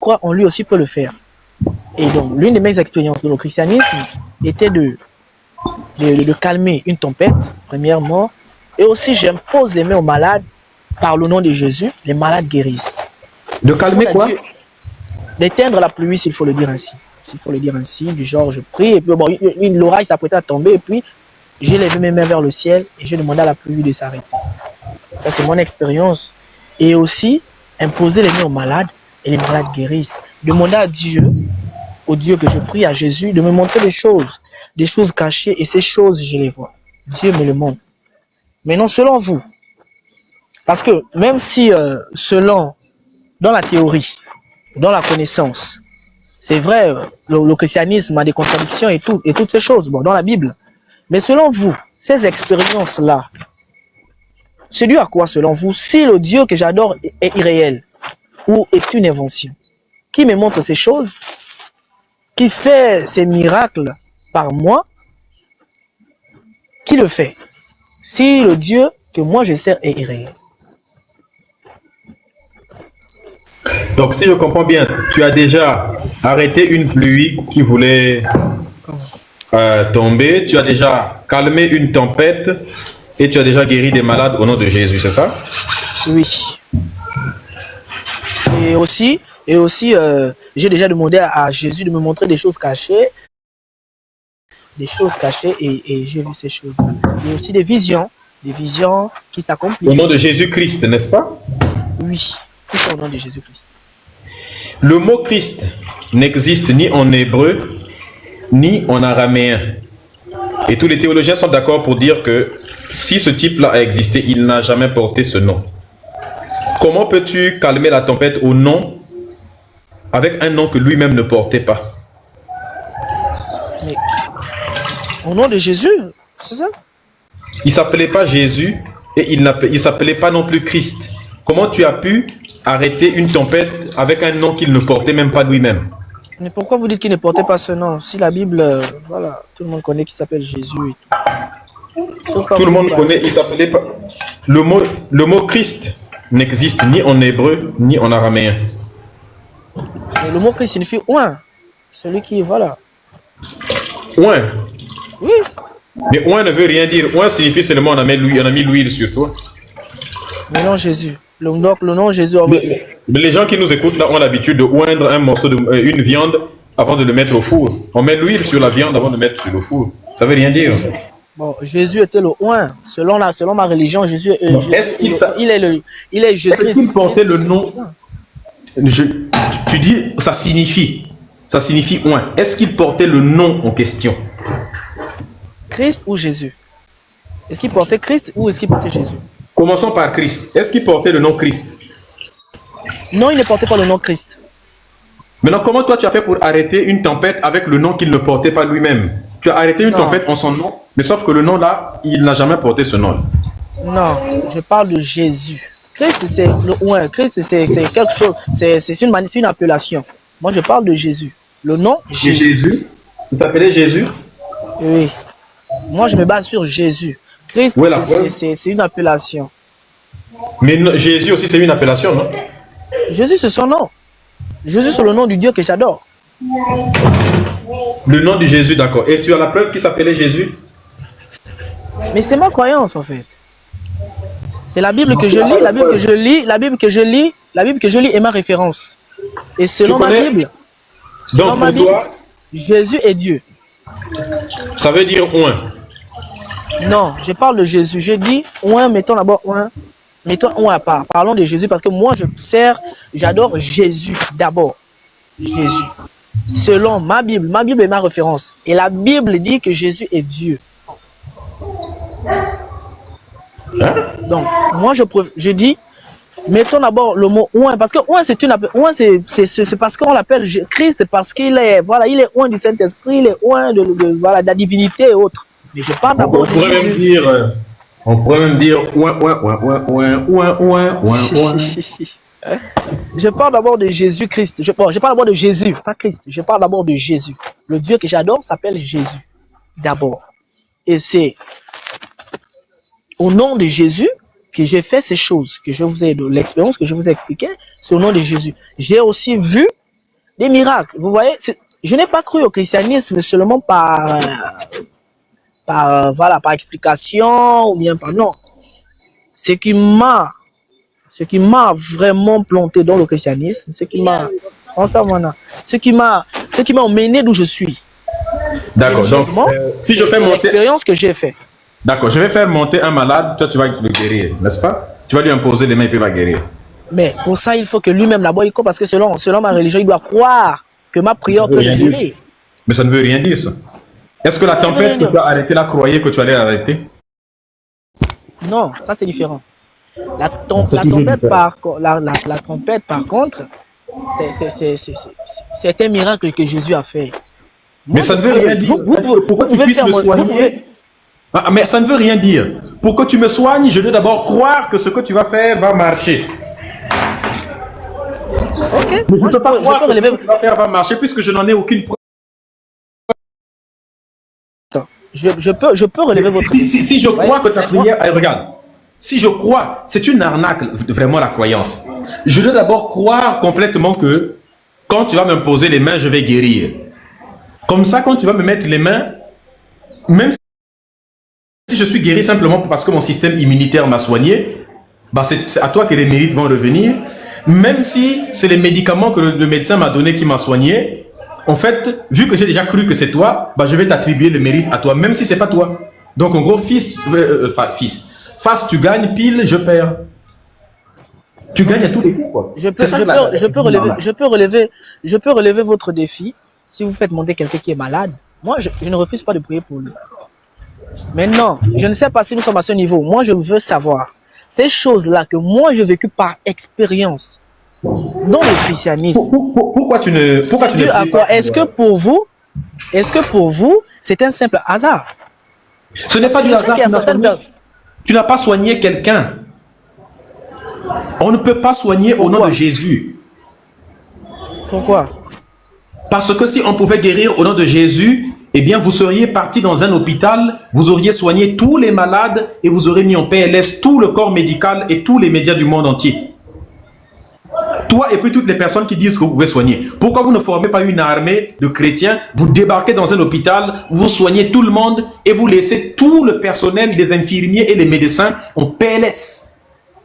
croit en lui aussi peut le faire. Et donc, l'une de mes expériences dans le christianisme était de calmer une tempête, premièrement, et aussi j'impose les mains aux malades par le nom de Jésus, les malades guérissent. De calmer quoi? D'éteindre la pluie, s'il faut le dire ainsi. S'il faut le dire ainsi, du genre je prie, et puis bon, l'orage s'apprêtait à tomber, et puis j'ai levé mes mains vers le ciel et j'ai demandé à la pluie de s'arrêter. Ça, c'est mon expérience. Et aussi, imposer les mains aux malades et les malades guérissent. Demander à Dieu, au Dieu que je prie, à Jésus, de me montrer des choses cachées, et ces choses, je les vois. Dieu me le montre. Mais non selon vous. Parce que même si selon, dans la théorie, dans la connaissance, c'est vrai, le christianisme a des contradictions et toutes ces choses, bon, dans la Bible. Mais selon vous, ces expériences-là, c'est dû à quoi selon vous? Si le Dieu que j'adore est irréel ou est une invention, qui me montre ces choses, qui fait ces miracles par moi, qui le fait? Si le Dieu que moi je sers est irréel. Donc, si je comprends bien, tu as déjà arrêté une pluie qui voulait tomber, tu as déjà calmé une tempête et tu as déjà guéri des malades au nom de Jésus, c'est ça? Oui. Et aussi j'ai déjà demandé à Jésus de me montrer des choses cachées. Et j'ai vu ces choses. Et aussi des visions qui s'accomplissent. Au nom de Jésus-Christ, n'est-ce pas? Oui, tout ça au nom de Jésus-Christ. Le mot Christ n'existe ni en hébreu, ni en araméen. Et tous les théologiens sont d'accord pour dire que si ce type-là a existé, il n'a jamais porté ce nom. Comment peux-tu calmer la tempête au nom, avec un nom que lui-même ne portait pas? Mais, au nom de Jésus, c'est ça? Il ne s'appelait pas Jésus et il ne s'appelait pas non plus Christ. Comment tu as pu arrêter une tempête avec un nom qu'il ne portait même pas lui-même? Mais pourquoi vous dites qu'il ne portait pas ce nom? Si la Bible, voilà, tout le monde connaît qu'il s'appelle Jésus. Tout le monde connaît, il s'appelait pas. Le mot Christ n'existe ni en hébreu ni en araméen. Mais le mot Christ signifie oint. Celui qui, voilà. Oint. Oui. Mais oint ne veut rien dire. Oint signifie seulement on a mis l'huile sur toi. Le nom Jésus. Donc le nom Jésus. Mais les gens qui nous écoutent là ont l'habitude de oindre un morceau une viande avant de le mettre au four. On met l'huile sur la viande avant de le mettre sur le four. Ça veut rien dire. Bon, Jésus était le oint. Selon ma religion, Jésus est-ce qu'il il est Jésus. Est-ce qu'il portait le nom? Tu dis ça signifie oint. Est-ce qu'il portait le nom en question? Christ ou Jésus? Est-ce qu'il portait Christ ou est-ce qu'il portait Jésus? Commençons par Christ. Est-ce qu'il portait le nom Christ? Non, il ne portait pas le nom Christ. Maintenant, comment toi tu as fait pour arrêter une tempête avec le nom qu'il ne portait pas lui-même? Tu as arrêté une tempête en son nom, mais sauf que le nom là, il n'a jamais porté ce nom. Non, je parle de Jésus. Christ, c'est le oint. Christ, c'est quelque chose. C'est une appellation. Moi, je parle de Jésus. Le nom Jésus. Vous s'appelez Jésus? Oui. Moi, je me base sur Jésus. Christ, c'est une appellation. Mais non, Jésus aussi, c'est une appellation, non? Jésus, c'est son nom. Jésus, c'est le nom du Dieu que j'adore. Le nom de Jésus, d'accord. Et tu as la preuve qu'il s'appelait Jésus? Mais c'est ma croyance, en fait. C'est la Bible que je lis, la Bible que je lis est ma référence. Et selon ma Bible, Jésus est Dieu. Ça veut dire oint. Non, je parle de Jésus. Je dis oint, mettons d'abord oint. Mettons oint à part. Parlons de Jésus parce que moi j'adore Jésus d'abord. Jésus. Selon ma Bible est ma référence. Et la Bible dit que Jésus est Dieu. Donc, moi je dis, mettons d'abord le mot oint, parce que oint c'est parce qu'on l'appelle Christ, parce qu'il est, voilà, il est oint du Saint-Esprit, il est oint de la divinité et autres. Mais je parle d'abord de Jésus. On pourrait même dire oint. Je parle d'abord de Jésus-Christ. Je parle d'abord de Jésus, pas Christ. Je parle d'abord de Jésus. Le Dieu que j'adore s'appelle Jésus, d'abord. Et c'est au nom de Jésus que j'ai fait ces choses, que je vous ai, de l'expérience que je vous ai expliqué, c'est au nom de Jésus. J'ai aussi vu des miracles. Vous voyez, je n'ai pas cru au christianisme seulement voilà, par explication ou bien par non. Ce qui m'a vraiment planté dans le christianisme, ce qui m'a emmené d'où je suis. D'accord. Donc, si je fais monter l'expérience que j'ai fait. D'accord, je vais faire monter un malade, toi tu vas le guérir, n'est-ce pas? Tu vas lui imposer les mains et puis il va guérir. Mais pour ça, il faut que lui-même d'abord, parce que selon ma religion, il doit croire que ma prière peut le guérir. Mais ça ne veut rien dire ça. Est-ce que la tempête que tu as arrêtée, là, croyais que tu allais arrêter? Non, ça c'est différent. La tempête, par contre, c'est un miracle que Jésus a fait. Mais ça ne veut rien dire. Pourquoi tu puisses me soigner? Mais ça ne veut rien dire. Pour que tu me soignes, je dois d'abord croire que ce que tu vas faire va marcher. Ok. Mais je ne peux pas croire que ce que tu vas faire va marcher puisque je n'en ai aucune preuve. Je peux relever votre... Si je crois que ta prière... regarde. Si je crois, c'est une arnaque, vraiment la croyance. Je dois d'abord croire complètement que quand tu vas m'imposer les mains, je vais guérir. Comme ça, quand tu vas me mettre les mains, même si je suis guéri simplement parce que mon système immunitaire m'a soigné, bah c'est à toi que les mérites vont revenir. Même si c'est les médicaments que le médecin m'a donné qui m'a soigné, en fait, vu que j'ai déjà cru que c'est toi, bah je vais t'attribuer le mérite à toi, même si c'est pas toi. Donc en gros, face tu gagnes, pile je perds. Tu gagnes à tous les coups, quoi. Je peux relever votre défi si vous faites monter quelqu'un qui est malade. Moi, je ne refuse pas de prier pour lui. Maintenant, je ne sais pas si nous sommes à ce niveau. Moi, je veux savoir ces choses-là que moi, j'ai vécues par expérience dans le christianisme. Pourquoi tu ne dis pas? Est-ce que pour vous, c'est un simple hasard? Ce n'est pas du hasard. Tu n'as pas soigné quelqu'un. On ne peut pas soigner au nom de Jésus. Pourquoi? Parce que si on pouvait guérir au nom de Jésus, eh bien, vous seriez parti dans un hôpital, vous auriez soigné tous les malades et vous auriez mis en PLS tout le corps médical et tous les médias du monde entier. Toi et puis toutes les personnes qui disent que vous pouvez soigner. Pourquoi vous ne formez pas une armée de chrétiens, vous débarquez dans un hôpital, vous soignez tout le monde et vous laissez tout le personnel, les infirmiers et les médecins en PLS?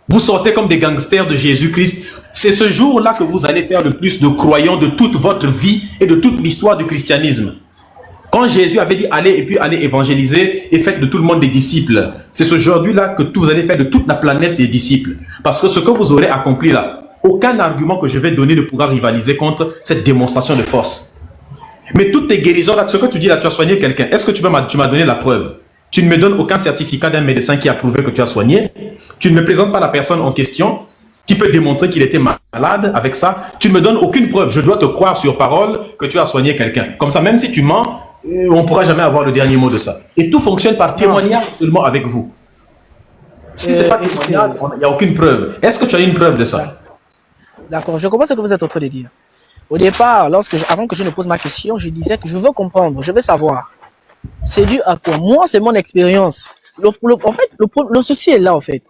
Vous sortez comme des gangsters de Jésus-Christ. C'est ce jour-là que vous allez faire le plus de croyants de toute votre vie et de toute l'histoire du christianisme. Quand Jésus avait dit allez et puis allez évangéliser et faites de tout le monde des disciples, c'est ce aujourd'hui-là que vous allez faire de toute la planète des disciples. Parce que ce que vous aurez accompli là, aucun argument que je vais donner ne pourra rivaliser contre cette démonstration de force. Mais toutes tes guérisons là, ce que tu dis là, tu as soigné quelqu'un. Est-ce que tu m'as donné la preuve? Tu ne me donnes aucun certificat d'un médecin qui a prouvé que tu as soigné. Tu ne me présentes pas la personne en question qui peut démontrer qu'il était malade avec ça. Tu ne me donnes aucune preuve. Je dois te croire sur parole que tu as soigné quelqu'un. Comme ça, même si tu mens, on ne pourra jamais avoir le dernier mot de ça. Et tout fonctionne par témoignage seulement avec vous. Si ce n'est pas témoignage, il n'y a aucune preuve. Est-ce que tu as une preuve de ça? D'accord, je comprends ce que vous êtes en train de dire. Au départ, avant que je ne pose ma question, je disais que je veux comprendre, je veux savoir. C'est dû à quoi? Moi, c'est mon expérience. En fait, le souci est là, en fait.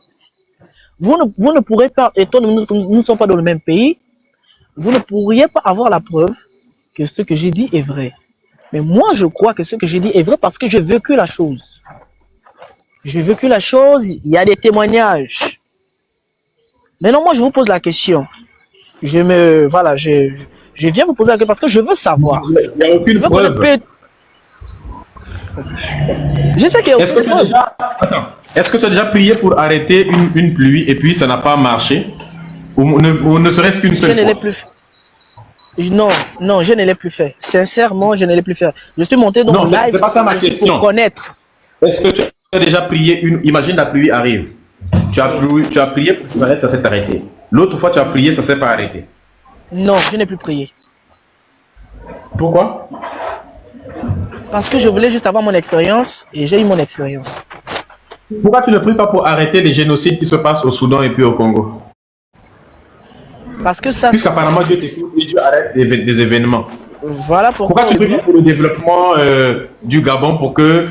Vous ne pourrez pas, étant donné que nous ne sommes pas dans le même pays, vous ne pourriez pas avoir la preuve que ce que j'ai dit est vrai. Mais moi, je crois que ce que j'ai dit est vrai parce que j'ai vécu la chose. J'ai vécu la chose, il y a des témoignages. Maintenant, moi, je vous pose la question. Je viens vous poser la question parce que je veux savoir. Il n'y a aucune preuve. Je sais qu'il y a aucune preuve. Est-ce que tu as déjà prié pour arrêter une pluie et puis ça n'a pas marché? Ou ne serait-ce qu'une seule fois? Non, je ne l'ai plus fait. Sincèrement, je ne l'ai plus fait. Je suis monté dans mon live. C'est pas ça ma question. Pour connaître. Est-ce que tu as déjà prié imagine la pluie arrive. Tu as prié pour que ça arrête, ça s'est arrêté. L'autre fois tu as prié, ça ne s'est pas arrêté. Non, je n'ai plus prié. Pourquoi? Parce que je voulais juste avoir mon expérience et j'ai eu mon expérience. Pourquoi tu ne pries pas pour arrêter les génocides qui se passent au Soudan et puis au Congo? Parce que ça... Puisqu'apparemment Dieu t'écoute et Dieu arrête des événements. Voilà pourquoi... Pourquoi tu ne pries pas pour le développement du Gabon pour que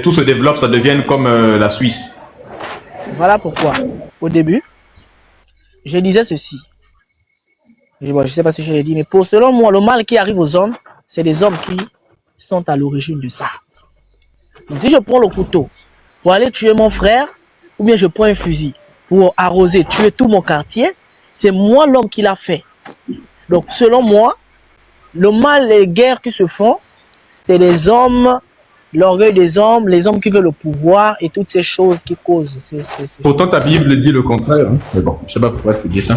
tout se développe, ça devienne comme la Suisse? Voilà pourquoi. Au début, je disais ceci. Je ne sais pas si je l'ai dit, mais selon moi, le mal qui arrive aux hommes, c'est les hommes qui sont à l'origine de ça. Donc, si je prends le couteau pour aller tuer mon frère, ou bien je prends un fusil pour arroser, tuer tout mon quartier, c'est moi l'homme qui l'a fait. Donc, selon moi, le mal, les guerres qui se font, c'est les hommes, l'orgueil des hommes, les hommes qui veulent le pouvoir et toutes ces choses qui causent. Pourtant, ta Bible dit le contraire. Hein. Mais bon, je ne sais pas pourquoi tu dis ça.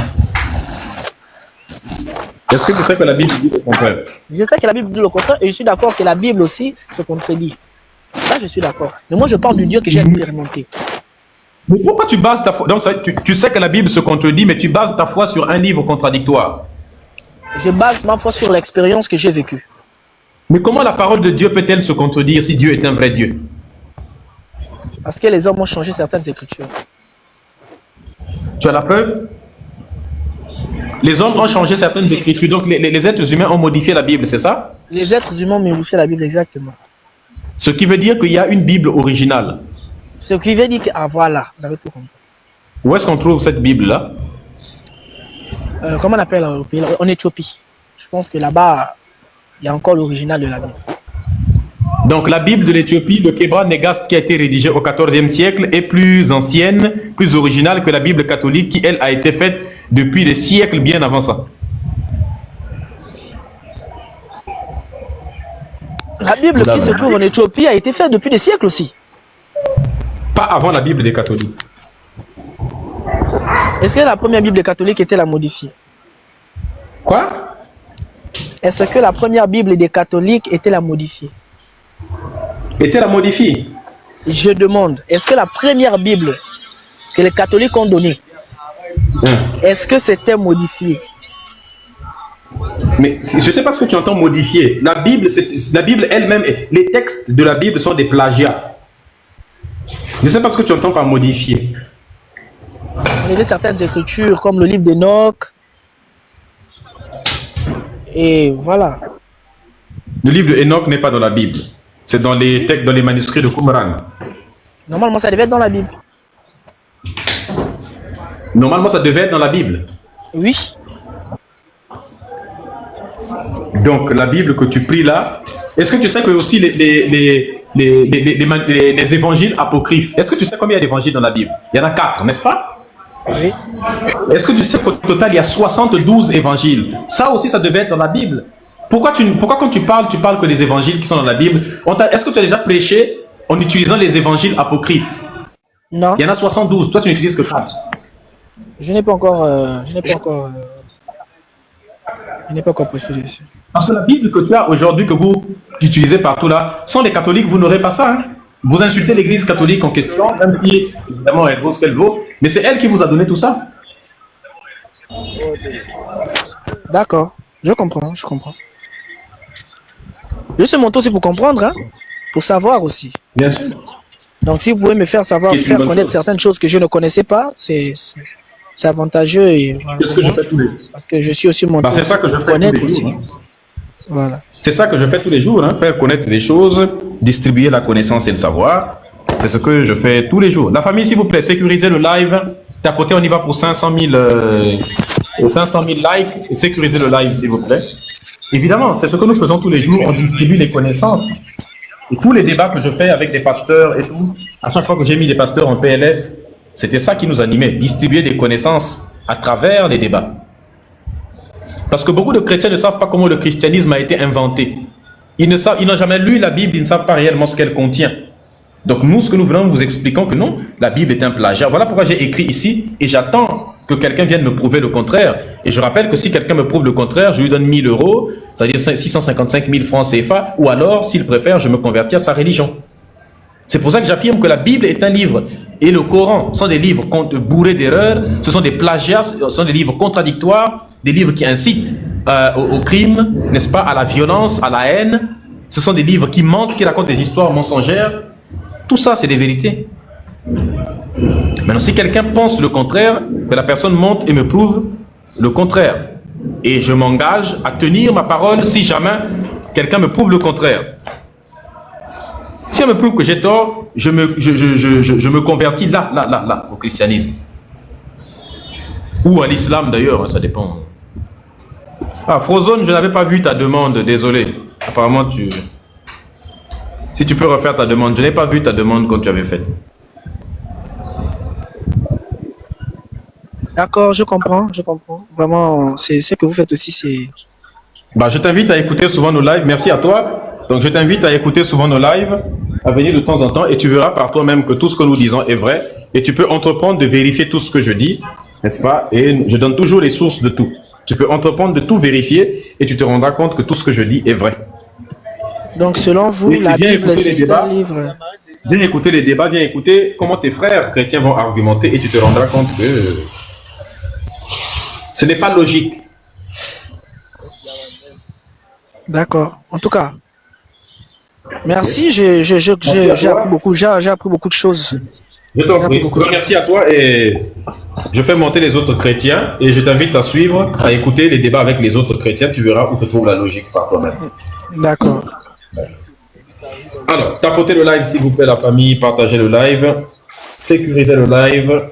Est-ce que tu sais que la Bible dit le contraire? Je sais que la Bible dit le contraire et je suis d'accord que la Bible aussi se contredit. Ça, je suis d'accord. Mais moi, je parle du Dieu que j'ai expérimenté. Mais pourquoi tu bases ta foi? Donc, tu sais que la Bible se contredit, mais tu bases ta foi sur un livre contradictoire. Je base ma foi sur l'expérience que j'ai vécue. Mais comment la parole de Dieu peut-elle se contredire si Dieu est un vrai Dieu? Parce que les hommes ont changé certaines écritures. Tu as la preuve? Les hommes ont changé certaines écritures, donc les êtres humains ont modifié la Bible, c'est ça? Les êtres humains ont modifié la Bible, exactement. Ce qui veut dire qu'il y a une Bible originale. Ce qui veut dire que, ah voilà, vous avez tout compris. Où est-ce qu'on trouve cette Bible-là? Comment on appelle en Éthiopie. Je pense que là-bas, il y a encore l'original de la Bible. Donc la Bible de l'Éthiopie, le Kebra Negast qui a été rédigée au XIVe siècle est plus ancienne, plus originale que la Bible catholique qui, elle, a été faite depuis des siècles bien avant ça. La Bible qui se trouve en Éthiopie a été faite depuis des siècles aussi. Pas avant la Bible des catholiques. Est-ce que la première Bible des catholiques était la modifiée? Quoi? Est-ce que la première Bible des catholiques était la modifiée? Était la modifiée? Je demande, est-ce que la première Bible que les catholiques ont donnée, est-ce que c'était modifié? Mais je ne sais pas ce que tu entends modifier. La Bible elle-même, les textes de la Bible sont des plagiats. Je ne sais pas ce que tu entends par modifier. Il y a certaines écritures comme le livre d'Enoch. Et voilà. Le livre d'Enoch n'est pas dans la Bible. C'est dans les textes, dans les manuscrits de Qumran. Normalement, ça devait être dans la Bible. Normalement, ça devait être dans la Bible. Oui. Donc, la Bible que tu pries là, est-ce que tu sais que aussi les évangiles apocryphes, est-ce que tu sais combien il y a d'évangiles dans la Bible? Il y en a 4, n'est-ce pas? Oui. Est-ce que tu sais qu'au total, il y a 72 évangiles? Ça aussi, ça devait être dans la Bible. Pourquoi quand tu parles que des évangiles qui sont dans la Bible? Est-ce que tu as déjà prêché en utilisant les évangiles apocryphes? Non. Il y en a 72, toi tu n'utilises que 4. Je n'ai pas encore prêché dessus. Parce que la Bible que tu as aujourd'hui, que vous utilisez partout là, sans les catholiques, vous n'aurez pas ça. Hein? Vous insultez l'église catholique en question, même si, évidemment, elle vaut ce qu'elle vaut, mais c'est elle qui vous a donné tout ça. D'accord, je comprends. Je suis mon tour aussi pour comprendre, hein, pour savoir aussi. Bien sûr. Donc, si vous pouvez me faire savoir, faire connaître certaines choses que je ne connaissais pas, c'est avantageux. Et, voilà, c'est ce que je fais tous les jours. Parce que je suis aussi mon tour c'est ça que je pour fais connaître tous les aussi. jours, hein. Voilà. C'est ça que je fais tous les jours, hein, faire connaître les choses, distribuer la connaissance et le savoir. C'est ce que je fais tous les jours. La famille, s'il vous plaît, sécurisez le live. Tapoter, on y va pour 500 000 likes. Et sécurisez le live, s'il vous plaît. Évidemment, c'est ce que nous faisons tous les jours. On distribue les connaissances. Et tous les débats que je fais avec des pasteurs et tout, à chaque fois que j'ai mis des pasteurs en PLS, c'était ça qui nous animait, distribuer des connaissances à travers les débats. Parce que beaucoup de chrétiens ne savent pas comment le christianisme a été inventé. Ils n'ont jamais lu la Bible, ils ne savent pas réellement ce qu'elle contient. Donc nous, ce que nous venons vous expliquons que non, la Bible est un plagiat. Voilà pourquoi j'ai écrit ici et j'attends que quelqu'un vienne me prouver le contraire. Et je rappelle que si quelqu'un me prouve le contraire, je lui donne 1000 euros, c'est-à-dire 655 000 francs CFA, ou alors, s'il préfère, je me convertis à sa religion. C'est pour ça que j'affirme que la Bible est un livre et le Coran sont des livres bourrés d'erreurs, ce sont des plagiats, ce sont des livres contradictoires, des livres qui incitent au crime, n'est-ce pas, à la violence, à la haine. Ce sont des livres qui mentent, qui racontent des histoires mensongères. Tout ça, c'est des vérités. Maintenant, si quelqu'un pense le contraire, que la personne monte et me prouve le contraire. Et je m'engage à tenir ma parole si jamais quelqu'un me prouve le contraire. Si elle me prouve que j'ai tort, je me convertis là, au christianisme. Ou à l'islam d'ailleurs, ça dépend. Ah, Frozone, je n'avais pas vu ta demande, désolé. Apparemment, tu... Si tu peux refaire ta demande, je n'ai pas vu ta demande quand tu avais faite. D'accord, je comprends, je comprends. Vraiment, c'est ce que vous faites aussi, c'est... Bah, je t'invite à écouter souvent nos lives. Merci à toi. Donc, je t'invite à écouter souvent nos lives, à venir de temps en temps, et tu verras par toi-même que tout ce que nous disons est vrai. Et tu peux entreprendre de vérifier tout ce que je dis, n'est-ce pas? Et je donne toujours les sources de tout. Tu peux entreprendre de tout vérifier, et tu te rendras compte que tout ce que je dis est vrai. Donc, selon vous, Oui, la viens Bible, écouter les c'est débats. un livre... Viens écouter les débats, viens écouter comment tes frères chrétiens vont argumenter, et tu te rendras compte que ce n'est pas logique. D'accord. En tout cas, merci, j'ai appris beaucoup, j'ai appris beaucoup de choses. Je t'en J'ai appris prie. beaucoup de choses. Merci à toi et je fais monter les autres chrétiens et je t'invite à suivre, à écouter les débats avec les autres chrétiens. Tu verras où se trouve la logique par toi-même. D'accord. Alors, tapotez le live s'il vous plaît, la famille, partagez le live, sécurisez le live.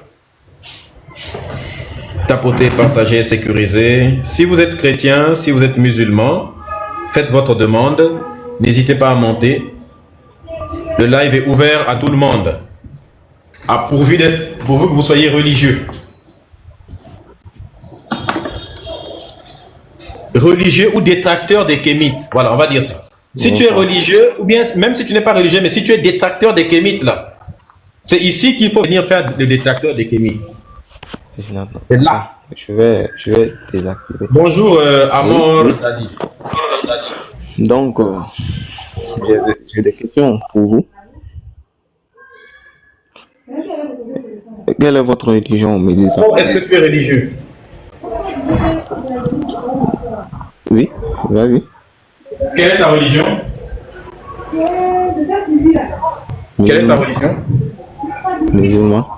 Tapotez, partagez, sécurisez. Si vous êtes chrétien, si vous êtes musulman, faites votre demande. N'hésitez pas à monter. Le live est ouvert à tout le monde. Pourvu que vous soyez religieux. Religieux ou détracteur des kémites. Voilà, on va dire ça. Si tu es religieux, ou bien même si tu n'es pas religieux, mais si tu es détracteur des kémites, là, c'est ici qu'il faut venir faire le détracteur des kémites. C'est là. Je vais désactiver. Bonjour, Amor. Oui. Donc, j'ai des questions pour vous. Quelle est votre religion, Médusa? Est-ce que tu es religieux? Oui, vas-y. Quelle est ta religion? Quelle est ta religion? Musulman.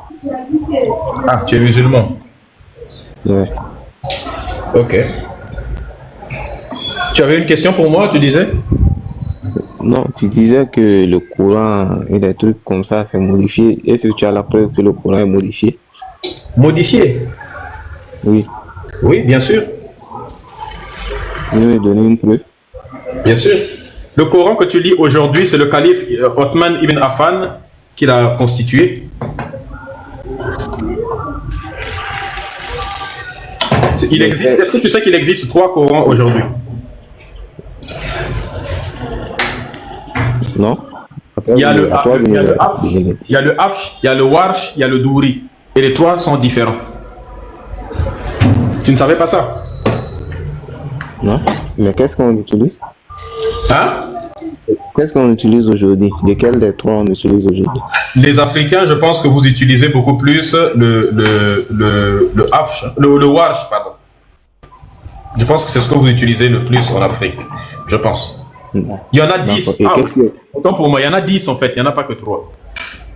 Ah, tu es musulman. Ouais. Ok. Tu avais une question pour moi, tu disais? Non, tu disais que le Coran et des trucs comme ça, c'est modifié. Est-ce que tu as la preuve que le Coran est modifié? Modifié? Oui. Oui, bien sûr. Vous me donner une preuve? Bien sûr. Le Coran que tu lis aujourd'hui, c'est le calife Othman ibn Affan qui l'a constitué. Il existe. Est-ce que tu sais qu'il existe 3 Corans aujourd'hui? Non. Il y a le Hafs, il y a le Warsh, il y a le Douri. Et les 3 sont différents. Tu ne savais pas ça? Non. Mais qu'est-ce qu'on utilise? Hein? Qu'est-ce qu'on utilise aujourd'hui? Lesquels des 3 on utilise aujourd'hui? Les Africains, je pense que vous utilisez beaucoup plus le Hafs, le Warsh, pardon. Je pense que c'est ce que vous utilisez le plus en Afrique. Je pense. Il y en a 10. Et qu'est-ce que... Autant pour moi, il y en a 10 en fait, il n'y en a pas que 3.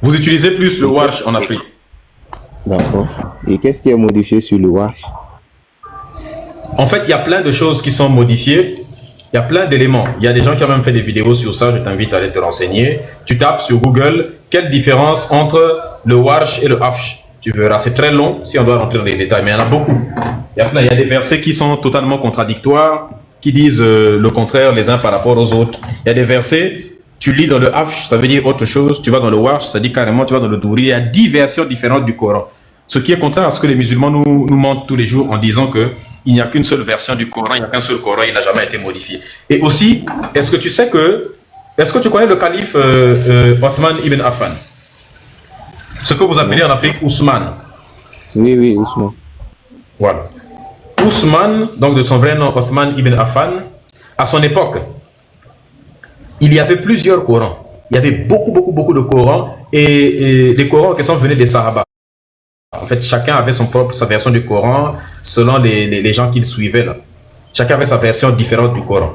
Vous utilisez plus le Warsh en Afrique. D'accord. Et qu'est-ce qui est modifié sur le Warsh? En fait, il y a plein de choses qui sont modifiées. Il y a plein d'éléments. Il y a des gens qui ont même fait des vidéos sur ça. Je t'invite à aller te renseigner. Tu tapes sur Google quelle différence entre le Warsh et le Hafsh. Tu verras, c'est très long si on doit rentrer dans les détails, mais il y en a beaucoup. Il y a des versets qui sont totalement contradictoires, qui disent le contraire les uns par rapport aux autres. Il y a des versets, tu lis dans le Hafsh, ça veut dire autre chose. Tu vas dans le Warsh, ça dit carrément, tu vas dans le Douri. Il y a 10 versions différentes du Coran. Ce qui est contraire à ce que les musulmans nous mentent tous les jours en disant qu'il n'y a qu'une seule version du Coran, il n'y a qu'un seul Coran, il n'a jamais été modifié. Et aussi, est-ce que tu connais le calife Othman ibn Affan? Ce que vous appelez en Afrique Ousmane. Oui, Ousmane. Voilà. Ousmane, donc de son vrai nom Othman ibn Affan, à son époque, il y avait plusieurs Corans. Il y avait beaucoup de Corans et les Corans qui sont venus des Sahaba. En fait, chacun avait sa version du Coran selon les gens qu'il suivait là. Chacun avait sa version différente du Coran.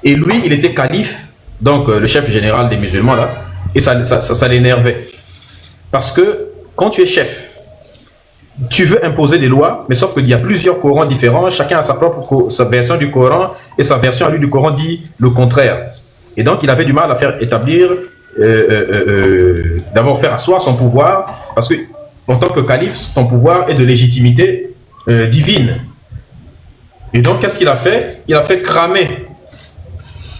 Et lui, il était calife, donc le chef général des musulmans là, et ça l'énervait. Parce que quand tu es chef, tu veux imposer des lois, mais sauf qu'il y a plusieurs Corans différents, chacun a sa version du Coran, et sa version à lui du Coran dit le contraire. Et donc il avait du mal à faire établir, d'abord faire asseoir son pouvoir, parce que en tant que calife, ton pouvoir est de légitimité divine. Et donc, qu'est-ce qu'il a fait? Il a fait cramer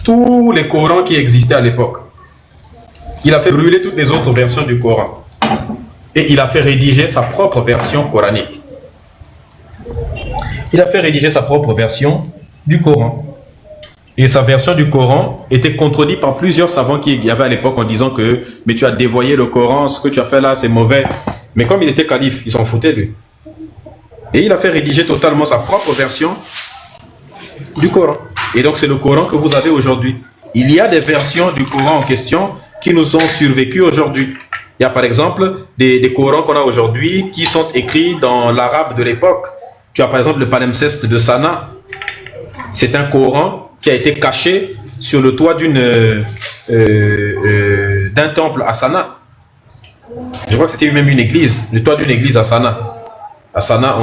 tous les Corans qui existaient à l'époque. Il a fait brûler toutes les autres versions du Coran. Et il a fait rédiger sa propre version coranique. Il a fait rédiger sa propre version du Coran. Et sa version du Coran était contredite par plusieurs savants qui y avaient à l'époque en disant que mais tu as dévoyé le Coran, ce que tu as fait là c'est mauvais. Mais comme il était calife, ils s'en foutaient lui. Et il a fait rédiger totalement sa propre version du Coran. Et donc c'est le Coran que vous avez aujourd'hui. Il y a des versions du Coran en question qui nous ont survécu aujourd'hui. Il y a par exemple des Corans qu'on a aujourd'hui qui sont écrits dans l'arabe de l'époque. Tu as par exemple le palimpseste de Sanaa. C'est un Coran qui a été caché sur le toit d'un temple à Sanaa. Je crois que c'était même une église, le toit d'une église à Sanaa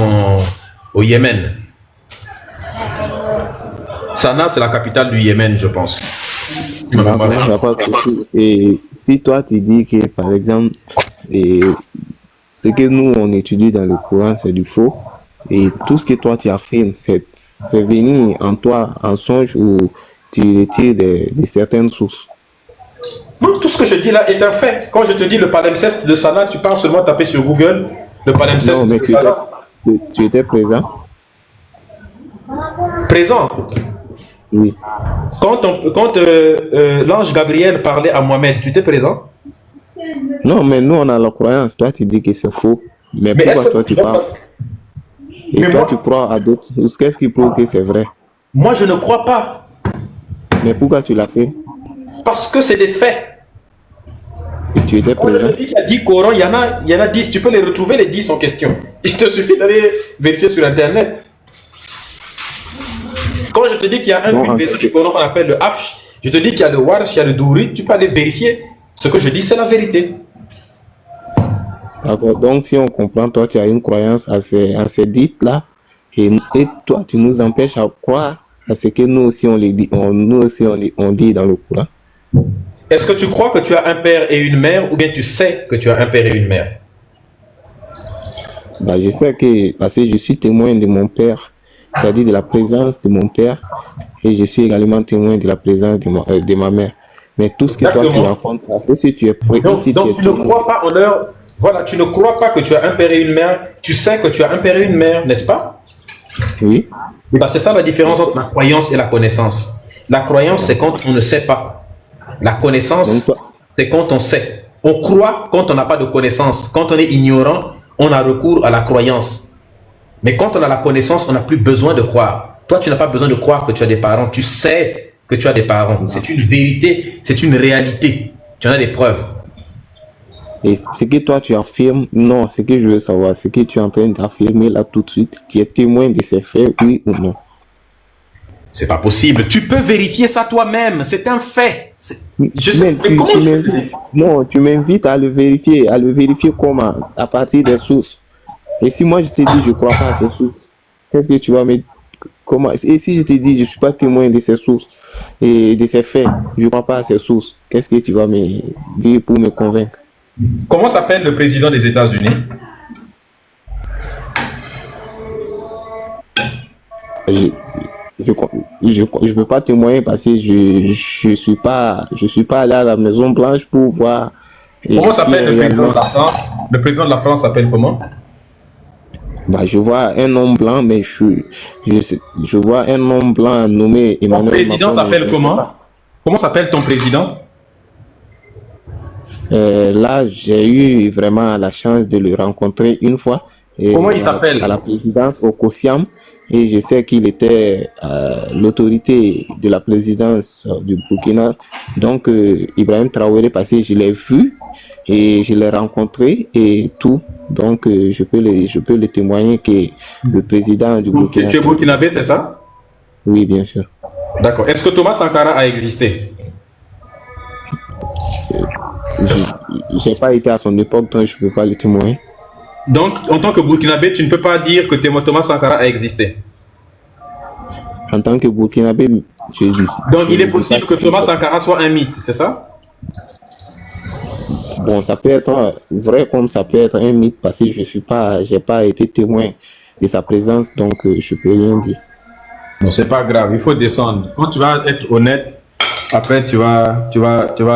au Yémen. Sanaa, c'est la capitale du Yémen, je pense. Il n'y a pas de souci. Et si toi tu dis que par exemple, ce que nous on étudie dans le Coran c'est du faux, et tout ce que toi tu affirmes c'est venu en toi en songe ou tu retires de certaines sources? Non, tout ce que je dis là est un fait. Quand je te dis le palimpseste de Sanaa, tu peux seulement taper sur Google le palimpseste de Sanaa. Tu étais présent? Présent? Oui. Quand l'ange Gabriel parlait à Mohamed, tu étais présent? Non, mais nous on a la croyance. Toi tu dis que c'est faux. Mais pourquoi toi tu parles? Et mais toi moi, tu crois à d'autres. Qu'est-ce qui prouve que c'est vrai? Moi je ne crois pas. Mais pourquoi tu l'as fait? Parce que c'est des faits. Et tu étais présent? Il y a 10 Corans, il y en a 10. Tu peux les retrouver les 10 en question. Il te suffit d'aller vérifier sur internet. Quand je te dis qu'il y a une version du Coran qu'on appelle le Hafsh, je te dis qu'il y a le Warsh, il y a le Douri, tu peux aller vérifier. Ce que je dis, c'est la vérité. D'accord. Donc, si on comprend, toi, tu as une croyance à ces dites-là, et toi, tu nous empêches à croire à ce que nous aussi, on dit dans le Coran. Est-ce que tu crois que tu as un père et une mère, ou bien tu sais que tu as un père et une mère? Bah, je sais parce que je suis témoin de mon père, c'est-à-dire de la présence de mon père, et je suis également témoin de la présence de ma mère. Mais tout ce que toi tu racontes, si tu es prêt, donc tu ne crois pas en leur... Voilà, tu ne crois pas que tu as un père et une mère, tu sais que tu as un père et une mère, n'est-ce pas? Oui. Bah, c'est ça la différence entre la croyance et la connaissance. La croyance, c'est quand on ne sait pas. La connaissance, c'est quand on sait. On croit quand on n'a pas de connaissance. Quand on est ignorant, on a recours à la croyance. Mais quand on a la connaissance, on n'a plus besoin de croire. Toi, tu n'as pas besoin de croire que tu as des parents. Tu sais que tu as des parents. C'est une vérité, c'est une réalité. Tu en as des preuves. Et ce que toi tu affirmes, non, ce que je veux savoir, ce que tu es en train d'affirmer là tout de suite, tu es témoin de ces faits, oui ou non? C'est pas possible. Tu peux vérifier ça toi-même. C'est un fait. Tu m'invites à le vérifier comment? À partir des sources. Et si moi je te dis je crois pas à ces sources, qu'est-ce que tu vas me... Comment? Et si je te dis je suis pas témoin de ces sources et de ces faits, je crois pas à ces sources, qu'est-ce que tu vas me dire pour me convaincre? Comment s'appelle le président des États-Unis? Je peux pas témoigner parce que je suis pas allé à la Maison Blanche pour voir. Comment s'appelle le président de la France? Le président de la France s'appelle comment? Bah, je vois un homme blanc, mais je vois un homme blanc nommé Emmanuel Macron. Ton président s'appelle comment? Comment s'appelle ton président? Là, j'ai eu vraiment la chance de le rencontrer une fois. Comment il s'appelle? À la présidence au COSIAM. Et je sais qu'il était l'autorité de la présidence du Burkina. Donc, Ibrahim Traoré, parce que je l'ai vu et je l'ai rencontré et tout. Donc, je peux le témoigner que le président du Burkina... Tu es burkinabé, c'est ça? Oui, bien sûr. D'accord. Est-ce que Thomas Sankara a existé? Je n'ai pas été à son époque, donc je ne peux pas le témoigner. Donc, en tant que burkinabé, tu ne peux pas dire que Thomas Sankara a existé? En tant que burkinabé, donc il est possible que Thomas Sankara soit un mythe, c'est ça? Bon, ça peut être vrai comme ça peut être un mythe parce que j'ai pas été témoin de sa présence, donc je peux rien dire. Non, c'est pas grave, il faut descendre. Quand tu vas être honnête, après tu vas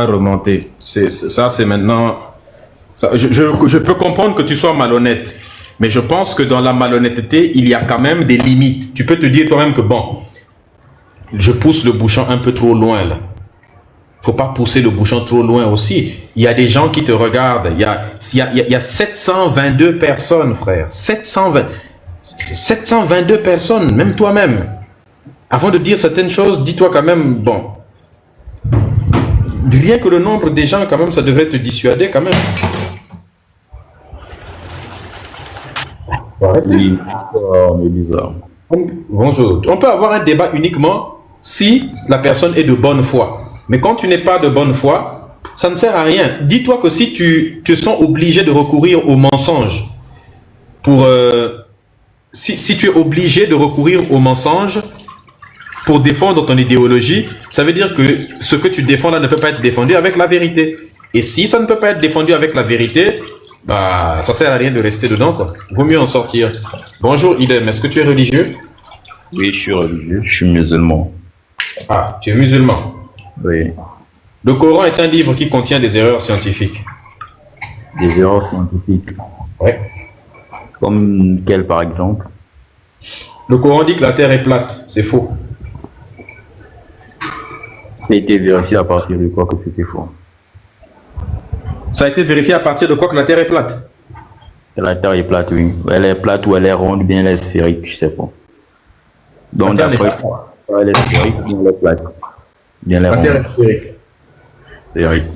remonter. Ça, c'est maintenant. Je peux comprendre que tu sois malhonnête, mais je pense que dans la malhonnêteté, il y a quand même des limites. Tu peux te dire toi-même que bon, je pousse le bouchon un peu trop loin là. Faut pas pousser le bouchon trop loin aussi. Il y a des gens qui te regardent. Il y a 722 personnes, frère. 722 personnes, même toi-même. Avant de dire certaines choses, dis-toi quand même, bon, rien que le nombre des gens, quand même, ça devrait te dissuader quand même. Oui, Mélisa. Bonjour. On peut avoir un débat uniquement si la personne est de bonne foi. Mais quand tu n'es pas de bonne foi, ça ne sert à rien. Dis-toi que si tu te sens obligé de recourir au mensonge, si tu es obligé de recourir au mensonge pour défendre ton idéologie, ça veut dire que ce que tu défends là ne peut pas être défendu avec la vérité. Et si ça ne peut pas être défendu avec la vérité, bah, ça sert à rien de rester dedans, quoi. Vaut mieux en sortir. Bonjour Idem, est-ce que tu es religieux? Oui, je suis religieux, je suis musulman. Ah, tu es musulman. Oui. Le Coran est un livre qui contient des erreurs scientifiques. Des erreurs scientifiques. Oui. Comme quelle, par exemple? Le Coran dit que la Terre est plate. C'est faux. Ça a été vérifié à partir de quoi que c'était faux? Ça a été vérifié à partir de quoi que la Terre est plate? La Terre est plate, oui. Elle est plate ou elle est ronde, bien elle est sphérique, je sais pas. Donc d'après, elle est sphérique ou bien elle est plate? Bien elle est La Terre ronde. est sphérique. Sphérique.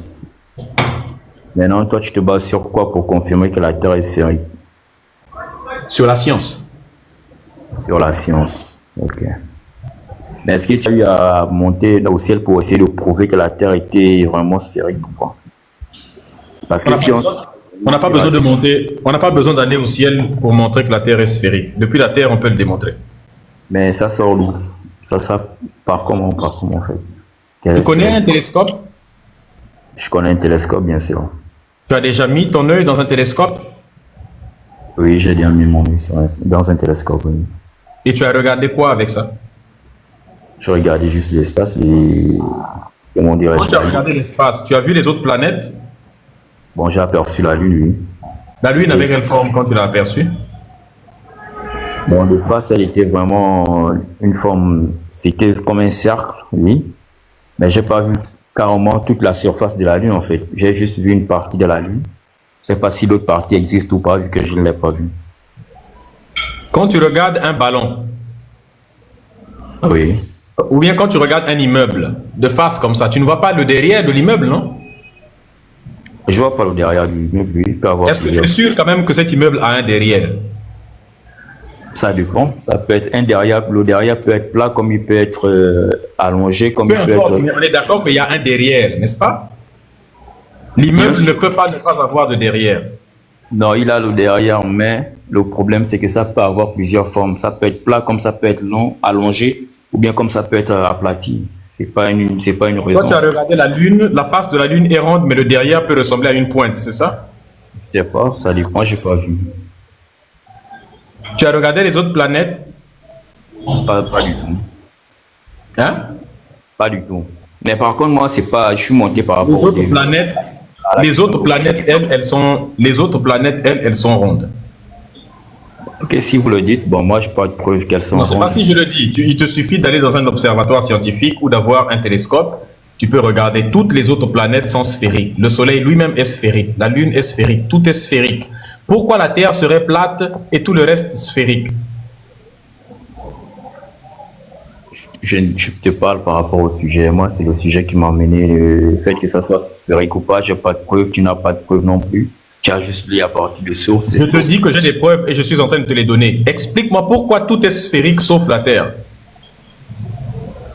Maintenant, toi, tu te bases sur quoi pour confirmer que la Terre est sphérique? Sur la science. Sur la science. Ok. Mais est-ce que tu as eu à monter au ciel pour essayer de prouver que la Terre était vraiment sphérique ou pas? Parce que si On n'a pas besoin de monter, on n'a pas besoin d'aller au ciel pour montrer que la Terre est sphérique. Depuis la Terre, on peut le démontrer. Mais ça sort d'où? Ça par comment en fait? Tu connais un télescope? Je connais un télescope, bien sûr. Tu as déjà mis ton œil dans un télescope? Oui, j'ai déjà mis mon œil dans un télescope, oui. Et tu as regardé quoi avec ça? Je regardais juste l'espace et... Comment dirais-je? Quand tu as regardé l'espace, tu as vu les autres planètes? Bon, j'ai aperçu la Lune, oui. La Lune avait quelle forme quand tu l'as aperçue? Bon, de face, elle était vraiment une forme... C'était comme un cercle, oui. Mais j'ai pas vu carrément toute la surface de la Lune, en fait. J'ai juste vu une partie de la Lune. Je sais pas si l'autre partie existe ou pas, vu que je ne l'ai pas vue. Quand tu regardes un ballon, Oui. ou bien quand tu regardes un immeuble de face comme ça, tu ne vois pas le derrière de l'immeuble, non? Je vois pas le derrière du immeuble, oui. Il peut avoir Est-ce que tu es sûr quand même que cet immeuble a un derrière? Ça dépend. Ça peut être un derrière. Le derrière peut être plat, comme il peut être allongé, comme Peu il peut importe, être... mais on est d'accord qu'il y a un derrière, n'est-ce pas? L'immeuble ne peut pas ne pas avoir de derrière. Non, il a le derrière, mais le problème, c'est que ça peut avoir plusieurs formes. Ça peut être plat, comme ça peut être long, allongé, ou bien comme ça peut être aplati. C'est pas une raison. Quand tu as regardé la Lune, la face de la Lune est ronde, mais le derrière peut ressembler à une pointe, c'est ça? Je sais pas, ça dépend, j'ai pas vu. Tu as regardé les autres planètes? Pas du tout. Hein? Pas du tout. Mais par contre, moi, c'est pas, je suis monté par Les rapport autres planètes, les autres planètes, elles sont rondes. Ok, si vous le dites, bon, moi, je n'ai pas de preuve qu'elles sont Non, c'est pas rondes. si je le dis. Il te suffit d'aller dans un observatoire scientifique ou d'avoir un télescope. Tu peux regarder. Toutes les autres planètes sont sphériques. Le Soleil lui-même est sphérique. La Lune est sphérique. Tout est sphérique. Pourquoi la Terre serait plate et tout le reste sphérique? Je te parle par rapport au sujet. Moi, c'est le sujet qui m'a amené. Le fait que ça soit sphérique ou pas, j'ai pas de preuve. Tu n'as pas de preuve non plus. Tu as juste lu à partir de sources. Je te dis que j'ai des preuves et je suis en train de te les donner. Explique-moi pourquoi tout est sphérique sauf la Terre.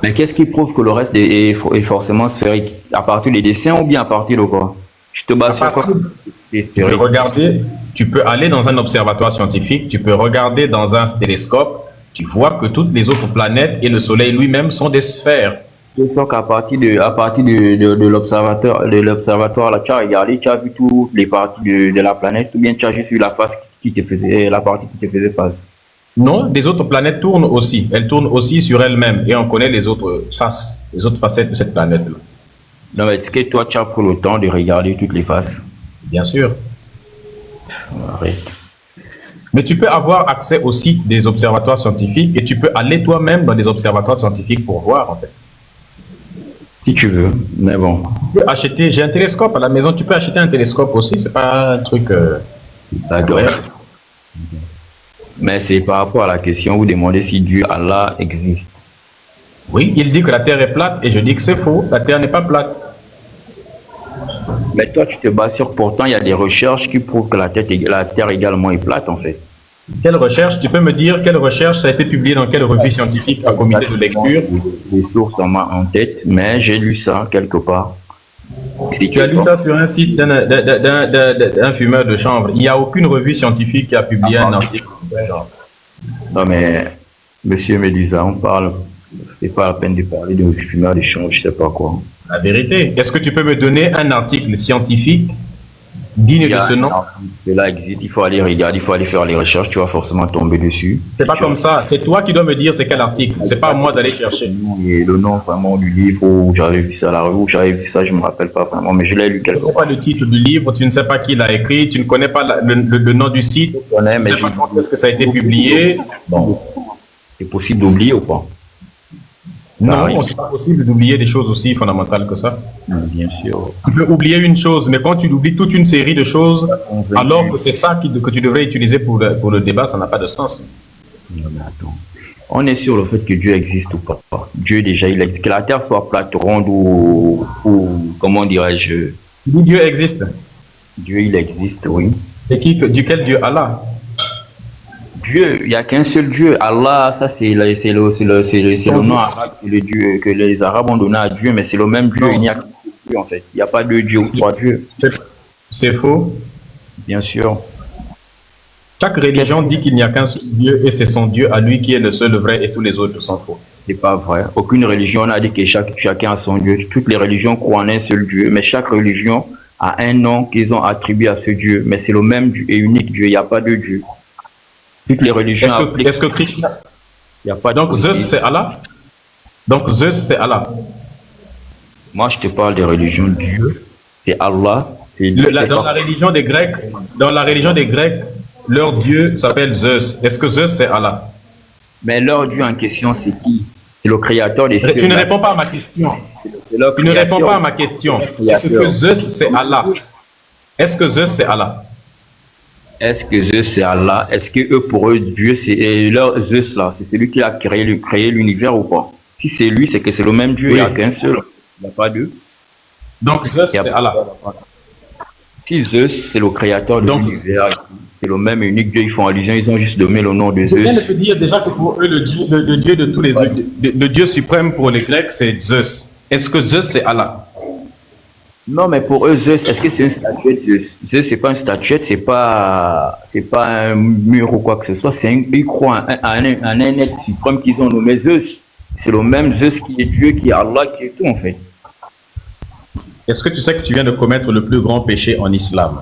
Mais qu'est-ce qui prouve que le reste est forcément sphérique? À partir des dessins ou bien à partir de quoi? Je te base sur quoi? Tu peux aller dans un observatoire scientifique, tu peux regarder dans un télescope, tu vois que toutes les autres planètes et le Soleil lui-même sont des sphères. C'est sûr qu'à partir de l'observatoire, là, tu as regardé, tu as vu toutes les parties de la planète, ou bien tu as juste vu la face qui te faisait, la partie qui te faisait face. Non, les autres planètes tournent aussi. Elles tournent aussi sur elles-mêmes. Et on connaît les autres faces, les autres facettes de cette planète-là. Non, mais est-ce que toi, tu as pris le temps de regarder toutes les faces? Bien sûr. Arrête. Mais tu peux avoir accès au site des observatoires scientifiques et tu peux aller toi-même dans des observatoires scientifiques pour voir, en fait. Si tu veux, mais bon. Tu peux acheter, j'ai un télescope à la maison, tu peux acheter un télescope aussi, c'est pas un truc... D'accord. Mais c'est par rapport à la question, vous demandez si Dieu, Allah, existe. Oui, il dit que la Terre est plate et je dis que c'est faux, la Terre n'est pas plate. Mais toi, tu te bases sur, pourtant, il y a des recherches qui prouvent que la Terre également est plate, en fait. Quelle recherche? Tu peux me dire quelle recherche ça a été publié dans quelle revue scientifique, un comité de lecture? Les sources en tête, mais j'ai lu ça quelque part. Si Tu as lu ça sur un site d'un fumeur de chanvre. Il n'y a aucune revue scientifique qui a publié un article de ce genre. Non, mais, monsieur Médusa, on parle, c'est pas la peine de parler de fumeur de chanvre, je sais pas quoi. La vérité. Est-ce que tu peux me donner un article scientifique digne de ce nom? Cela existe, il faut aller regarder, il faut aller faire les recherches, tu vas forcément tomber dessus. C'est pas comme ça. C'est toi qui dois me dire c'est quel article. C'est pas à moi d'aller chercher. Et le nom vraiment du livre où j'avais vu ça, la revue où j'avais vu ça, je me rappelle pas vraiment, mais je l'ai lu quelque Tu ne sais pas le titre du livre, tu ne sais pas qui l'a écrit, tu ne connais pas le nom du site, Je connais, tu mais ne sais pas quand est-ce que ça a été publié. Bon, c'est possible d'oublier ou pas? Non, c'est pas possible d'oublier des choses aussi fondamentales que ça. Bien sûr. Tu peux oublier une chose, mais quand tu oublies toute une série de choses, alors que c'est ça que tu devrais utiliser pour le débat, ça n'a pas de sens. Non, mais attends. On est sur le fait que Dieu existe ou pas. Dieu déjà, il existe. Que la terre soit plate, ronde ou comment dirais-je? Tu dis Dieu existe. Dieu, il existe, oui. Et duquel Dieu? Allah. Dieu, il n'y a qu'un seul Dieu. Allah, ça c'est le nom arabe que les Arabes ont donné à Dieu, mais c'est le même Dieu. Non. Il n'y a qu'un seul Dieu en fait. Il n'y a pas deux dieux ou trois dieux. C'est faux. Bien sûr. Chaque religion dit qu'il n'y a qu'un seul Dieu et c'est son Dieu à lui qui est le seul vrai et tous les autres sont faux. C'est pas vrai. Aucune religion n'a dit que chacun a son Dieu. Toutes les religions croient en un seul Dieu, mais chaque religion a un nom qu'ils ont attribué à ce Dieu. Mais c'est le même Dieu et unique Dieu. Il n'y a pas de Dieu. Toutes les religions. Est-ce que Krishna? Il y a pas Donc Zeus c'est Allah? Donc Zeus c'est Allah. Moi je te parle des religions. Dieu, c'est Allah. Dans la religion des Grecs, leur Dieu s'appelle Zeus. Est-ce que Zeus c'est Allah? Mais leur Dieu en question, c'est qui? C'est le créateur des cieux. Tu ne réponds pas à ma question. Tu ne réponds pas à ma question. Est-ce que Zeus c'est Allah? Est-ce que Zeus c'est Allah? Est-ce que Zeus c'est Allah? Est-ce que eux pour eux Dieu c'est leur Zeus là, c'est celui qui a créé l'univers ou pas? Si c'est lui, c'est que c'est le même Dieu, Oui. il n'y a qu'un seul. Il n'y a pas deux. Donc Zeus c'est Allah. Si Zeus c'est le créateur de Donc- l'univers, c'est le même et unique Dieu, ils font allusion, ils ont juste donné le nom de Je viens de Zeus. te dire déjà que pour eux, le Dieu de tous les dieux, le Dieu suprême pour les Grecs, c'est Zeus. Est-ce que Zeus, c'est Allah? Non, mais pour eux, Zeus, est-ce que c'est une statuette? Zeus, c'est pas une statuette, c'est pas un mur ou quoi que ce soit. Ils croient à un être suprême qu'ils ont nommé Zeus. C'est le même Zeus qui est Dieu, qui est Allah, qui est tout en fait. Est-ce que tu sais que tu viens de commettre le plus grand péché en islam?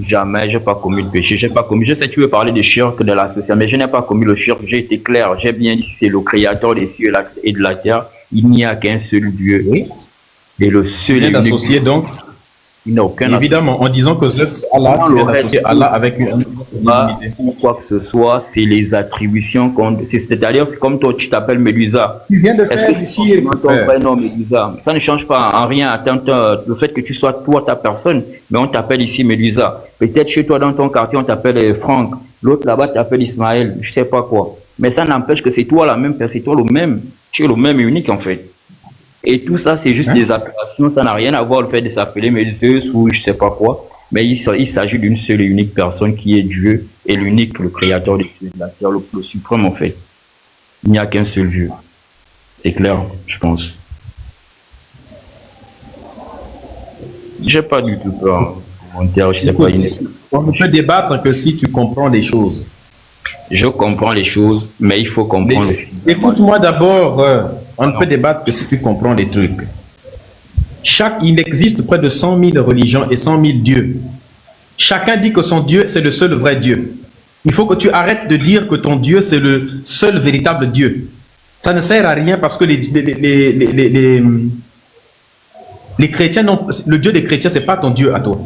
Jamais, j'ai pas commis de péché, j'ai pas commis. Je sais que tu veux parler de shirk de la société, mais je n'ai pas commis le shirk. J'ai été clair, j'ai bien dit c'est le créateur des cieux et de la terre. Il n'y a qu'un seul Dieu. Oui. Et le Tu seul viens et unique d'associer donc, il n'a aucun évidemment, en disant que Zeus, c'est Allah, tu viens d'associer Allah avec une divinité. ou quoi que ce soit, c'est les attributions c'est-à-dire c'est comme toi tu t'appelles Médusa. Tu viens de Est-ce faire que ici c'est ton vrai nom Médusa? Ça ne change pas en rien le fait que tu sois toi ta personne, mais on t'appelle ici Médusa. Peut-être chez toi dans ton quartier on t'appelle Franck, l'autre là-bas t'appelle Ismaël, je sais pas quoi. Mais ça n'empêche que c'est toi la même personne, c'est toi le même, tu es le même et unique en fait. Et tout ça, c'est juste des appellations, ça n'a rien à voir le fait de s'appeler Zeus ou je sais pas quoi. Mais il s'agit d'une seule et unique personne qui est Dieu et l'unique, le créateur des cieux et de la terre, le suprême en fait. Il n'y a qu'un seul Dieu. C'est clair, je pense. J'ai pas du tout peur. Commentaire, je sais pas. On ne peut débattre que si tu comprends les choses. Je comprends les choses, mais il faut comprendre. Écoute-moi d'abord, on ne peut débattre que si tu comprends les trucs. Il existe près de 100 000 religions et 100 000 dieux. Chacun dit que son Dieu, c'est le seul vrai Dieu. Il faut que tu arrêtes de dire que ton Dieu, c'est le seul véritable Dieu. Ça ne sert à rien parce que les chrétiens, le Dieu des chrétiens, ce n'est pas ton Dieu à toi.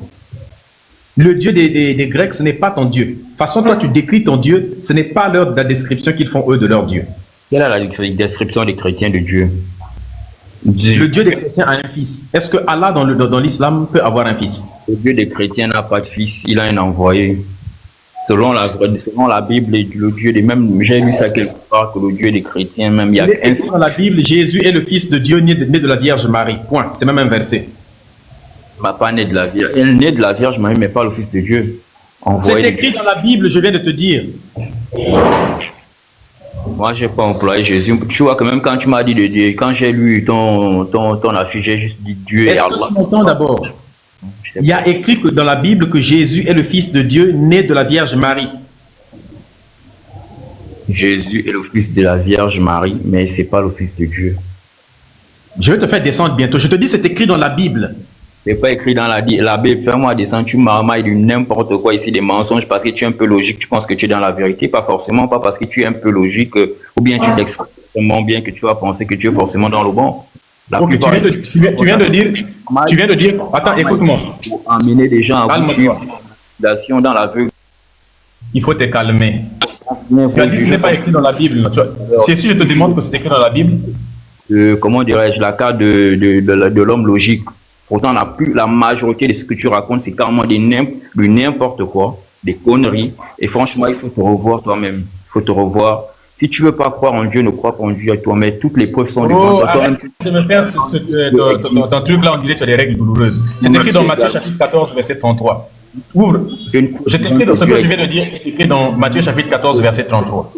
Le Dieu des Grecs, ce n'est pas ton Dieu. De toute façon, toi, tu décris ton Dieu, ce n'est pas la description qu'ils font eux de leur Dieu. Quelle est la description des chrétiens de Dieu? Le Dieu des chrétiens a un fils. Est-ce que Allah, dans l'islam, peut avoir un fils? Le Dieu des chrétiens n'a pas de fils, il a un envoyé. Selon la Bible, le Dieu des mêmes, j'ai lu ça quelque part, que le Dieu des chrétiens, même il y a dans la Bible, Jésus est le fils de Dieu, né de la Vierge Marie. Point. C'est même un verset. Il n'est pas né de la Vierge. Il est né de la Vierge Marie, mais pas le fils de Dieu. C'est écrit dans la Bible, je viens de te dire. Moi, je n'ai pas employé Jésus. Tu vois, quand même, quand tu m'as dit de Dieu, quand j'ai lu ton affiche, j'ai juste dit Dieu et Allah. Est-ce que tu m'entends d'abord? Il y a écrit que dans la Bible que Jésus est le fils de Dieu, né de la Vierge Marie. Jésus est le fils de la Vierge Marie, mais ce n'est pas le fils de Dieu. Je vais te faire descendre bientôt. Je te dis, c'est écrit dans la Bible. Ce n'est pas écrit dans la Bible. Fais-moi descendre, tu marmailles du n'importe quoi ici, des mensonges, parce que tu es un peu logique, tu penses que tu es dans la vérité, pas forcément, pas parce que tu es un peu logique, ou bien tu t'exprimes tellement bien que tu vas penser que tu es forcément dans le bon. Ok, tu viens de dire, attends, écoute-moi. Pour amener des gens à vous suivre dans l'aveugle. Il faut te calmer. Tu as dit que ce n'est pas écrit dans la Bible. Si je te demande que c'est écrit dans la Bible. Comment dirais-je, la carte de l'homme logique. Pourtant, la majorité de ce que tu racontes, c'est carrément de n'importe quoi, des conneries. Et franchement, il faut te revoir toi-même. Il faut te revoir. Si tu ne veux pas croire en Dieu, ne crois pas en Dieu à toi, mais toutes les preuves sont devant toi. Arrête de me faire ton truc là, on dirait que tu as des règles douloureuses. C'est écrit dans Matthieu chapitre 14, verset 33. Ouvre. Je t'écris dans ce que je viens de dire, c'est écrit dans Matthieu chapitre 14, verset 33.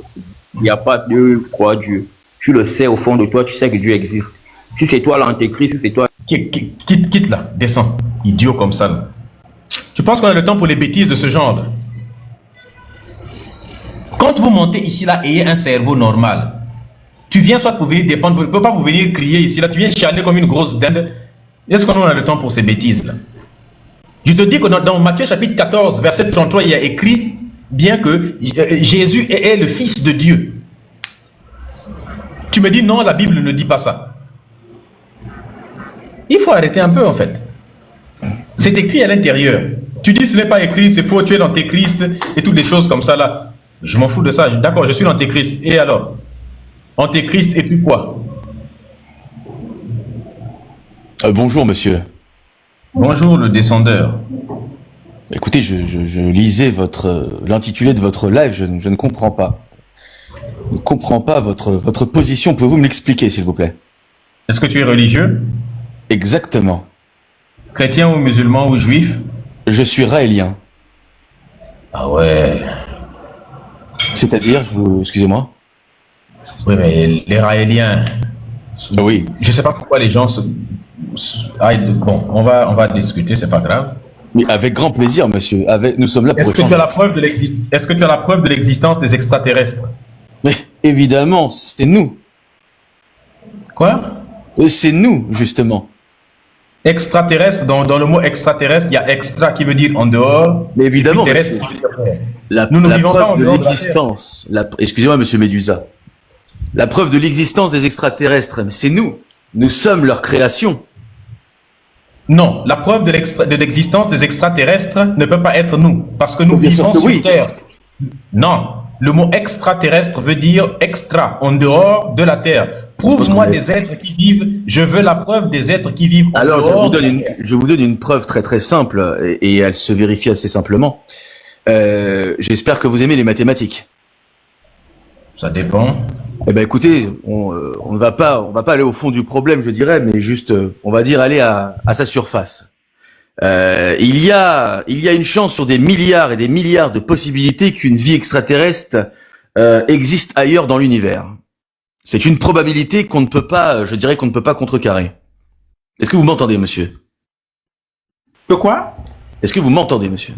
Il n'y a pas de trois dieux. Tu le sais au fond de toi, tu sais que Dieu existe. Si c'est toi l'antéchrist, si c'est toi... Quitte là, descends. Idiot comme ça. Là. Tu penses qu'on a le temps pour les bêtises de ce genre là? Quand vous montez ici là, ayez un cerveau normal. Tu viens soit pour venir dépendre, ne peux pas vous venir crier ici là, tu viens chialer comme une grosse dinde. Est-ce qu'on a le temps pour ces bêtises là? Je te dis que dans Matthieu chapitre 14, verset 33, il y a écrit bien que Jésus est le fils de Dieu. Tu me dis non, la Bible ne dit pas ça. Il faut arrêter un peu en fait. C'est écrit à l'intérieur. Tu dis ce n'est pas écrit, c'est faux, tu es l'antéchrist et toutes les choses comme ça là. Je m'en fous de ça. D'accord, je suis l'antéchrist. Et alors? Antéchrist et puis quoi? Bonjour monsieur. Bonjour le descendeur. Écoutez, je lisais l'intitulé de votre live, je ne comprends pas. Je ne comprends pas votre position. Pouvez-vous me l'expliquer, s'il vous plaît? Est-ce que tu es religieux? Exactement. Chrétien ou musulman ou juif? Je suis raélien. Ah ouais. C'est-à-dire, excusez-moi? Oui, mais les raéliens... Oui. Je ne sais pas pourquoi les gens bon, on va discuter, c'est pas grave. Mais avec grand plaisir, monsieur. Nous sommes là pour échanger. Est-ce que tu as la preuve de l'existence des extraterrestres? Mais évidemment, c'est nous. Quoi? C'est nous, justement. Extraterrestre, dans le mot extraterrestre, il y a extra qui veut dire en dehors. Mais évidemment, terrestre, la preuve de l'existence. Excusez-moi, monsieur Médusa. La preuve de l'existence des extraterrestres, c'est nous. Nous sommes leur création. Non, la preuve de l'existence des extraterrestres ne peut pas être nous, parce que nous vivons sur Terre. Non, le mot extraterrestre veut dire extra, en dehors de la Terre. Prouve-moi des êtres qui vivent, je veux la preuve des êtres qui vivent en dehors. Alors, je vous donne une preuve très très simple, et elle se vérifie assez simplement. J'espère que vous aimez les mathématiques. Ça dépend. Eh ben écoutez, on ne va pas aller au fond du problème, je dirais, mais juste, on va dire aller à sa surface. Il y a une chance sur des milliards et des milliards de possibilités qu'une vie extraterrestre existe ailleurs dans l'univers. C'est une probabilité qu'on ne peut pas, je dirais qu'on ne peut pas contrecarrer. Est-ce que vous m'entendez, monsieur? De quoi? Est-ce que vous m'entendez, monsieur?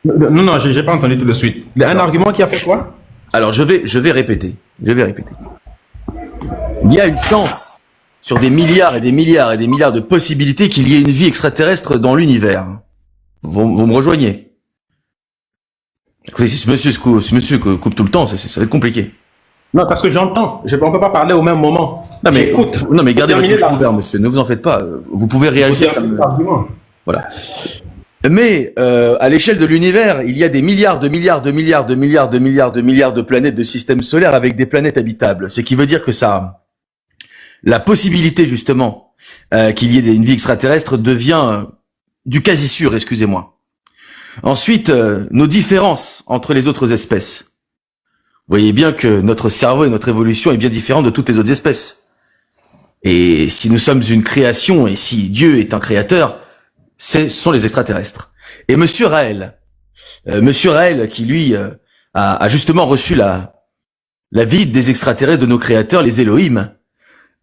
Non, j'ai pas entendu tout de suite. Un argument qui a fait quoi? Alors, je vais répéter. Il y a une chance sur des milliards et des milliards et des milliards de possibilités qu'il y ait une vie extraterrestre dans l'univers. Vous me rejoignez? Écoutez, si ce monsieur coupe tout le temps, ça va être compliqué. Non, parce que j'entends. On ne peut pas parler au même moment. Non, mais, J'écoute. non, mais gardez votre micro ouvert, monsieur. Ne vous en faites pas. Vous pouvez réagir. Voilà. Mais à l'échelle de l'univers, il y a des milliards de planètes de systèmes solaires avec des planètes habitables. Ce qui veut dire que la possibilité justement qu'il y ait une vie extraterrestre devient du quasi sûr, excusez-moi. Ensuite, nos différences entre les autres espèces. Vous voyez bien que notre cerveau et notre évolution est bien différente de toutes les autres espèces. Et si nous sommes une création et si Dieu est un créateur, ce sont les extraterrestres. Et Monsieur Raël qui lui a justement reçu la visite des extraterrestres de nos créateurs, les Elohim.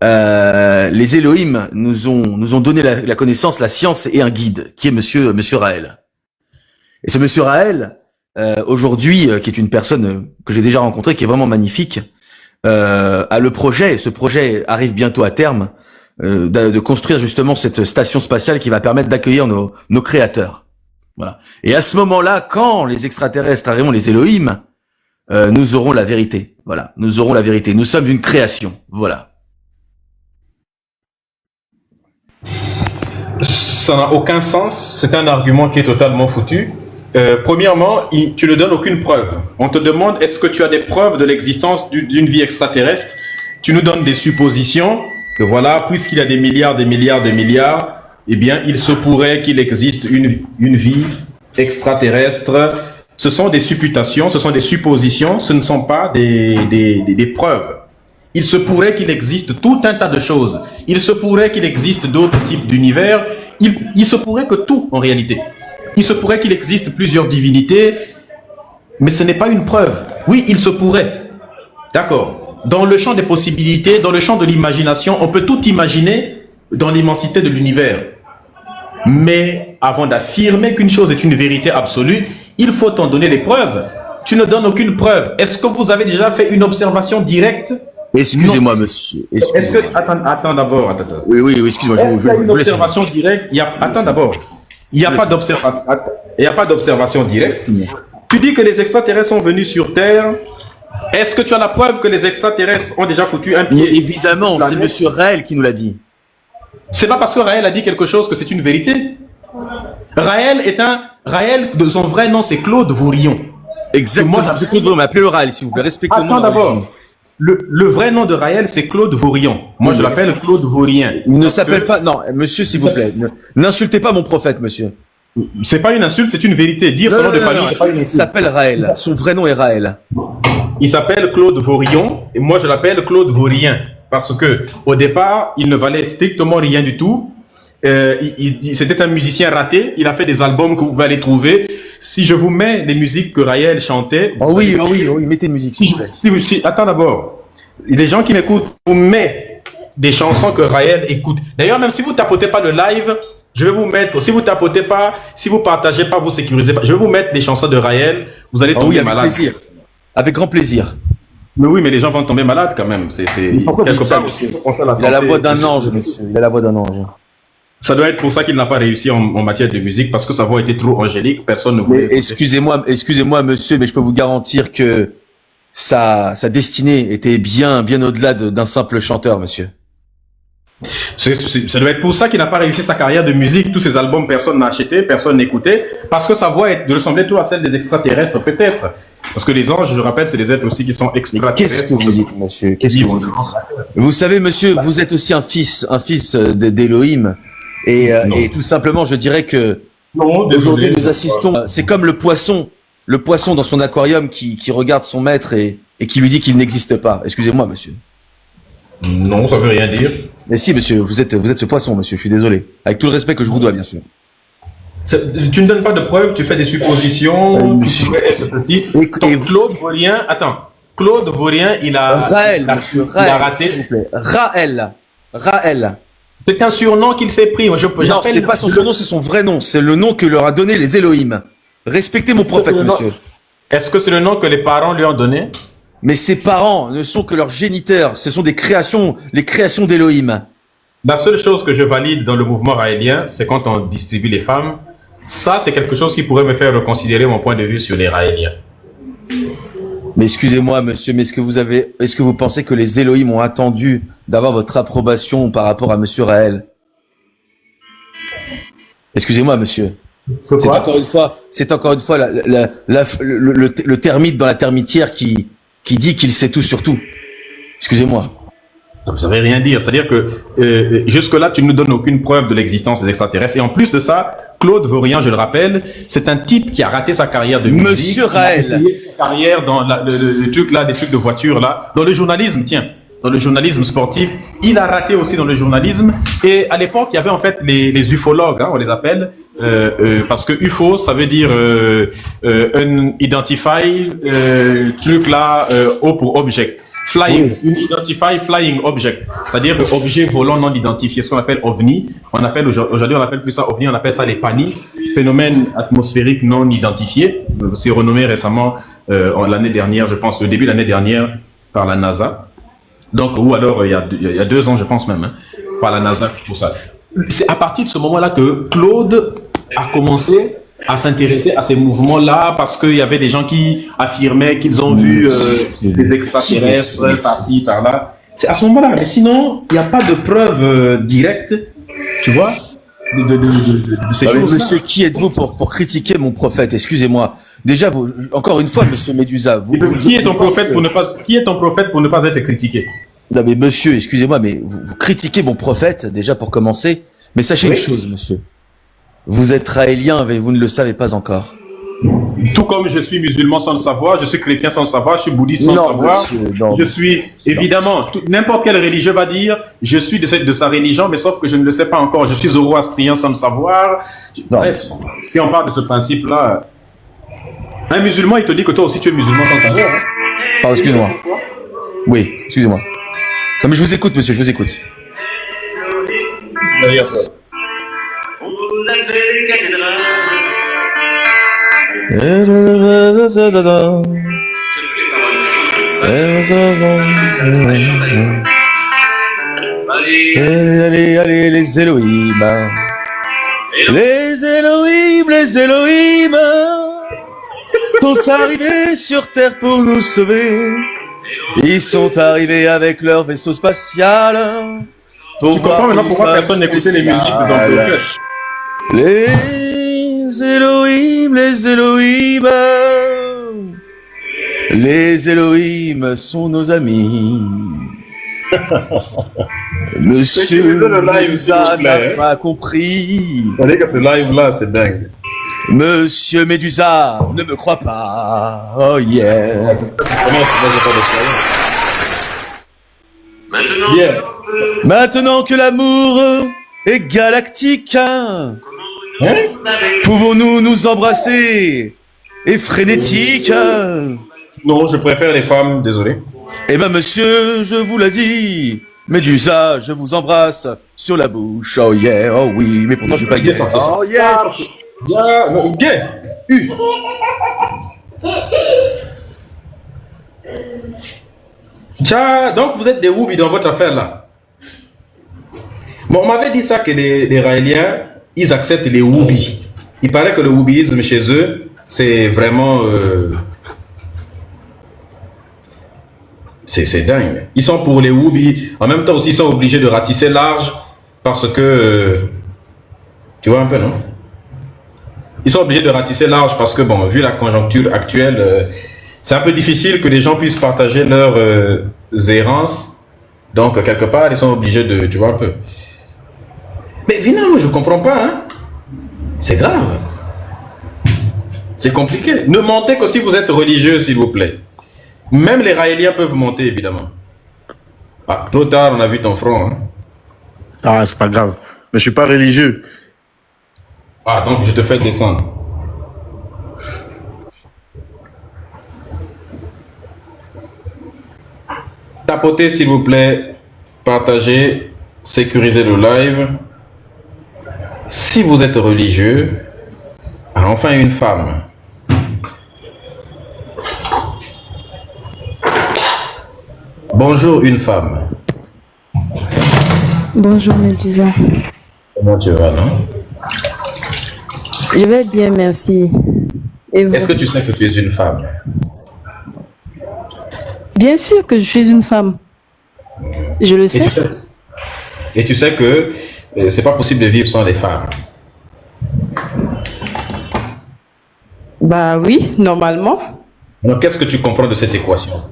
Les Elohim nous ont donné la connaissance, la science et un guide, qui est Monsieur Raël. Et ce Monsieur Raël, aujourd'hui, qui est une personne que j'ai déjà rencontrée, qui est vraiment magnifique, a le projet, ce projet arrive bientôt à terme, de construire justement cette station spatiale qui va permettre d'accueillir nos créateurs. Voilà. Et à ce moment-là, quand les extraterrestres arriveront, les Elohim, nous aurons la vérité. Voilà. Nous aurons la vérité. Nous sommes une création. Voilà. Ça n'a aucun sens. C'est un argument qui est totalement foutu. Premièrement, tu ne donnes aucune preuve. On te demande, est-ce que tu as des preuves de l'existence d'une vie extraterrestre? Tu nous donnes des suppositions. Que voilà, puisqu'il y a des milliards, eh bien, il se pourrait qu'il existe une vie extraterrestre. Ce sont des supputations, ce sont des suppositions, ce ne sont pas des preuves. Il se pourrait qu'il existe tout un tas de choses. Il se pourrait qu'il existe d'autres types d'univers. Il se pourrait que tout, en réalité. Il se pourrait qu'il existe plusieurs divinités, mais ce n'est pas une preuve. Oui, il se pourrait. D'accord. Dans le champ des possibilités, dans le champ de l'imagination, on peut tout imaginer dans l'immensité de l'univers. Mais avant d'affirmer qu'une chose est une vérité absolue, il faut en donner les preuves. Tu ne donnes aucune preuve. Est-ce que vous avez déjà fait une observation directe? Excusez-moi, monsieur. Excusez-moi. Attends d'abord. Attends. Oui, excusez-moi. Est-ce qu'il y a une observation directe? Attends d'abord. Il n'y a pas d'observation directe. Tu dis que les extraterrestres sont venus sur Terre. Est-ce que tu as la preuve que les extraterrestres ont déjà foutu un pied? Mais évidemment, c'est Monsieur Raël qui nous l'a dit. C'est pas parce que Raël a dit quelque chose que c'est une vérité. Raël, de son vrai nom, c'est Claude Vourion. Exactement. Monsieur Claude Vourion, appelez-le Raël, s'il vous plaît. Respectez-moi. Attends d'abord. Le vrai nom de Raël, c'est Claude Vourion. Moi, je l'appelle Claude Vourien. Il ne s'appelle pas... Non, monsieur, s'il vous plaît. N'insultez pas mon prophète, monsieur. C'est pas une insulte, c'est une vérité. Dire son nom de famille, c'est pas une insulte. Il s'appelle Raël. Son vrai nom est Raël. Il s'appelle Claude Vourion et moi je l'appelle Claude Vaurien parce que au départ il ne valait strictement rien du tout. C'était un musicien raté. Il a fait des albums que vous allez trouver. Si je vous mets les musiques que Raël chantait. Oh oui, mettez une musique s'il vous plaît. Attends d'abord. Les gens qui m'écoutent, vous mettez des chansons que Raël écoute. D'ailleurs, même si vous tapotez pas le live, je vais vous mettre. Si vous tapotez pas, si vous partagez pas, vous sécurisez pas. Je vais vous mettre des chansons de Raël. Vous allez tomber malade. Plaisir. Avec grand plaisir. Mais oui, mais les gens vont tomber malades quand même. Pourquoi quelque part, monsieur? Il a la voix d'un ange, monsieur. Il a la voix d'un ange. Ça doit être pour ça qu'il n'a pas réussi en matière de musique, parce que sa voix était trop angélique, personne ne voulait. Excusez-moi, monsieur, mais je peux vous garantir que sa destinée était bien au-delà d'un simple chanteur, monsieur. Ça doit être pour ça qu'il n'a pas réussi sa carrière de musique. Tous ses albums, personne n'a acheté, personne n'écoutait, parce que sa voix ressemblait tout à celle des extraterrestres, peut-être. Parce que les anges, je rappelle, c'est des êtres aussi qui sont extraterrestres. Qu'est-ce que vous dites, monsieur? Qu'est-ce que vous dites? Vous savez, monsieur, vous êtes aussi un fils d'Elohim. Et tout simplement, je dirais que aujourd'hui, nous assistons. C'est comme le poisson dans son aquarium qui regarde son maître et qui lui dit qu'il n'existe pas. Excusez-moi, monsieur. Non, ça veut rien dire. Mais si, monsieur, vous êtes ce poisson, monsieur. Je suis désolé. Avec tout le respect que je vous dois, bien sûr. Tu ne donnes pas de preuves, tu fais des suppositions. Tu pourrais être ceci. Claude Vaurien, attends. Claude Vaurien, il a raté. S'il vous plaît. Raël. C'est un surnom qu'il s'est pris. Non, ce n'est pas son surnom, c'est son vrai nom. C'est le nom que leur a donné les Elohim. Respectez mon prophète, monsieur. Est-ce que c'est le nom que les parents lui ont donné? Mais ses parents ne sont que leurs géniteurs. Ce sont les créations d'Elohim. La seule chose que je valide dans le mouvement raélien, c'est quand on distribue les femmes. Ça, c'est quelque chose qui pourrait me faire reconsidérer mon point de vue sur les raéliens. Mais excusez-moi, monsieur, mais est-ce que vous pensez que les Elohim ont attendu d'avoir votre approbation par rapport à monsieur Raël? Excusez-moi, monsieur. C'est encore une fois le termite dans la termitière qui dit qu'il sait tout sur tout. Excusez-moi. Ça ne veut rien dire. C'est-à-dire que jusque-là, tu ne nous donnes aucune preuve de l'existence des extraterrestres. Et en plus de ça, Claude Vaurian, je le rappelle, c'est un type qui a raté sa carrière de musique. Monsieur Raël. Il a raté sa carrière dans le truc là, des trucs de voiture là, dans le journalisme, tiens. Dans le journalisme sportif, il a raté aussi dans le journalisme. Et à l'époque, il y avait en fait les ufologues, hein, on les appelle, parce que UFO, ça veut dire unidentified, truc là, O pour object. Flying, unidentified flying object, c'est-à-dire objet volant non identifié, ce qu'on appelle OVNI. Aujourd'hui, on appelle plus ça OVNI, on appelle ça les PANI, phénomènes atmosphériques non identifiés. C'est renommé récemment, l'année dernière, je pense, le début de l'année dernière, par la NASA. Donc, ou alors il y a 2 ans, je pense même, hein, par la NASA pour ça. C'est à partir de ce moment-là que Claude a commencé à s'intéresser à ces mouvements-là parce qu'il y avait des gens qui affirmaient qu'ils ont vu des extraterrestres par-ci, par-là. C'est à ce moment-là. Mais sinon, il n'y a pas de preuve directe, tu vois, de ces choses-là. Monsieur, qui êtes-vous pour critiquer mon prophète? Excusez-moi. Déjà, vous, encore une fois, monsieur Médusa, qui est ton prophète pour ne pas être critiqué? Non mais monsieur, excusez-moi, mais vous critiquez mon prophète, déjà pour commencer. Mais sachez une chose, monsieur. Vous êtes raélien, mais vous ne le savez pas encore. Tout comme je suis musulman sans le savoir, je suis chrétien sans le savoir, je suis bouddhiste sans le savoir. Monsieur, non, je suis, évidemment, n'importe quel religieux va dire, je suis de sa religion, mais sauf que je ne le sais pas encore. Je suis zoroastrien sans le savoir. Non, bref, si on parle de ce principe-là, un musulman, il te dit que toi aussi tu es musulman sans le savoir. Hein? Pardon, excusez-moi. Oui, excusez-moi. Non mais je vous écoute, monsieur, je vous écoute. Allez, les Elohim. Les Elohim sont arrivés sur Terre pour nous sauver. Ils sont arrivés avec leur vaisseau spatial. Tu comprends maintenant pourquoi personne n'écoutait les musiques de Don Prophète? Les Elohim sont nos amis. Monsieur Médusa n'a pas compris. Vous savez que ce live-là, c'est dingue. Monsieur Médusa ne me croit pas. Oh yeah. Maintenant que l'amour est galactique, pouvons-nous nous embrasser et frénétique? Non, je préfère les femmes, désolé. Eh ben monsieur, je vous l'ai dit, Médusa, je vous embrasse sur la bouche. Oh yeah, oh oui, mais pourtant je suis pas gay. Oh yeah. Gay. Tiens, donc vous êtes des Woubi dans votre affaire là. Bon, on m'avait dit ça que les Raéliens, ils acceptent les Woubi. Il paraît que le Woubisme chez eux, c'est vraiment... C'est dingue. Ils sont pour les Woubi. En même temps aussi, ils sont obligés de ratisser large parce que... tu vois un peu, non? Ils sont obligés de ratisser large parce que, bon, vu la conjoncture actuelle, c'est un peu difficile que les gens puissent partager leurs errances. Donc, quelque part, ils sont obligés de... tu vois un peu. Mais finalement, je ne comprends pas, hein. C'est grave. C'est compliqué. Ne mentez que si vous êtes religieux, s'il vous plaît. Même les Raéliens peuvent monter, évidemment. Ah, trop tard, on a vu ton front. Hein. Ah, c'est pas grave. Mais je suis pas religieux. Ah, donc je te fais descendre. Tapotez, s'il vous plaît. Partagez. Sécurisez le live. Si vous êtes religieux, enfin une femme. Bonjour une femme. Bonjour Médusa. Comment tu vas, non? Je vais bien, merci. Et vous? Est-ce que tu sais que tu es une femme? Bien sûr que je suis une femme. Je le sais. Et tu sais que c'est pas possible de vivre sans les femmes. Bah oui, normalement. Donc, qu'est-ce que tu comprends de cette équation?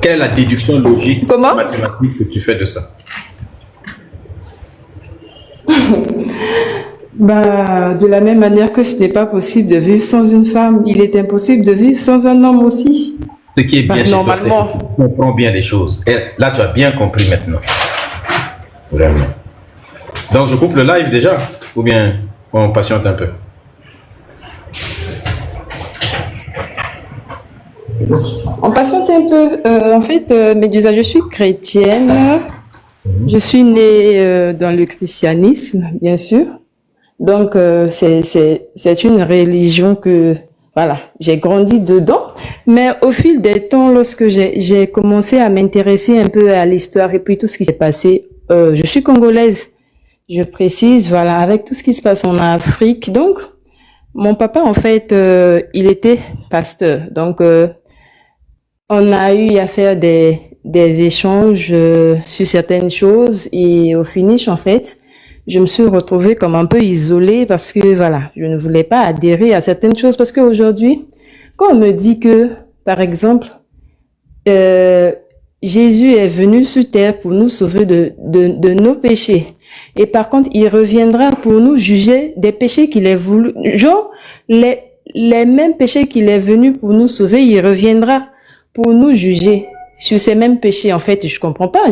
Quelle est la déduction logique Comment? mathématique que tu fais de ça? Bah, de la même manière que ce n'est pas possible de vivre sans une femme, il est impossible de vivre sans un homme aussi. Ce qui est bien Bah, chez toi, normalement. c'est que tu comprends bien les choses. Et là, tu as bien compris maintenant. Vraiment. Donc, je coupe le live déjà, ou bien on patiente un peu? On patiente un peu. En fait, Médusa, je suis chrétienne. Je suis née dans le christianisme, bien sûr. Donc, c'est une religion que, voilà, j'ai grandi dedans. Mais au fil des temps, lorsque j'ai commencé à m'intéresser un peu à l'histoire et puis tout ce qui s'est passé, je suis congolaise. Je précise, voilà, avec tout ce qui se passe en Afrique. Donc, mon papa, en fait, il était pasteur. Donc, on a eu à faire des échanges sur certaines choses et au finish, en fait, je me suis retrouvée comme un peu isolée parce que, voilà, je ne voulais pas adhérer à certaines choses parce qu'aujourd'hui, quand on me dit que, par exemple, Jésus est venu sur terre pour nous sauver de nos péchés. Et par contre, il reviendra pour nous juger des péchés qu'il a voulu. Genre, les mêmes péchés qu'il est venu pour nous sauver, il reviendra pour nous juger sur ces mêmes péchés. En fait, je comprends pas.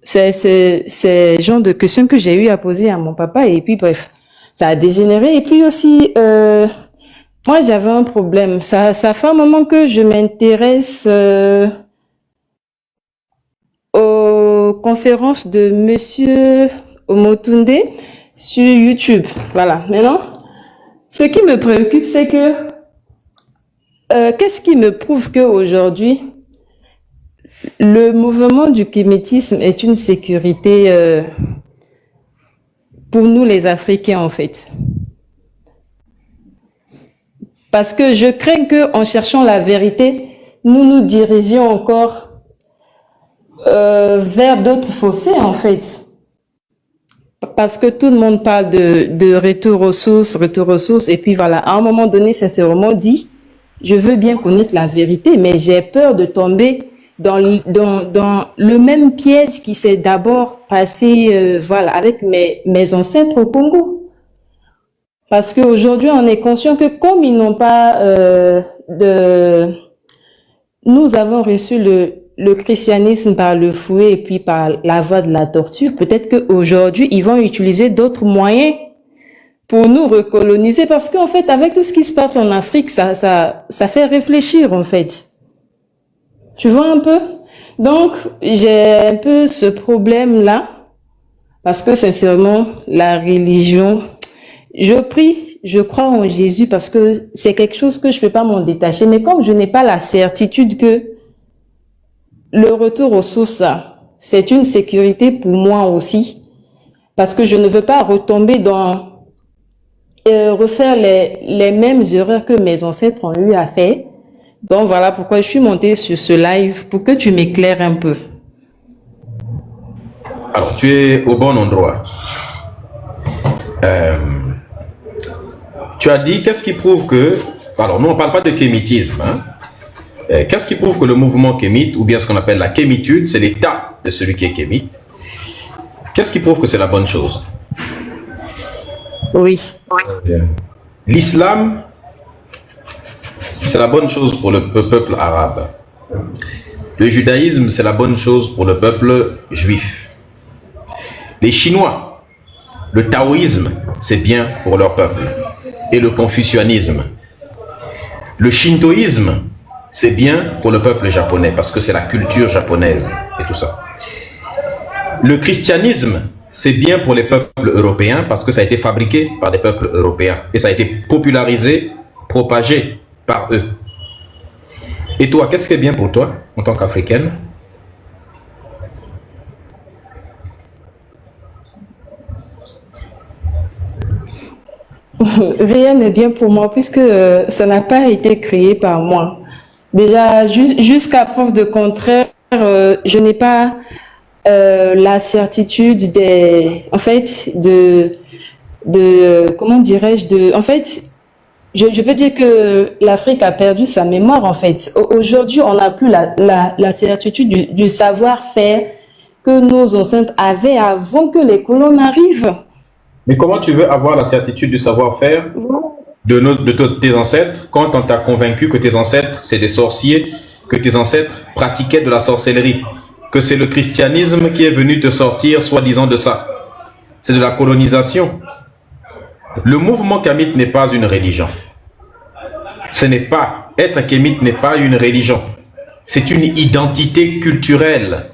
C'est le genre de questions que j'ai eu à poser à mon papa. Et puis, bref, ça a dégénéré. Et puis aussi, moi, j'avais un problème. Ça fait un moment que je m'intéresse aux conférences de Monsieur Omotunde sur YouTube. Voilà. Maintenant, ce qui me préoccupe, c'est que qu'est-ce qui me prouve qu'aujourd'hui, le mouvement du kémétisme est une sécurité pour nous les Africains, en fait. Parce que je crains qu'en cherchant la vérité, nous nous dirigions encore vers d'autres fossés, en fait. Parce que tout le monde parle de retour aux sources, et puis voilà, à un moment donné, sincèrement dit, je veux bien connaître la vérité, mais j'ai peur de tomber dans le même piège qui s'est d'abord passé, voilà, avec mes ancêtres au Congo. Parce qu'aujourd'hui, on est conscient que comme ils n'ont pas nous avons reçu le christianisme par le fouet et puis par la voie de la torture, peut-être qu'aujourd'hui, ils vont utiliser d'autres moyens pour nous recoloniser. Parce qu'en fait, avec tout ce qui se passe en Afrique, ça fait réfléchir, en fait. Tu vois un peu? Donc, j'ai un peu ce problème-là. Parce que sincèrement, la religion, je prie, je crois en Jésus parce que c'est quelque chose que je ne peux pas m'en détacher. Mais comme je n'ai pas la certitude que le retour aux sources, c'est une sécurité pour moi aussi. Parce que je ne veux pas retomber dans refaire les mêmes erreurs que mes ancêtres ont eu à faire. Donc voilà pourquoi je suis montée sur ce live, pour que tu m'éclaires un peu. Alors, tu es au bon endroit. Tu as dit, qu'est-ce qui prouve que... Alors, nous, on ne parle pas de kémitisme. Hein? Qu'est-ce qui prouve que le mouvement kémite, ou bien ce qu'on appelle la kémitude, c'est l'état de celui qui est kémite? Qu'est-ce qui prouve que c'est la bonne chose? Oui. L'islam, c'est la bonne chose pour le peuple arabe. Le judaïsme, c'est la bonne chose pour le peuple juif. Les Chinois, le taoïsme, c'est bien pour leur peuple. Et le confucianisme. Le shintoïsme, c'est bien pour le peuple japonais, parce que c'est la culture japonaise et tout ça. Le christianisme, c'est bien pour les peuples européens, parce que ça a été fabriqué par les peuples européens. Et ça a été popularisé, propagé par eux. Et toi, qu'est-ce qui est bien pour toi, en tant qu'Africaine? Rien n'est bien pour moi puisque ça n'a pas été créé par moi. Déjà, jusqu'à preuve de contraire, je n'ai pas la certitude comment dirais-je, je peux dire que l'Afrique a perdu sa mémoire, en fait. Aujourd'hui, on n'a plus la certitude du savoir-faire que nos ancêtres avaient avant que les colons arrivent. Mais comment tu veux avoir la certitude du savoir-faire de tes ancêtres quand on t'a convaincu que tes ancêtres, c'est des sorciers, que tes ancêtres pratiquaient de la sorcellerie, que c'est le christianisme qui est venu te sortir, soi-disant, de ça? C'est de la colonisation. Le mouvement kamite n'est pas une religion. Être kémite n'est pas une religion. C'est une identité culturelle.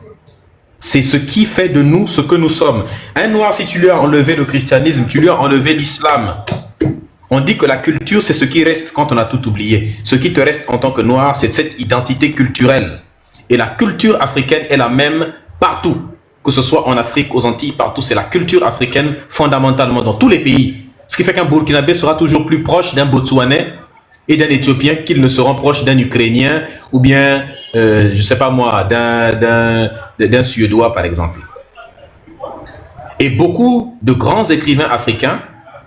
C'est ce qui fait de nous ce que nous sommes. Un noir, si tu lui as enlevé le christianisme, tu lui as enlevé l'islam. On dit que la culture, c'est ce qui reste quand on a tout oublié. Ce qui te reste en tant que noir, c'est cette identité culturelle. Et la culture africaine est la même partout. Que ce soit en Afrique, aux Antilles, partout, c'est la culture africaine fondamentalement dans tous les pays. Ce qui fait qu'un Burkinabé sera toujours plus proche d'un Botswanais et d'un Éthiopien qu'ils ne seront proches d'un Ukrainien ou bien, je ne sais pas moi, d'un Suédois par exemple. Et beaucoup de grands écrivains africains,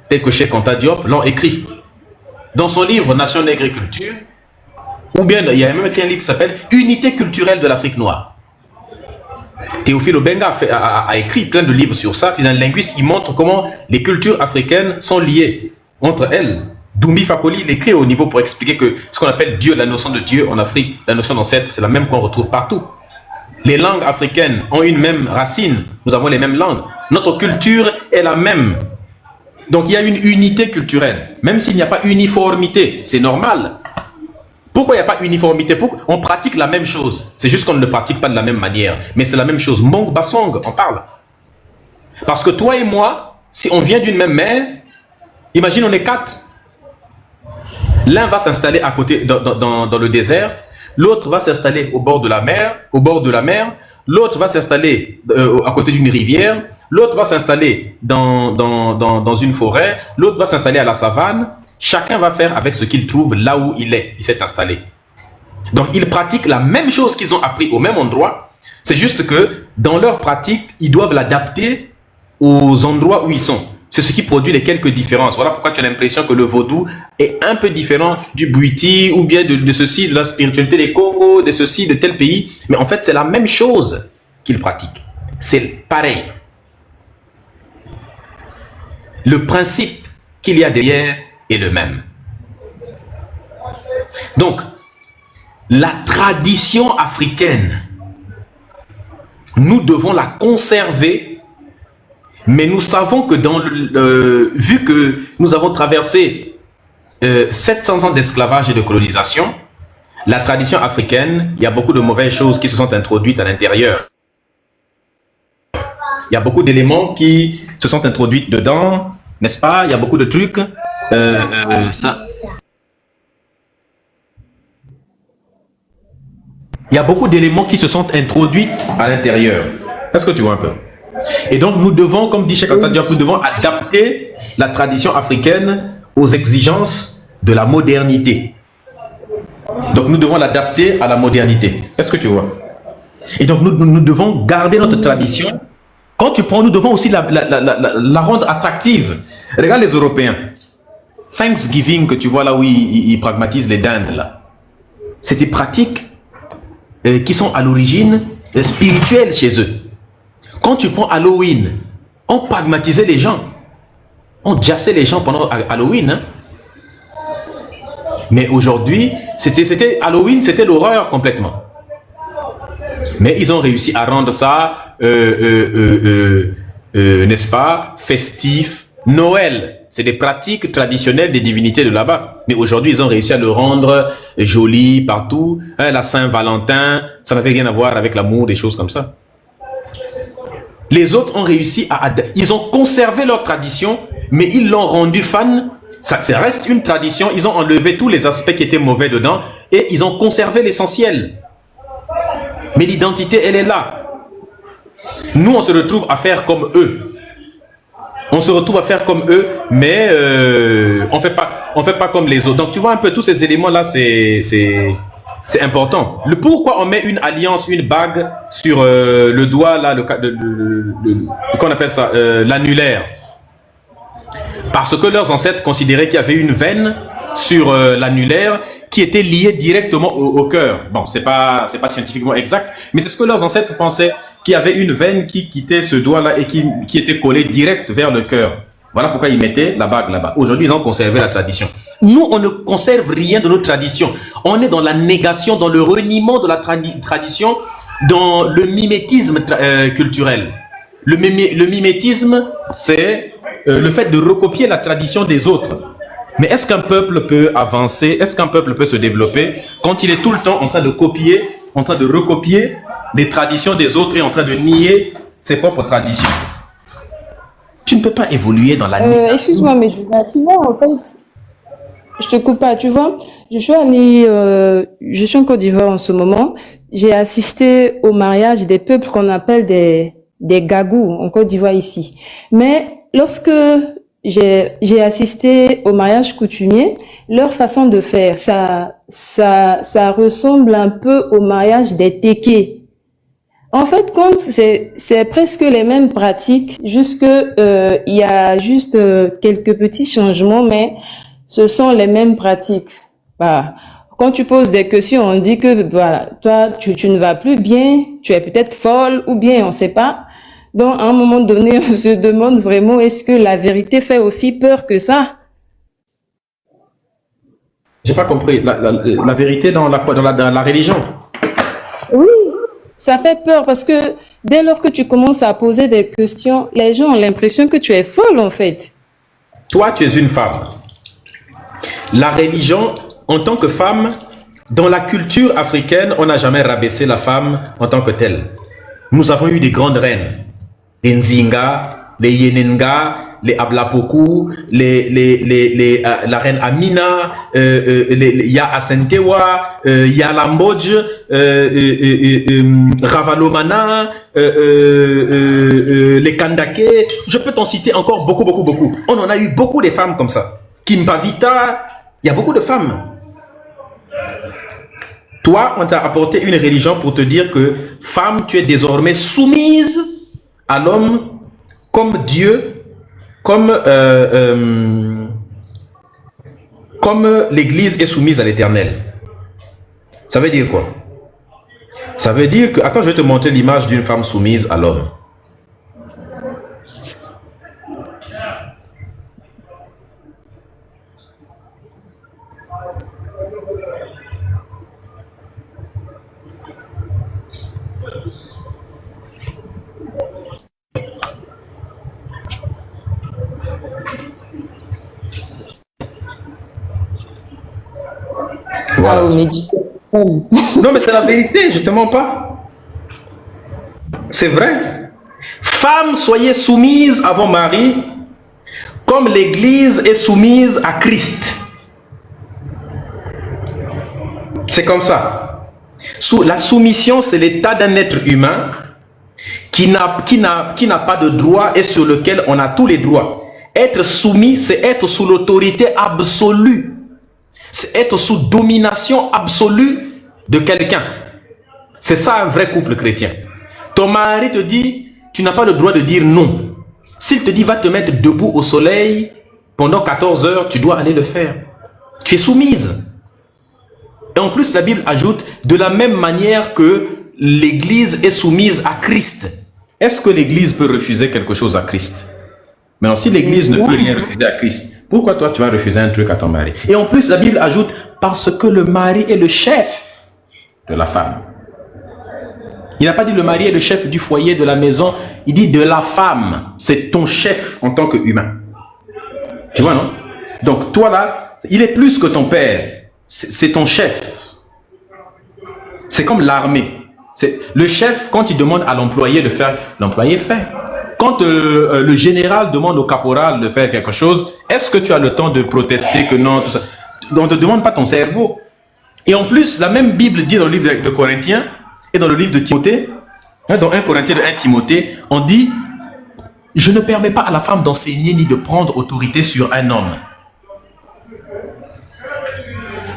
tels que Cheikh Anta Diop, l'ont écrit. Dans son livre Nation Nègre et Culture, ou bien il y a même écrit un livre qui s'appelle Unité culturelle de l'Afrique noire. Théophile Obenga a écrit plein de livres sur ça, puis un linguiste qui montre comment les cultures africaines sont liées entre elles. Doumbi Fakoli l'écrit au niveau pour expliquer que ce qu'on appelle Dieu, la notion de Dieu en Afrique, la notion d'ancêtre, c'est la même qu'on retrouve partout. Les langues africaines ont une même racine, nous avons les mêmes langues. Notre culture est la même. Donc il y a une unité culturelle, même s'il n'y a pas uniformité, c'est normal. Pourquoi il n'y a pas uniformité? Pourquoi on pratique la même chose? C'est juste qu'on ne le pratique pas de la même manière, mais c'est la même chose. Mong Basong, on parle. Parce que toi et moi, si on vient d'une même mère, imagine on est 4. L'un va s'installer à côté dans le désert, l'autre va s'installer au bord de la mer, l'autre va s'installer à côté d'une rivière, l'autre va s'installer dans une forêt, l'autre va s'installer à la savane. Chacun va faire avec ce qu'il trouve là où il s'est installé. Donc ils pratiquent la même chose qu'ils ont appris au même endroit. C'est juste que dans leur pratique, ils doivent l'adapter aux endroits où ils sont. C'est ce qui produit les quelques différences. Voilà pourquoi tu as l'impression que le vaudou est un peu différent du Bwiti ou bien de ceci, de la spiritualité des Congo, de ceci, de tel pays. Mais en fait, c'est la même chose qu'ils pratiquent. C'est pareil. Le principe qu'il y a derrière est le même. Donc, la tradition africaine, nous devons la conserver, mais nous savons que vu que nous avons traversé 700 ans d'esclavage et de colonisation, la tradition africaine, il y a beaucoup de mauvaises choses qui se sont introduites à l'intérieur. Il y a beaucoup d'éléments qui se sont introduits dedans, n'est-ce pas? Il y a beaucoup de trucs. Il y a beaucoup d'éléments qui se sont introduits à l'intérieur. Est-ce que tu vois un peu? Et donc nous devons, comme dit Cheikh Anta Diop, nous devons adapter la tradition africaine aux exigences de la modernité. Donc nous devons l'adapter à la modernité. Est-ce que tu vois? Et donc nous devons garder notre tradition. Quand tu prends, nous devons aussi la rendre attractive. Regarde les Européens. Thanksgiving, que tu vois là où ils pragmatisent les dindes là. C'est des pratiques qui sont à l'origine spirituelles chez eux. Quand tu prends Halloween, on pragmatisait les gens. On jassait les gens pendant Halloween. Hein. Mais aujourd'hui, c'était Halloween, c'était l'horreur complètement. Mais ils ont réussi à rendre ça, n'est-ce pas, festif. Noël, c'est des pratiques traditionnelles des divinités de là-bas. Mais aujourd'hui, ils ont réussi à le rendre joli partout. Hein, la Saint-Valentin, ça n'avait rien à voir avec l'amour, des choses comme ça. Les autres ont réussi ils ont conservé leur tradition, mais ils l'ont rendu fan. Ça reste une tradition. Ils ont enlevé tous les aspects qui étaient mauvais dedans et ils ont conservé l'essentiel. Mais l'identité, elle est là. Nous, on se retrouve à faire comme eux. On se retrouve à faire comme eux, mais on fait pas comme les autres. Donc, tu vois un peu tous ces éléments-là, c'est C'est important. Pourquoi on met une alliance, une bague sur le doigt, là, qu'on appelle ça, l'annulaire? Parce que leurs ancêtres considéraient qu'il y avait une veine sur l'annulaire qui était liée directement au cœur. Bon, c'est pas scientifiquement exact, mais c'est ce que leurs ancêtres pensaient, qu'il y avait une veine qui quittait ce doigt-là et qui était collée direct vers le cœur. Voilà pourquoi ils mettaient la bague là-bas. Aujourd'hui, ils ont conservé la tradition. Nous, on ne conserve rien de notre tradition. On est dans la négation, dans le reniement de la tradition, dans le mimétisme culturel. Le mimétisme, c'est le fait de recopier la tradition des autres. Mais est-ce qu'un peuple peut avancer, est-ce qu'un peuple peut se développer quand il est tout le temps en train de copier, en train de recopier les traditions des autres et en train de nier ses propres traditions? Tu ne peux pas évoluer dans la négation. Excuse-moi, mais tu vois, en fait, je te coupe pas, tu vois, je suis en Côte d'Ivoire en ce moment, j'ai assisté au mariage des peuples qu'on appelle des Gagous en Côte d'Ivoire ici. Mais lorsque j'ai assisté au mariage coutumier, leur façon de faire, ça ressemble un peu au mariage des Téké. En fait, compte, c'est presque les mêmes pratiques, juste que il y a juste quelques petits changements, mais ce sont les mêmes pratiques. Bah, quand tu poses des questions, on dit que voilà, toi, tu ne vas plus bien, tu es peut-être folle ou bien, on ne sait pas. Donc, à un moment donné, on se demande vraiment, est-ce que la vérité fait aussi peur que ça? J'ai pas compris. La vérité dans la religion. Oui, ça fait peur parce que dès lors que tu commences à poser des questions, les gens ont l'impression que tu es folle en fait. Toi, tu es une femme. La religion, en tant que femme, dans la culture africaine, on n'a jamais rabaissé la femme en tant que telle. Nous avons eu des grandes reines. Les Nzinga, les Yenenga, les Ablapoku, la reine Amina, Ya Asentewa, Ya Lambodge, Ravalomana, les Kandake. Je peux t'en citer encore beaucoup. On en a eu beaucoup de femmes comme ça. Kimpavita, il y a beaucoup de femmes. Toi, on t'a apporté une religion pour te dire que femme, tu es désormais soumise à l'homme comme Dieu, comme l'Église est soumise à l'Éternel. Ça veut dire quoi? Ça veut dire que... Attends, je vais te montrer l'image d'une femme soumise à l'homme. Voilà. Ah, mais tu sais. Non, mais c'est la vérité, je ne te mens pas. C'est vrai. Femmes, soyez soumises à vos maris comme l'Église est soumise à Christ. C'est comme ça. La soumission, c'est l'état d'un être humain qui n'a pas de droit et sur lequel on a tous les droits. Être soumis, c'est être sous l'autorité absolue. C'est être sous domination absolue de quelqu'un. C'est ça un vrai couple chrétien. Ton mari te dit, tu n'as pas le droit de dire non. S'il te dit, va te mettre debout au soleil pendant 14 heures, tu dois aller le faire. Tu es soumise. Et en plus, la Bible ajoute, de la même manière que l'Église est soumise à Christ. Est-ce que l'Église peut refuser quelque chose à Christ? Mais si l'Église ne peut rien refuser à Christ, pourquoi toi tu vas refuser un truc à ton mari? Et en plus, la Bible ajoute, parce que le mari est le chef de la femme. Il n'a pas dit le mari est le chef du foyer, de la maison. Il dit de la femme. C'est ton chef en tant qu'humain. Tu vois, non? Donc toi là, il est plus que ton père. C'est ton chef. C'est comme l'armée. Le chef, quand il demande à l'employé de faire, l'employé fait. Quand le général demande au caporal de faire quelque chose, est-ce que tu as le temps de protester que non, tout ça? On ne te demande pas ton cerveau. Et en plus, la même Bible dit dans le livre de Corinthiens et dans le livre de Timothée, dans 1 Corinthiens et 1 Timothée, on dit, je ne permets pas à la femme d'enseigner ni de prendre autorité sur un homme.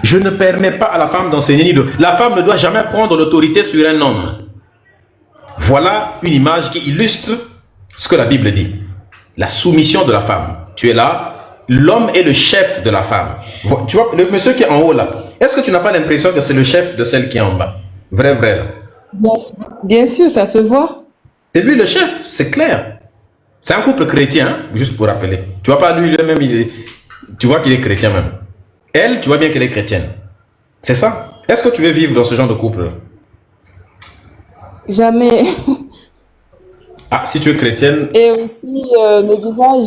Je ne permets pas à la femme d'enseigner ni de... La femme ne doit jamais prendre l'autorité sur un homme. Voilà une image qui illustre ce que la Bible dit. La soumission de la femme. Tu es là, l'homme est le chef de la femme. Tu vois, le monsieur qui est en haut là, est-ce que tu n'as pas l'impression que c'est le chef de celle qui est en bas? Vrai, vrai. Là. Bien sûr, ça se voit. C'est lui le chef, c'est clair. C'est un couple chrétien, hein, juste pour rappeler. Tu vois pas lui-même, tu vois qu'il est chrétien même. Elle, tu vois bien qu'elle est chrétienne. C'est ça. Est-ce que tu veux vivre dans ce genre de couple? Jamais. Ah, si tu es chrétienne. Et aussi, Médusa,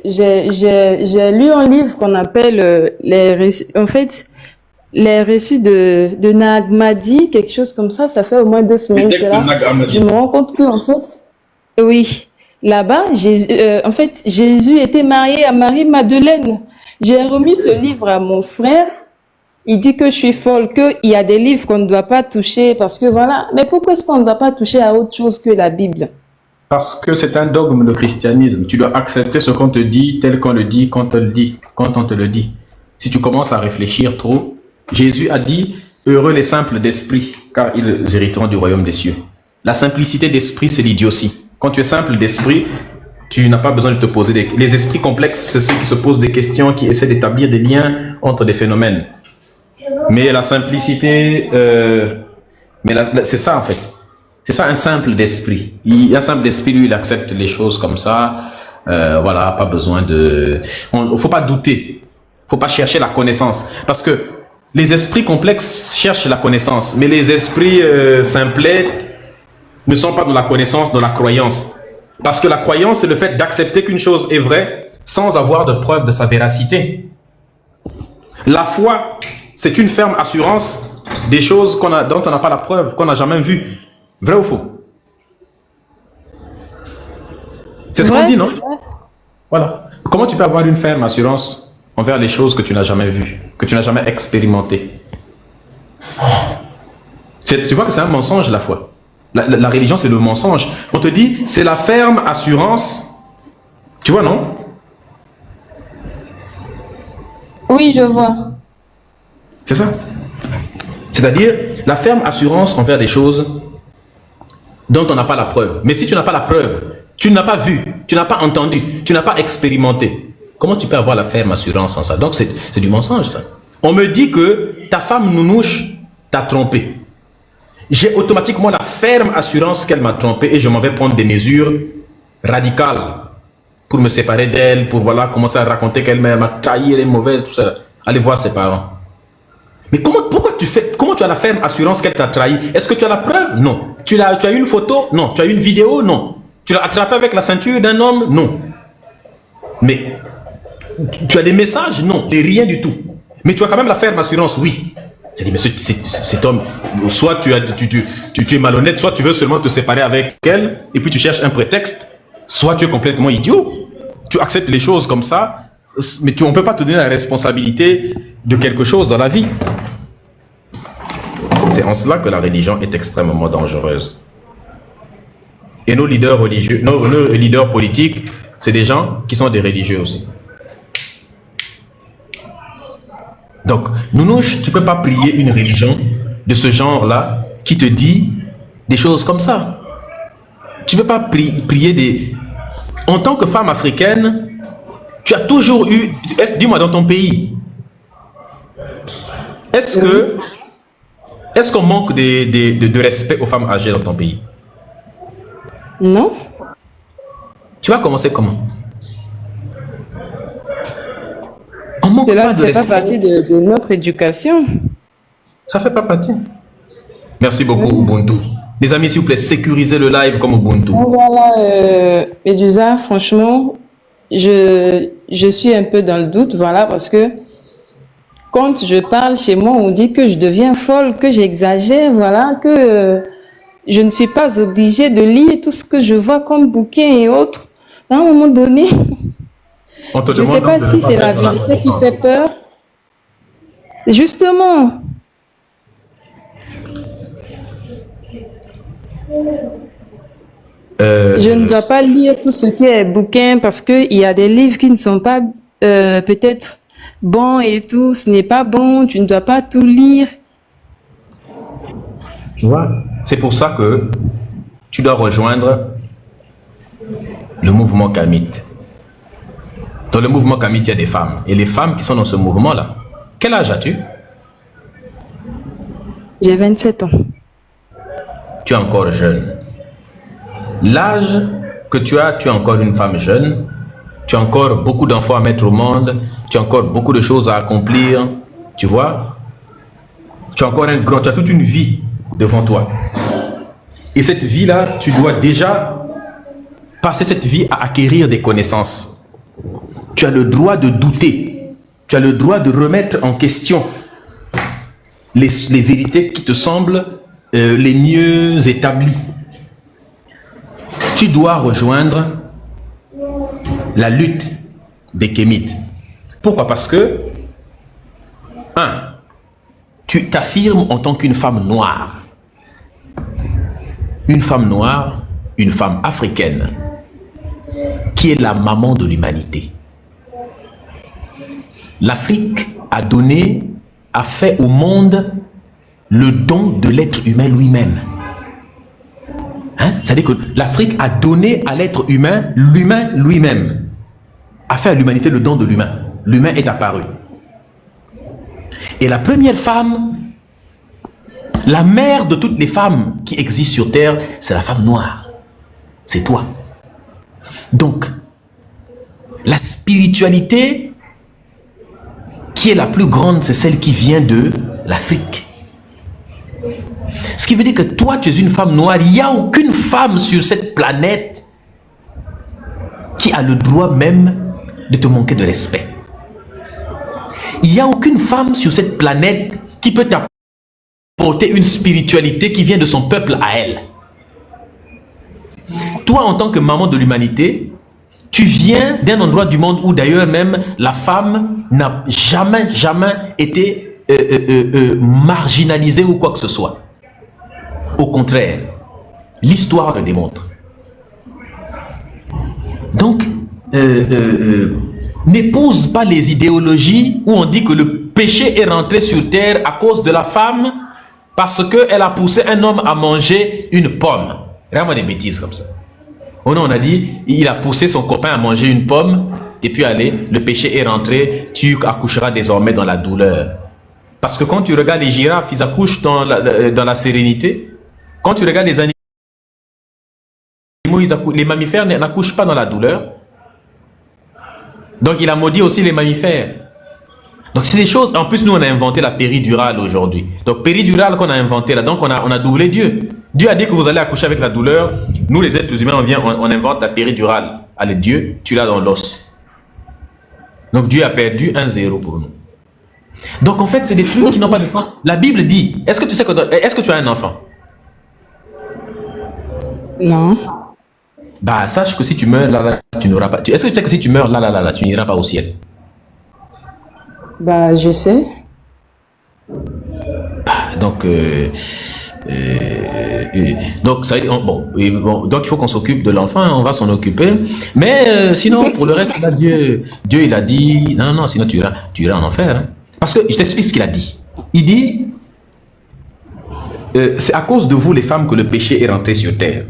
j'ai lu un livre qu'on appelle les récits, en fait, les récits de Nag Hammadi, quelque chose comme ça. Ça fait au moins 2 semaines que c'est là. Je me rends compte que, en fait, oui, là-bas, en fait, Jésus était marié à Marie-Madeleine. J'ai remis ce livre à mon frère. Il dit que je suis folle, qu'il y a des livres qu'on ne doit pas toucher parce que voilà. Mais pourquoi est-ce qu'on ne doit pas toucher à autre chose que la Bible? Parce que c'est un dogme de christianisme. Tu dois accepter ce qu'on te dit tel qu'on le dit quand on te le dit. Si tu commences à réfléchir trop, Jésus a dit « Heureux les simples d'esprit, car ils hériteront du royaume des cieux ». La simplicité d'esprit, c'est l'idiotie. Quand tu es simple d'esprit, tu n'as pas besoin de te poser des... Les esprits complexes, c'est ceux qui se posent des questions, qui essaient d'établir des liens entre des phénomènes. Mais la simplicité, c'est ça en fait. C'est ça un simple d'esprit. Un simple d'esprit, lui, il accepte les choses comme ça. Voilà, pas besoin de... Faut pas douter. Faut pas chercher la connaissance. Parce que les esprits complexes cherchent la connaissance. Mais les esprits simplettes ne sont pas dans la connaissance, dans la croyance. Parce que la croyance, c'est le fait d'accepter qu'une chose est vraie sans avoir de preuve de sa véracité. La foi, c'est une ferme assurance des choses dont on n'a pas la preuve, qu'on n'a jamais vues. Vrai ou faux? C'est ce qu'on dit, non? Voilà. Comment tu peux avoir une ferme assurance envers les choses que tu n'as jamais vues, que tu n'as jamais expérimentées? Tu vois que c'est un mensonge, la foi. La religion, c'est le mensonge. On te dit, c'est la ferme assurance. Tu vois, non? Oui, je vois. C'est ça. C'est-à-dire, la ferme assurance envers des choses dont on n'a pas la preuve. Mais si tu n'as pas la preuve, tu n'as pas vu, tu n'as pas entendu, tu n'as pas expérimenté, comment tu peux avoir la ferme assurance en ça? Donc, c'est du mensonge, ça. On me dit que ta femme nounouche t'a trompé. J'ai automatiquement la ferme assurance qu'elle m'a trompé et je m'en vais prendre des mesures radicales pour me séparer d'elle, pour voilà, commencer à raconter qu'elle m'a trahi, elle est mauvaise, tout ça. Aller voir ses parents. Mais comment tu as la ferme assurance qu'elle t'a trahi? Est-ce que tu as la preuve? Non. Tu as une photo? Non. Tu as une vidéo? Non. Tu l'as attrapé avec la ceinture d'un homme? Non. Mais tu as des messages? Non. Et rien du tout. Mais tu as quand même la ferme assurance? Oui. J'ai dit, mais cet homme, soit tu es malhonnête, soit tu veux seulement te séparer avec elle, et puis tu cherches un prétexte, soit tu es complètement idiot. Tu acceptes les choses comme ça, mais on ne peut pas te donner la responsabilité de quelque chose dans la vie. C'est en cela que la religion est extrêmement dangereuse. Et nos leaders religieux, nos leaders politiques, c'est des gens qui sont des religieux aussi. Donc, Nounouche, tu ne peux pas prier une religion de ce genre-là qui te dit des choses comme ça. Tu ne peux pas prier des... En tant que femme africaine, tu as toujours eu... Dis-moi, dans ton pays, est-ce qu'on manque de respect aux femmes âgées dans ton pays? Non. Tu vas commencer comment? Cela ne fait pas partie de notre éducation. Ça ne fait pas partie. Merci beaucoup, Ubuntu. Les amis, s'il vous plaît, sécurisez le live comme Ubuntu. Voilà, Médusa, franchement, je suis un peu dans le doute, voilà, parce que quand je parle chez moi, on dit que je deviens folle, que j'exagère, voilà, que je ne suis pas obligée de lire tout ce que je vois comme bouquin et autres. À un moment donné... Je ne sais pas si c'est la vérité qui fait peur. Justement. Je ne dois pas lire tout ce qui est bouquin parce qu'il y a des livres qui ne sont pas peut-être bon et tout, ce n'est pas bon, tu ne dois pas tout lire. Tu vois, c'est pour ça que tu dois rejoindre le mouvement kamite. Dans le mouvement kamite, il y a des femmes. Et les femmes qui sont dans ce mouvement-là, quel âge as-tu? J'ai 27 ans. Tu es encore jeune. L'âge que tu es encore une femme jeune. Tu as encore beaucoup d'enfants à mettre au monde. Tu as encore beaucoup de choses à accomplir. Tu vois? Tu as encore tu as toute une vie devant toi. Et cette vie-là, tu dois déjà passer cette vie à acquérir des connaissances. Tu as le droit de douter. Tu as le droit de remettre en question les vérités qui te semblent les mieux établies. Tu dois rejoindre la lutte des Kémites. Pourquoi? Parce que, tu t'affirmes en tant qu'une femme noire. Une femme noire, une femme africaine, qui est la maman de l'humanité. L'Afrique a fait au monde le don de l'être humain lui-même. C'est-à-dire que l'Afrique a donné à l'être humain, l'humain lui-même, a fait à l'humanité le don de l'humain. L'humain est apparu. Et la première femme, la mère de toutes les femmes qui existent sur Terre, c'est la femme noire. C'est toi. Donc, la spiritualité qui est la plus grande, c'est celle qui vient de l'Afrique. Ce qui veut dire que toi, tu es une femme noire. Il n'y a aucune femme sur cette planète qui a le droit même de te manquer de respect. Il n'y a aucune femme sur cette planète qui peut t'apporter une spiritualité qui vient de son peuple à elle. Toi, en tant que maman de l'humanité, tu viens d'un endroit du monde où d'ailleurs même la femme n'a jamais été marginalisée ou quoi que ce soit. Au contraire, l'histoire le démontre. Donc, n'épouse pas les idéologies où on dit que le péché est rentré sur terre à cause de la femme parce qu'elle a poussé un homme à manger une pomme. Vraiment des bêtises comme ça. Oh non, on a dit, il a poussé son copain à manger une pomme et puis allez, le péché est rentré, tu accoucheras désormais dans la douleur. Parce que quand tu regardes les girafes, ils accouchent dans la sérénité. Quand tu regardes les animaux, les mammifères n'accouchent pas dans la douleur. Donc il a maudit aussi les mammifères. Donc c'est des choses, en plus nous on a inventé la péridurale aujourd'hui. Donc péridurale qu'on a inventé là, donc on a doublé Dieu. Dieu a dit que vous allez accoucher avec la douleur. Nous les êtres humains, on invente la péridurale. Allez, Dieu, tu l'as dans l'os. Donc Dieu a perdu 1-0 pour nous. Donc en fait c'est des trucs qui n'ont pas de sens. La Bible dit, est-ce que tu as un enfant? Non. Bah sache que si tu meurs là, tu n'auras pas. Est-ce que tu sais que si tu meurs là, tu n'iras pas au ciel? Bah je sais. Donc ça, donc il faut qu'on s'occupe de l'enfant, on va s'en occuper. Mais sinon pour le reste là, Dieu il a dit non, sinon tu iras en enfer. Hein. Parce que je t'explique ce qu'il a dit. Il dit c'est à cause de vous les femmes que le péché est rentré sur terre.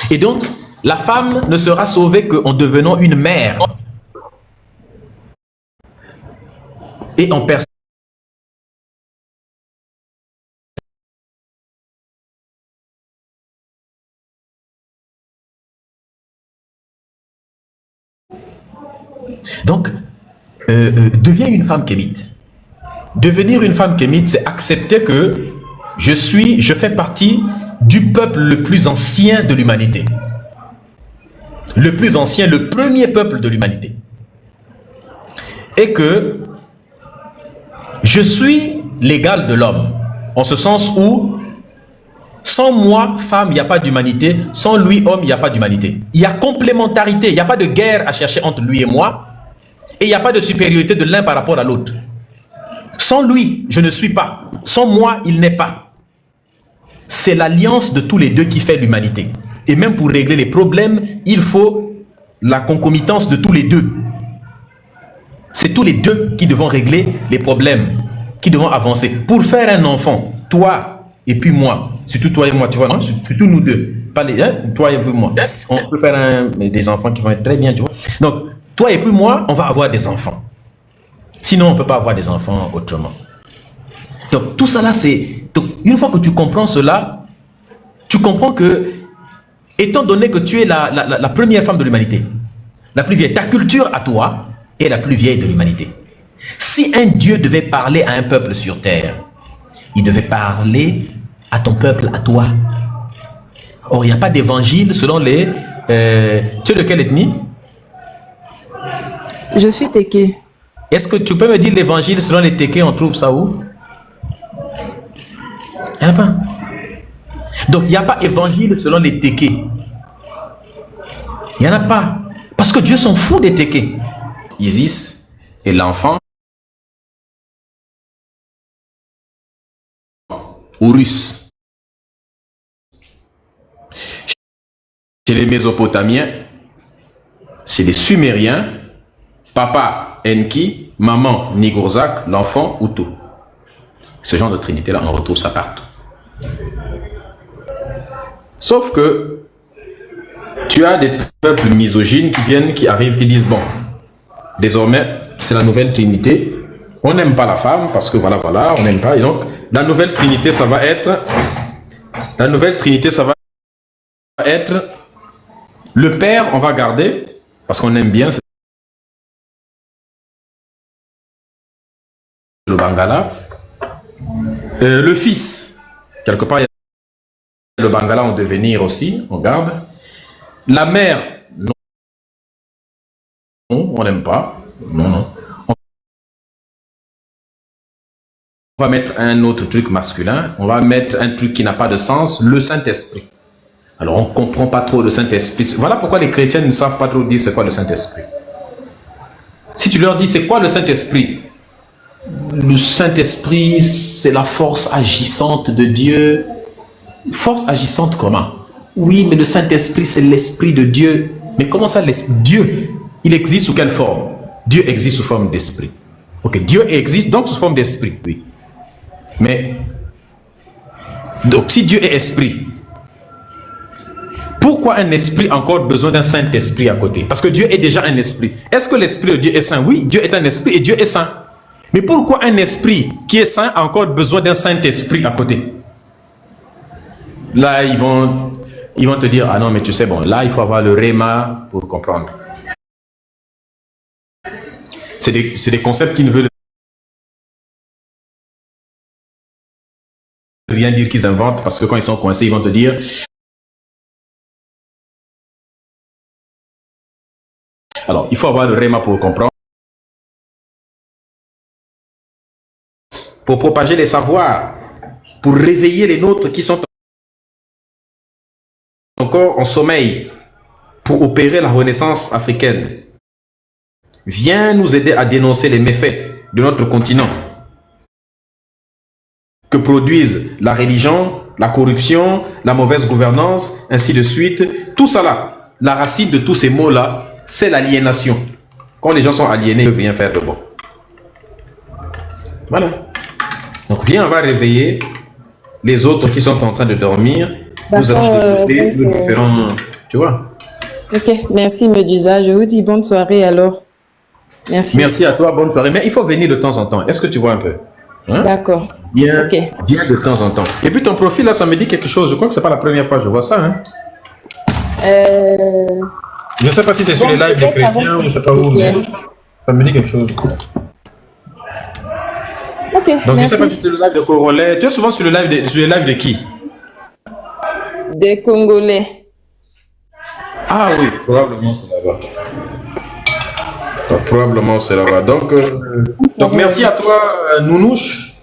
Et donc la femme ne sera sauvée qu'en devenant une mère et en personne. Donc, deviens une femme kémite. Devenir une femme kémite, c'est accepter que je fais partie du peuple le plus ancien de l'humanité. Le plus ancien, le premier peuple de l'humanité. Et que je suis l'égal de l'homme. En ce sens où, sans moi, femme, il n'y a pas d'humanité. Sans lui, homme, il n'y a pas d'humanité. Il y a complémentarité. Il n'y a pas de guerre à chercher entre lui et moi. Et il n'y a pas de supériorité de l'un par rapport à l'autre. Sans lui, je ne suis pas. Sans moi, il n'est pas. C'est l'alliance de tous les deux qui fait l'humanité. Et même pour régler les problèmes, il faut la concomitance de tous les deux. C'est tous les deux qui devons régler les problèmes, qui devons avancer. Pour faire un enfant, toi et puis moi, surtout toi et moi, tu vois, non? Surtout nous deux, pas les, hein? Toi et puis moi. On peut faire des enfants qui vont être très bien, tu vois. Donc, toi et puis moi, on va avoir des enfants. Sinon, on ne peut pas avoir des enfants autrement. Donc, tout ça là, c'est... Donc, une fois que tu comprends cela, tu comprends que, étant donné que tu es la première femme de l'humanité, la plus vieille, ta culture à toi est la plus vieille de l'humanité. Si un Dieu devait parler à un peuple sur terre, il devait parler à ton peuple, à toi. Or, il n'y a pas d'évangile selon les... tu es de quelle ethnie? Je suis Téké. Est-ce que tu peux me dire l'évangile selon les Téké, on trouve ça où? Il n'y en a pas. Donc, il n'y a pas évangile selon les Téké. Il n'y en a pas. Parce que Dieu s'en fout des Téké. Isis et l'enfant Horus. Chez les Mésopotamiens, c'est les Sumériens, papa Enki, maman Nigorzak, l'enfant Utu. Ce genre de trinité-là, on retrouve ça partout. Sauf que tu as des peuples misogynes qui arrivent, qui disent, bon, désormais, c'est la nouvelle trinité. On n'aime pas la femme parce que voilà, on n'aime pas. Et donc, la nouvelle trinité, ça va être... La nouvelle trinité, ça va être... Le père, on va garder, parce qu'on aime bien, c'est le Bangala. Le fils, quelque part, il y a le Bangala en devenir aussi, on garde. La mère, non, on n'aime pas. Non. On va mettre un autre truc masculin, on va mettre un truc qui n'a pas de sens, le Saint-Esprit. Alors on ne comprend pas trop le Saint-Esprit. Voilà pourquoi les chrétiens ne savent pas trop dire c'est quoi le Saint-Esprit. Si tu leur dis c'est quoi le Saint-Esprit, le Saint-Esprit c'est la force agissante de Dieu. Force agissante comment? Oui, mais le Saint-Esprit c'est l'Esprit de Dieu. Mais comment ça l'Esprit? Dieu, il existe sous quelle forme? Dieu existe sous forme d'esprit. Ok, Dieu existe donc sous forme d'esprit, oui. Mais, donc si Dieu est esprit, pourquoi un esprit a encore besoin d'un Saint-Esprit à côté? Parce que Dieu est déjà un esprit. Est-ce que l'esprit de Dieu est saint? Oui, Dieu est un esprit et Dieu est saint. Mais pourquoi un esprit qui est saint a encore besoin d'un Saint-Esprit à côté? Là, ils vont te dire, ah non, mais tu sais, bon, là, il faut avoir le réma pour comprendre. C'est des concepts qui ne veulent rien dire qu'ils inventent, parce que quand ils sont coincés, ils vont te dire alors, il faut avoir le réma pour comprendre, pour propager les savoirs, pour réveiller les nôtres qui sont encore en sommeil, pour opérer la renaissance africaine. Viens nous aider à dénoncer les méfaits de notre continent que produisent la religion, la corruption, la mauvaise gouvernance, ainsi de suite. Tout ça là, la racine de tous ces mots-là, c'est l'aliénation. Quand les gens sont aliénés, ils peuvent rien faire de bon. Voilà. Donc viens, on va réveiller les autres qui sont en train de dormir. Nous allons développer nos différents... Tu vois? Ok, merci Medusa. Je vous dis bonne soirée alors. Merci. Merci à toi, bonne soirée. Mais il faut venir de temps en temps. Est-ce que tu vois un peu? Hein? D'accord. Viens, okay. Viens de temps en temps. Et puis ton profil là, ça me dit quelque chose. Je crois que c'est pas la première fois que je vois ça. Hein? Je ne sais pas si c'est sur les lives des chrétiens ou je ne sais pas où, mais ça me dit quelque chose. Ok, donc merci. Je ne sais pas si c'est le live de Congolais. Tu es souvent sur les lives de qui? Des Congolais. Ah oui, probablement c'est là-bas. Probablement c'est là-bas. Donc merci à toi, Nounouche.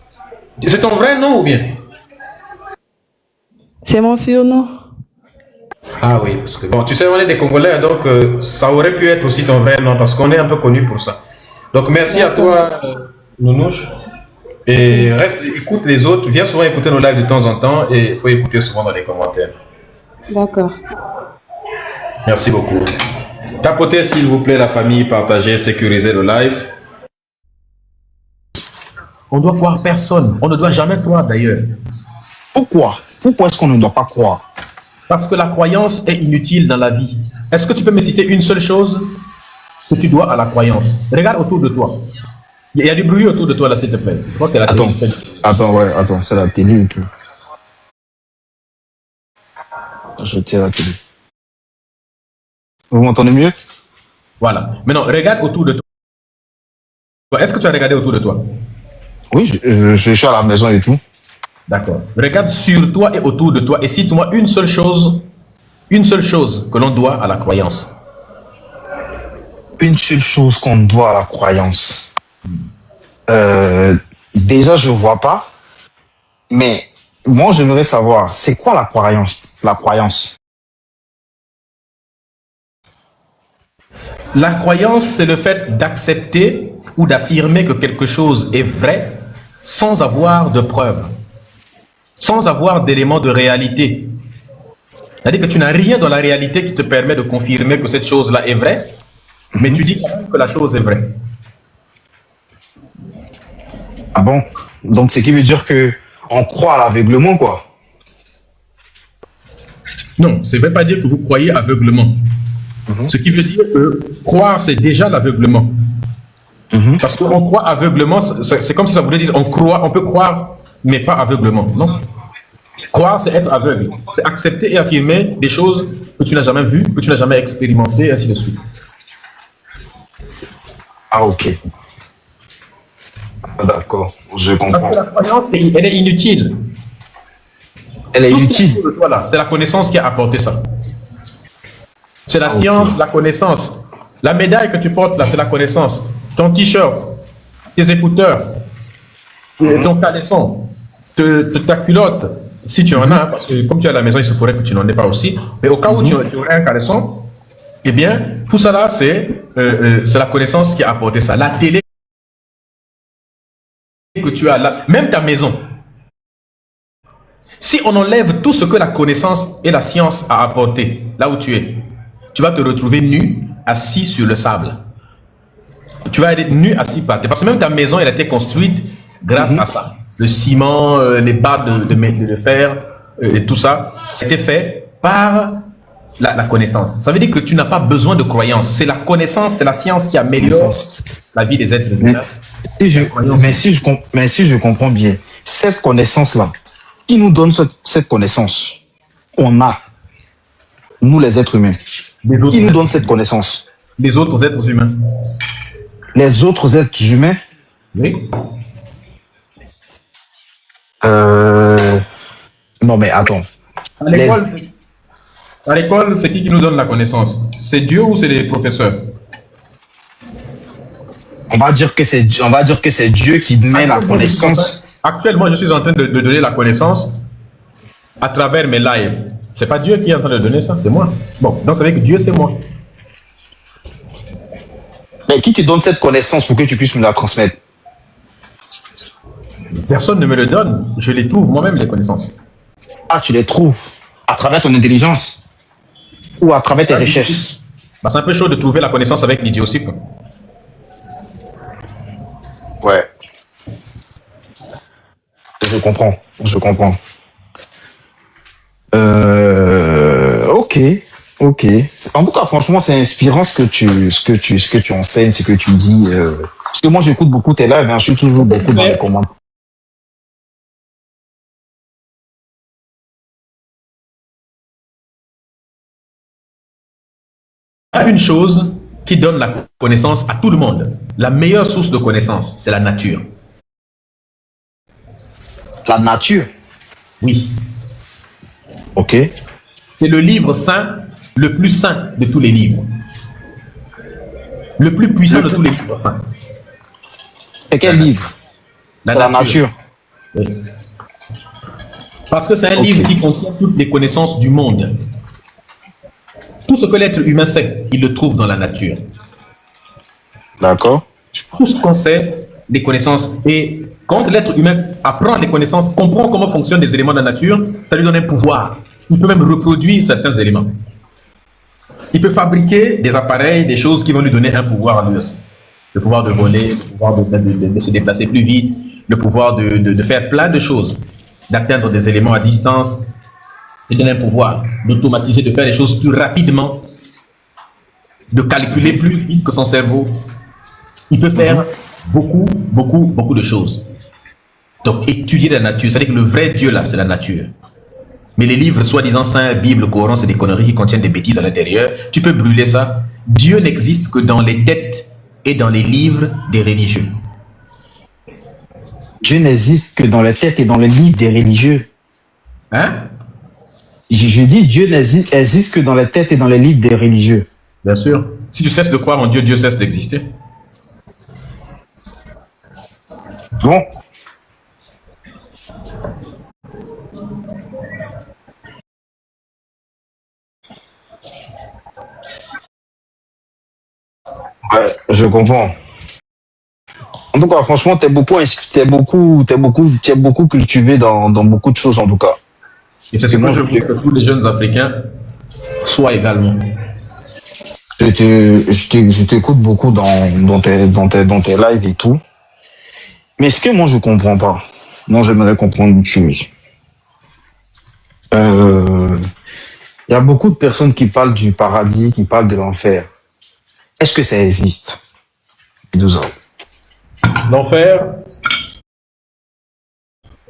C'est ton vrai nom ou bien? C'est mon surnom. Ah oui, parce que bon, tu sais, on est des Congolais, donc ça aurait pu être aussi ton vrai nom, parce qu'on est un peu connu pour ça. Donc merci à toi, Nounouche. Et reste, écoute les autres, viens souvent écouter nos lives de temps en temps, et il faut écouter souvent dans les commentaires. D'accord. Merci beaucoup. Tapotez s'il vous plaît la famille, partagez, sécurisez le live. On doit croire personne. On ne doit jamais croire d'ailleurs. Pourquoi? Pourquoi est-ce qu'on ne doit pas croire? Parce que la croyance est inutile dans la vie. Est-ce que tu peux me citer une seule chose que tu dois à la croyance? Regarde autour de toi. Il y a du bruit autour de toi là, s'il te plaît. Je crois que la Attends, attends, c'est la télé ou tout. Je tiens la télé. Vous m'entendez mieux? Voilà. Maintenant, regarde autour de toi. Est-ce que tu as regardé autour de toi? Oui, je suis à la maison et tout. D'accord. Regarde sur toi et autour de toi et cite-moi une seule chose que l'on doit à la croyance. Une seule chose qu'on doit à la croyance. Déjà, je vois pas. Mais moi, j'aimerais savoir, c'est quoi la croyance? La croyance. La croyance, c'est le fait d'accepter ou d'affirmer que quelque chose est vrai sans avoir de preuves, sans avoir d'éléments de réalité. C'est-à-dire que tu n'as rien dans la réalité qui te permet de confirmer que cette chose-là est vraie, mais tu dis quand même que la chose est vraie. Ah bon? Donc, ce qui veut dire que on croit à l'aveuglement, quoi. Non, ça ne veut pas dire que vous croyez aveuglement. Ce qui veut dire que croire, c'est déjà l'aveuglement. Parce qu'on croit aveuglement, c'est comme si ça voulait dire on peut croire, mais pas aveuglement. Non. Croire, c'est être aveugle. C'est accepter et affirmer des choses que tu n'as jamais vues, que tu n'as jamais expérimentées, et ainsi de suite. Ah, ok. Ah, d'accord, je Parce comprends. que la croyance, elle est inutile. Elle est Tout ce qui est utile. autour de toi, là, c'est la connaissance qui a apporté ça. C'est la science, la connaissance. La médaille que tu portes là, c'est la connaissance. Ton t-shirt, tes écouteurs, ton caleçon, ta culotte, si tu en as, parce que comme tu es à la maison, il se pourrait que tu n'en aies pas aussi. Mais au cas où tu aurais un caleçon, eh bien, tout ça là, c'est la connaissance qui a apporté ça. La télé que tu as là, même ta maison. Si on enlève tout ce que la connaissance et la science a apporté, là où tu es, tu vas te retrouver nu, assis sur le sable. Tu vas être nu, assis par terre. Parce que même ta maison, elle a été construite grâce à ça. Le ciment, les barres de fer, et tout ça, c'était fait par la connaissance. Ça veut dire que tu n'as pas besoin de croyance. C'est la connaissance, c'est la science qui améliore la vie des êtres humains. Mais si je comprends bien, cette connaissance-là, qui nous donne cette connaissance qu'on a, nous les êtres humains? Qui nous donne cette connaissance? Les autres êtres humains. Les autres êtres humains? Oui. Non, mais attends. À l'école, c'est qui nous donne la connaissance? C'est Dieu ou c'est les professeurs? On va dire que c'est Dieu qui met la connaissance. Actuellement, je suis en train de donner la connaissance à travers mes lives. C'est pas Dieu qui est en train de donner ça, c'est moi. Bon, donc ça veut dire que Dieu, c'est moi. Mais qui te donne cette connaissance pour que tu puisses me la transmettre? Personne ne me le donne. Je les trouve moi-même, les connaissances. Ah, tu les trouves à travers ton intelligence ou à travers tes recherches? Bah, c'est un peu chaud de trouver la connaissance avec l'idiotie, quoi. Ouais. Je comprends. Ok. En tout cas, franchement, c'est inspirant ce que tu enseignes, ce que tu dis. Parce que moi, j'écoute beaucoup tes lives, hein, je suis toujours beaucoup dans les commentaires. Il y a une chose qui donne la connaissance à tout le monde. La meilleure source de connaissance, c'est la nature. La nature? Oui. Ok. C'est le livre saint, le plus saint de tous les livres. Le plus puissant de tous les livres saints. C'est quel livre? La nature. Oui. Parce que c'est un livre qui contient toutes les connaissances du monde. Tout ce que l'être humain sait, il le trouve dans la nature. D'accord. Tout ce qu'on sait, des connaissances. Et quand l'être humain apprend les connaissances, comprend comment fonctionnent les éléments de la nature, ça lui donne un pouvoir. Il peut même reproduire certains éléments. Il peut fabriquer des appareils, des choses qui vont lui donner un pouvoir à lui aussi. Le pouvoir de voler, le pouvoir de se déplacer plus vite, le pouvoir de faire plein de choses, d'atteindre des éléments à distance, et donne un pouvoir d'automatiser, de faire les choses plus rapidement, de calculer plus vite que son cerveau. Il peut faire beaucoup de choses. Donc, étudier la nature, c'est-à-dire que le vrai Dieu, là, c'est la nature. Mais les livres, soi-disant saints, Bible, Coran, c'est des conneries qui contiennent des bêtises à l'intérieur. Tu peux brûler ça. Dieu n'existe que dans les têtes et dans les livres des religieux. Dieu n'existe que dans les têtes et dans les livres des religieux. Hein? Je dis Dieu n'existe que dans les têtes et dans les livres des religieux. Bien sûr. Si tu cesses de croire en Dieu, Dieu cesse d'exister. Bon. Ouais, je comprends. En tout cas, franchement, t'es beaucoup cultivé dans beaucoup de choses, en tout cas. Et c'est ce que je veux que tous les jeunes Africains soient également. Je t'écoute beaucoup dans tes lives et tout. Mais ce que moi, je comprends pas, moi, j'aimerais comprendre une chose. Il y a beaucoup de personnes qui parlent du paradis, qui parlent de l'enfer. Est-ce que ça existe? L'enfer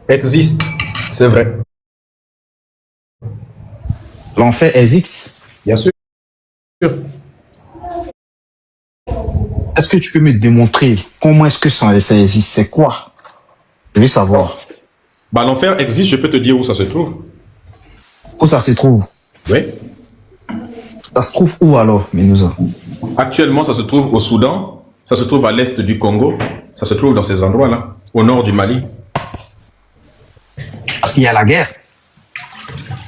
existe, c'est vrai. L'enfer existe? Bien sûr. Est-ce que tu peux me démontrer comment est-ce que ça existe? C'est quoi? Je veux savoir. Bah, l'enfer existe, je peux te dire où ça se trouve. Où ça se trouve? Oui. Ça se trouve où alors, Menouza? Actuellement, ça se trouve au Soudan, ça se trouve à l'est du Congo, ça se trouve dans ces endroits-là, au nord du Mali. Parce qu'il y a la guerre.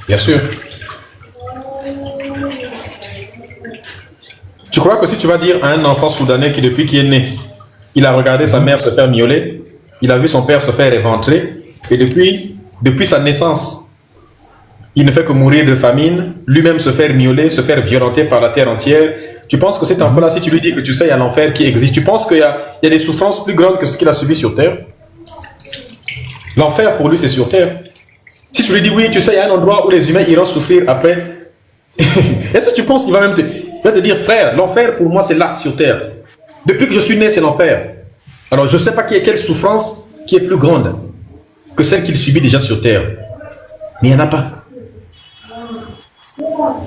Bien sûr. Tu crois que si tu vas dire à un enfant soudanais qui, depuis qu'il est né, il a regardé sa mère se faire miauler, il a vu son père se faire éventrer, et depuis sa naissance, il ne fait que mourir de famine, lui-même se faire miauler, se faire violenter par la terre entière. Tu penses que cet enfant-là, si tu lui dis que tu sais, il y a l'enfer qui existe, tu penses qu'il y a des souffrances plus grandes que ce qu'il a subi sur terre? L'enfer, pour lui, c'est sur terre. Si tu lui dis, oui, tu sais, il y a un endroit où les humains iront souffrir après, est-ce que tu penses qu'il va même il va te dire, frère, l'enfer, pour moi, c'est là, sur terre. Depuis que je suis né, c'est l'enfer. Alors, je ne sais pas quelle souffrance qui est plus grande que celle qu'il subit déjà sur terre. Mais il n'y en a pas.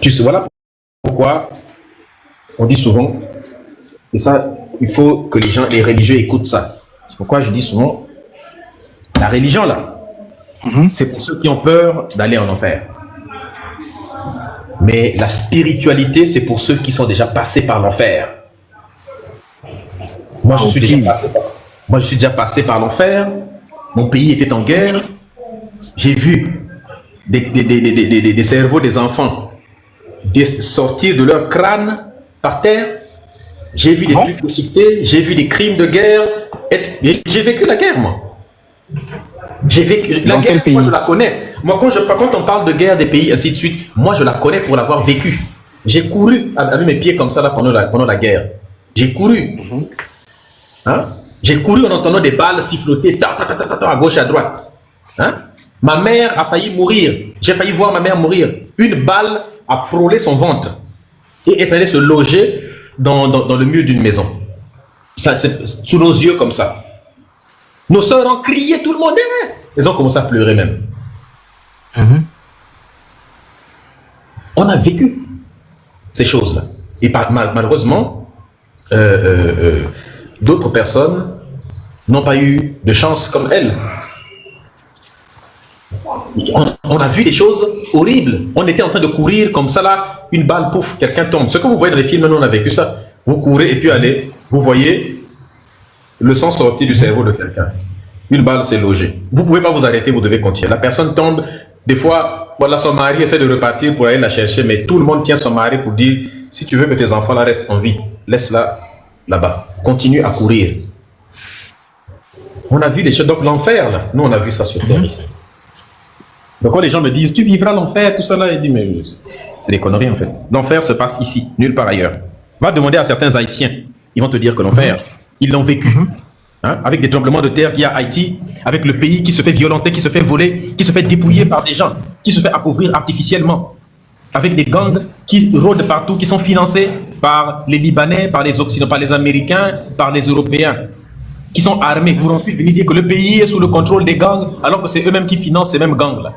Tu sais, voilà pourquoi on dit souvent, et ça, il faut que les religieux écoutent ça. C'est pourquoi je dis souvent, la religion là, c'est pour ceux qui ont peur d'aller en enfer. Mais la spiritualité, c'est pour ceux qui sont déjà passés par l'enfer. Moi, je suis déjà passé par l'enfer. Mon pays était en guerre. J'ai vu des cerveaux des enfants sortir de leur crâne par terre. J'ai vu des trucs déchiquetés, j'ai vu des crimes de guerre. J'ai vécu la guerre, moi. J'ai vécu la guerre, moi je la connais. Moi, quand on parle de guerre des pays, ainsi de suite, moi je la connais pour l'avoir vécu. J'ai couru avec mes pieds comme ça là, pendant la guerre. J'ai couru. Hein? J'ai couru en entendant des balles siffloter à gauche et à droite. Hein? Ma mère a failli mourir. J'ai failli voir ma mère mourir. Une balle a frôlé son ventre. Et elle fallait se loger dans le mur d'une maison. Ça, sous nos yeux comme ça. Nos sœurs ont crié, tout le monde. Elles ont commencé à pleurer même. On a vécu ces choses-là. Et malheureusement, d'autres personnes n'ont pas eu de chance comme elles. On a vu des choses horribles. On était en train de courir comme ça là, une balle, pouf, quelqu'un tombe. Ce que vous voyez dans les films, nous on a vécu ça. Vous courez et puis allez, vous voyez le sang sortir du cerveau de quelqu'un. Une balle s'est logée. Vous ne pouvez pas vous arrêter, vous devez continuer. La personne tombe, des fois, voilà, son mari essaie de repartir pour aller la chercher, mais tout le monde tient son mari pour dire, si tu veux que tes enfants là restent en vie, laisse-la là-bas. Continue à courir. On a vu des choses, donc l'enfer là, nous on a vu ça sur terre. Donc quand les gens me disent, tu vivras l'enfer, tout ça là, ils disent, mais c'est des conneries en fait. L'enfer se passe ici, nulle part ailleurs. Va demander à certains Haïtiens, ils vont te dire que l'enfer, ils l'ont vécu. Hein, avec des tremblements de terre qu'il y a à Haïti, avec le pays qui se fait violenter, qui se fait voler, qui se fait dépouiller par des gens, qui se fait appauvrir artificiellement, avec des gangs qui rôdent partout, qui sont financés par les Libanais, par les Occidentaux, par les Américains, par les Européens, qui sont armés. Vous ensuite venir dire que le pays est sous le contrôle des gangs, alors que c'est eux-mêmes qui financent ces mêmes gangs-là.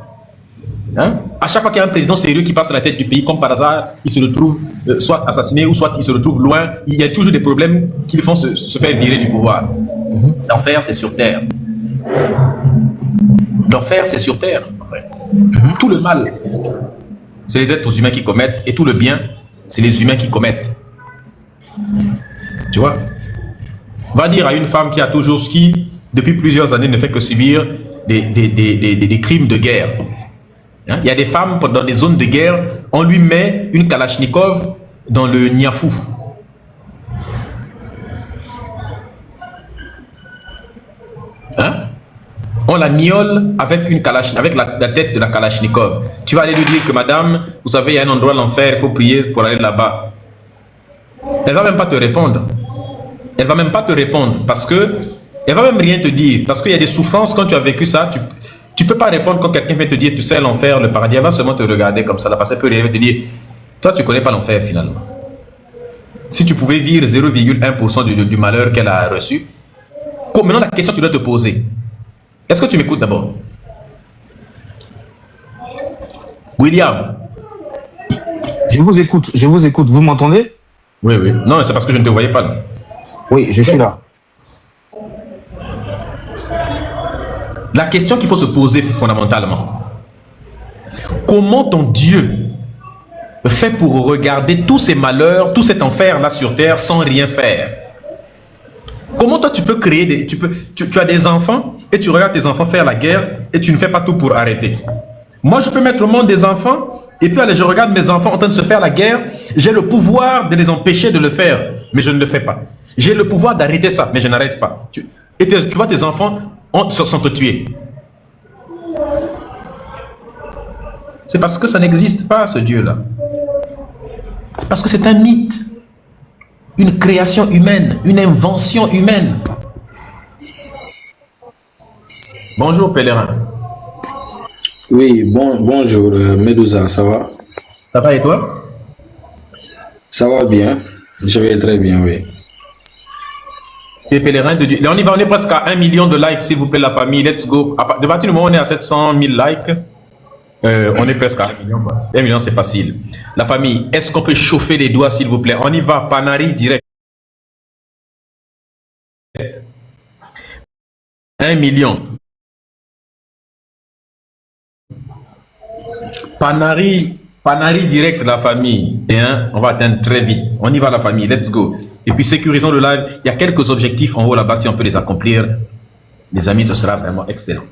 Hein? À chaque fois qu'il y a un président sérieux qui passe à la tête du pays, comme par hasard, il se retrouve soit assassiné ou soit il se retrouve loin. Il y a toujours des problèmes qui le font se faire virer du pouvoir. L'enfer, c'est sur terre. L'enfer, c'est sur terre. Enfin. Tout le mal, c'est les êtres humains qui commettent, et tout le bien, c'est les humains qui commettent. Tu vois? Va dire à une femme qui a toujours ski, depuis plusieurs années, ne fait que subir des crimes de guerre. Hein? Il y a des femmes, dans des zones de guerre, on lui met une Kalachnikov dans le Niafou. Hein? On la miaule avec, avec la tête de la Kalachnikov. Tu vas aller lui dire que madame, vous savez, il y a un endroit l'enfer, il faut prier pour aller là-bas. Elle ne va même pas te répondre. Elle ne va même pas te répondre parce que elle va même rien te dire. Parce qu'il y a des souffrances quand tu as vécu ça. Tu ne peux pas répondre quand quelqu'un vient te dire tu sais l'enfer, le paradis. Elle va seulement te regarder comme ça. Parce qu'elle peut rien te dire toi tu ne connais pas l'enfer finalement. Si tu pouvais vivre 0,1% du malheur qu'elle a reçu. Maintenant la question que tu dois te poser. Est-ce que tu m'écoutes d'abord? William. Je vous écoute, vous m'entendez? Oui, oui. Non, c'est parce que je ne te voyais pas là. Oui, je suis là. La question qu'il faut se poser fondamentalement, comment ton Dieu fait pour regarder tous ces malheurs, tout cet enfer là sur terre sans rien faire? Comment toi tu peux créer tu as des enfants et tu regardes tes enfants faire la guerre et tu ne fais pas tout pour arrêter. Moi je peux mettre au monde des enfants et puis allez, je regarde mes enfants en train de se faire la guerre, j'ai le pouvoir de les empêcher de le faire, mais je ne le fais pas. J'ai le pouvoir d'arrêter ça, mais je n'arrête pas. Tu vois tes enfants sont te tuer. C'est parce que ça n'existe pas ce Dieu-là. C'est parce que c'est un mythe. Une création humaine, une invention humaine. Bonjour pèlerin. Oui, bonjour Medusa, ça va? Ça va et toi? Ça va bien, je vais très bien, oui. Tu es pèlerin de Dieu. Là, on est presque à 1 million de likes, s'il vous plaît la famille, let's go. De partir du moment où on est à 700 000 likes, on est presque à 1 million. 1 million c'est facile. La famille, est-ce qu'on peut chauffer les doigts s'il vous plaît? On y va, Panari direct. 1 million. Panari direct la famille. Et on va atteindre très vite. On y va la famille, let's go. Et puis sécurisons le live. Il y a quelques objectifs en haut là-bas, si on peut les accomplir. Les amis, ce sera vraiment excellent.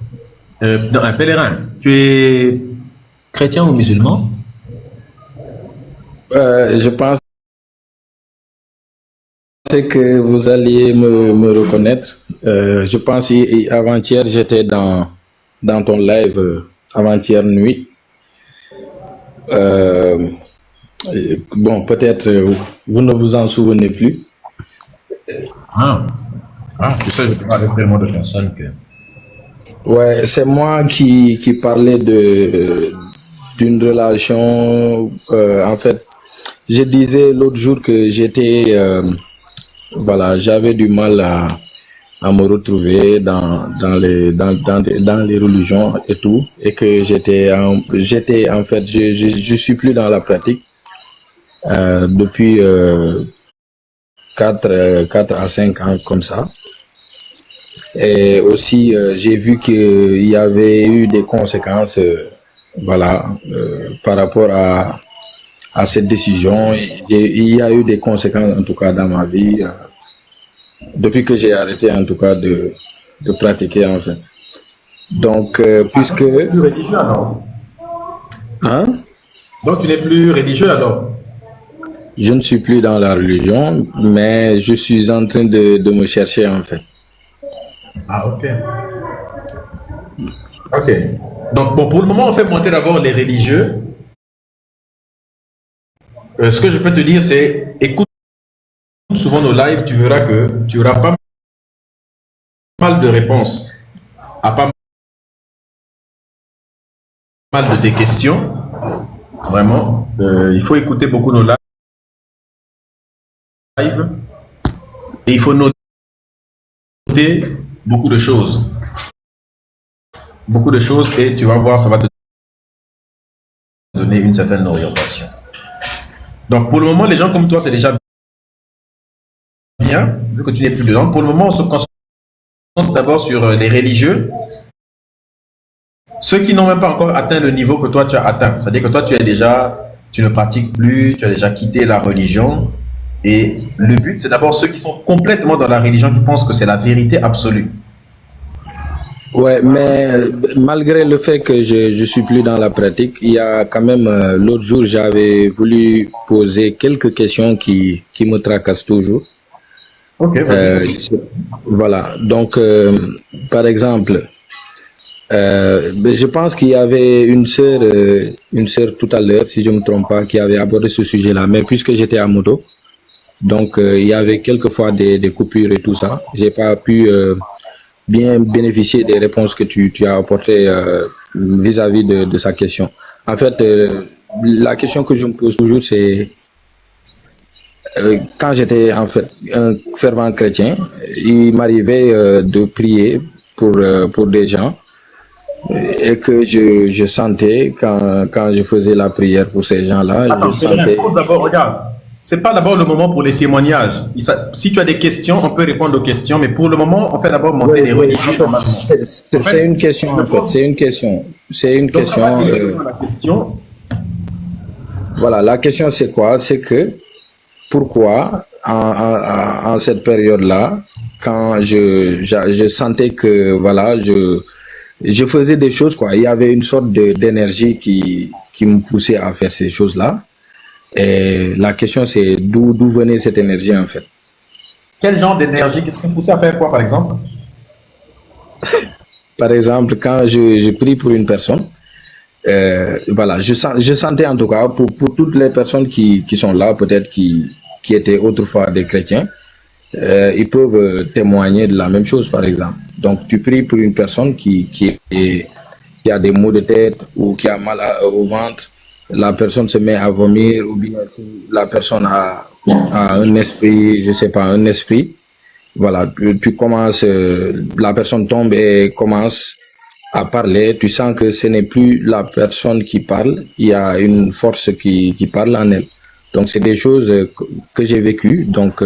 Un pèlerin, tu es chrétien ou musulman? Je pense que vous alliez me reconnaître. Je pense avant-hier, j'étais dans ton live, avant-hier nuit. Bon, peut-être vous ne vous en souvenez plus. Tu sais, je parle avec tellement de personnes que... Ouais, c'est moi qui parlais d'une relation. En fait, je disais l'autre jour que j'étais, voilà, j'avais du mal à me retrouver dans les religions et tout, et que j'étais en fait, je suis plus dans la pratique depuis 4 à 5 ans comme ça. Et aussi, j'ai vu qu'il y avait eu des conséquences, voilà, par rapport à cette décision. Il y a eu des conséquences, en tout cas, dans ma vie, depuis que j'ai arrêté, en tout cas, de pratiquer, en fait. Donc, puisque... Donc, tu n'es plus religieux alors? Hein? Donc, tu n'es plus religieux alors? Je ne suis plus dans la religion, mais je suis en train de me chercher, en fait. Ah, ok. Ok. Donc, bon, pour le moment, on fait monter d'abord les religieux. Ce que je peux te dire, c'est écoute souvent nos lives, tu verras que tu n'auras pas mal de réponses à pas mal de tes questions. Vraiment, il faut écouter beaucoup nos lives et il faut noter beaucoup de choses. Beaucoup de choses et tu vas voir, ça va te donner une certaine orientation. Donc pour le moment, les gens comme toi, c'est déjà bien, vu que tu n'es plus dedans. Pour le moment, on se concentre d'abord sur les religieux. Ceux qui n'ont même pas encore atteint le niveau que toi tu as atteint, c'est-à-dire que toi tu ne pratiques plus, tu as déjà quitté la religion. Et le but, c'est d'abord ceux qui sont complètement dans la religion, qui pensent que c'est la vérité absolue. Ouais, mais malgré le fait que je suis plus dans la pratique, il y a quand même, l'autre jour, j'avais voulu poser quelques questions qui me tracassent toujours. Ok. Voilà, donc, par exemple, je pense qu'il y avait une sœur tout à l'heure, si je ne me trompe pas, qui avait abordé ce sujet-là. Mais puisque j'étais à moto, donc il y avait quelquefois des coupures et tout ça. J'ai pas pu bien bénéficier des réponses que tu as apportées vis-à-vis de sa question. En fait, la question que je me pose toujours, c'est quand j'étais en fait un fervent chrétien, il m'arrivait de prier pour des gens. Et que je sentais quand je faisais la prière pour ces gens-là, je sentais... D'abord, regarde, c'est pas d'abord le moment pour les témoignages. Si tu as des questions, on peut répondre aux questions, mais pour le moment, on fait d'abord monter les religieux. C'est une question, en fait, c'est une question. C'est une question. Voilà, la question c'est quoi? C'est que pourquoi en cette période-là, quand je sentais que voilà, je faisais des choses, quoi. Il y avait une sorte d'énergie qui me poussait à faire ces choses-là. Et la question, c'est d'où venait cette énergie, en fait. Quel genre d'énergie? Qu'est-ce qui me poussait à faire quoi, par exemple? Par exemple, quand je prie pour une personne, voilà, je sentais en tout cas, pour toutes les personnes qui sont là, peut-être qui étaient autrefois des chrétiens, ils peuvent témoigner de la même chose, par exemple. Donc, tu pries pour une personne qui a des maux de tête ou qui a mal au ventre, la personne se met à vomir, ou bien si la personne a un esprit, je sais pas, un esprit, voilà, tu commences, la personne tombe et commence à parler, tu sens que ce n'est plus la personne qui parle, il y a une force qui parle en elle. Donc, c'est des choses que j'ai vécues, donc...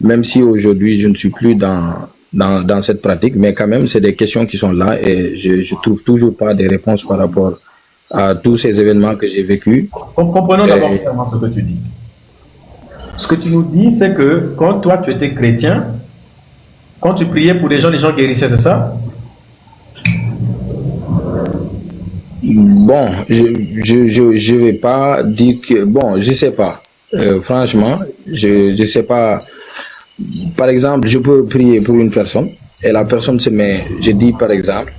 même si aujourd'hui je ne suis plus dans cette pratique, mais quand même c'est des questions qui sont là et je trouve toujours pas des réponses par rapport à tous ces événements que j'ai vécus. Comprenons d'abord clairement ce que tu dis. Ce que tu nous dis, c'est que quand toi tu étais chrétien, quand tu priais pour les gens guérissaient, c'est ça? Bon, je vais pas dire que... Bon, je sais pas. Franchement, je sais pas... Par exemple, je peux prier pour une personne et la personne se met... Je dis par exemple,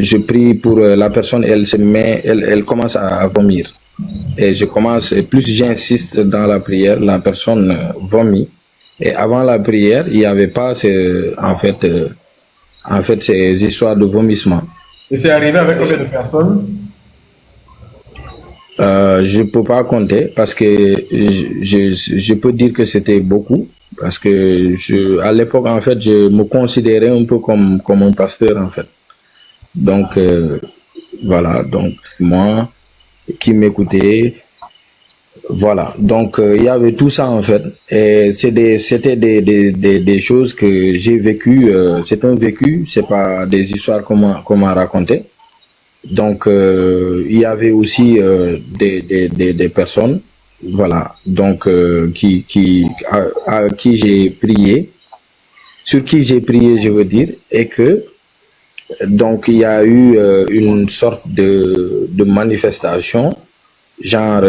je prie pour la personne, elle commence à vomir. Et plus j'insiste dans la prière, la personne vomit. Et avant la prière, il n'y avait pas en fait ces histoires de vomissement. Et c'est arrivé avec combien de personnes? Je peux pas compter parce que je peux dire que c'était beaucoup parce que à l'époque en fait je me considérais un peu comme un pasteur en fait. Donc voilà, donc moi qui m'écoutais, voilà, donc il y avait tout ça en fait et c'était des choses que j'ai vécues, c'est un vécu, c'est pas des histoires qu'on m'a racontées. Donc il y avait aussi des personnes, voilà, donc à qui j'ai prié, sur qui j'ai prié, je veux dire, et que donc il y a eu une sorte de manifestation, genre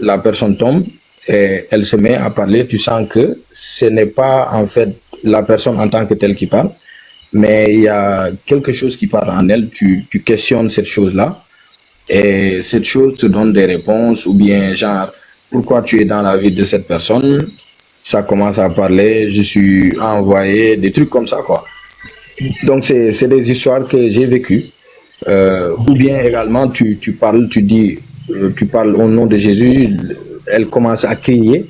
la personne tombe et elle se met à parler, tu sens que ce n'est pas en fait la personne en tant que telle qui parle, mais il y a quelque chose qui parle en elle, tu questionnes cette chose-là, et cette chose te donne des réponses, ou bien genre, pourquoi tu es dans la vie de cette personne, ça commence à parler, je suis envoyé, des trucs comme ça, quoi. Donc c'est des histoires que j'ai vécues. Ou bien également tu parles au nom de Jésus, elle commence à crier.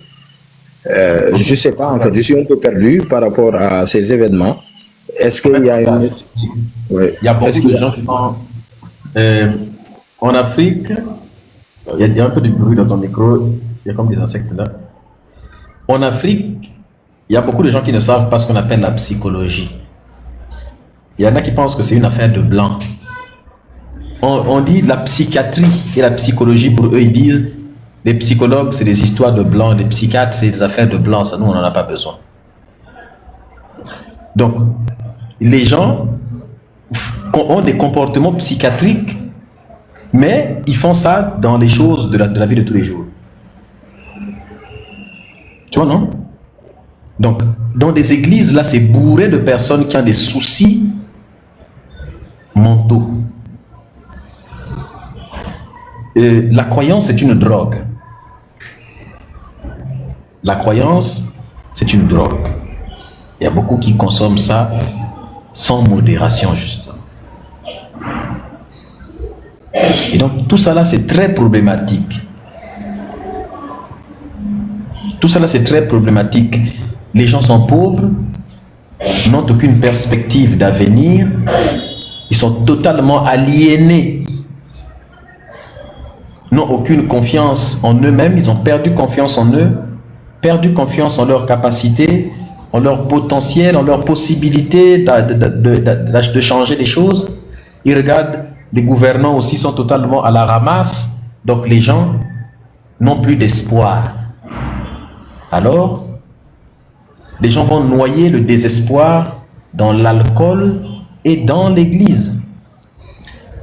Je sais pas, en fait, je suis un peu perdu par rapport à ces événements. Est-ce qu'il y a une... Ouais. Il y a beaucoup de gens qui sont en Afrique. Il y a un peu de bruit dans ton micro. Il y a comme des insectes là. En Afrique, il y a beaucoup de gens qui ne savent pas ce qu'on appelle la psychologie. Il y en a qui pensent que c'est une affaire de blanc. On dit la psychiatrie et la psychologie, pour eux, ils disent les psychologues, c'est des histoires de blanc, les psychiatres, c'est des affaires de blanc, ça, nous, on n'en a pas besoin. Donc, les gens ont des comportements psychiatriques, mais ils font ça dans les choses de la vie de tous les jours. Tu vois, non? Donc, dans des églises, là, c'est bourré de personnes qui ont des soucis mentaux. Et la croyance, c'est une drogue. La croyance, c'est une drogue. Il y a beaucoup qui consomment ça sans modération, justement. Et donc, tout ça là, c'est très problématique. Tout ça là, c'est très problématique. Les gens sont pauvres, n'ont aucune perspective d'avenir, ils sont totalement aliénés, n'ont aucune confiance en eux-mêmes, ils ont perdu confiance en eux, perdu confiance en leurs capacités, en leur potentiel, en leur possibilité de changer les choses. Ils regardent, les gouvernants aussi sont totalement à la ramasse, donc les gens n'ont plus d'espoir. Alors, les gens vont noyer le désespoir dans l'alcool et dans l'église.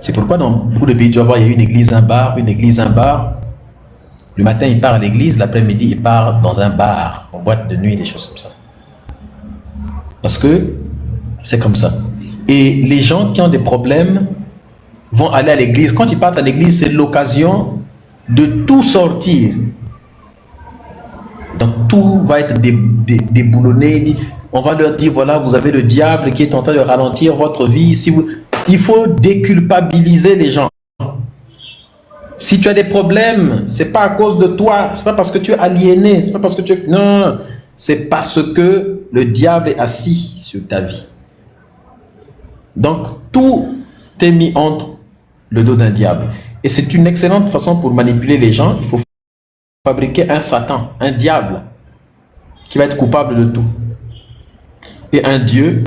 C'est pourquoi dans beaucoup de pays, tu vas voir, il y a une église, un bar, une église, un bar. Le matin, il part à l'église, l'après-midi, il part dans un bar, en boîte de nuit, des choses comme ça. Parce que c'est comme ça. Et les gens qui ont des problèmes vont aller à l'église. Quand ils partent à l'église, c'est l'occasion de tout sortir. Donc tout va être déboulonné. On va leur dire, voilà, vous avez le diable qui est en train de ralentir votre vie. Il faut déculpabiliser les gens. Si tu as des problèmes, c'est pas à cause de toi, c'est pas parce que tu es aliéné, c'est pas parce que tu es... Non, c'est parce que le diable est assis sur ta vie. Donc tout est mis entre le dos d'un diable. Et c'est une excellente façon pour manipuler les gens. Il faut fabriquer un Satan, un diable, qui va être coupable de tout. Et un Dieu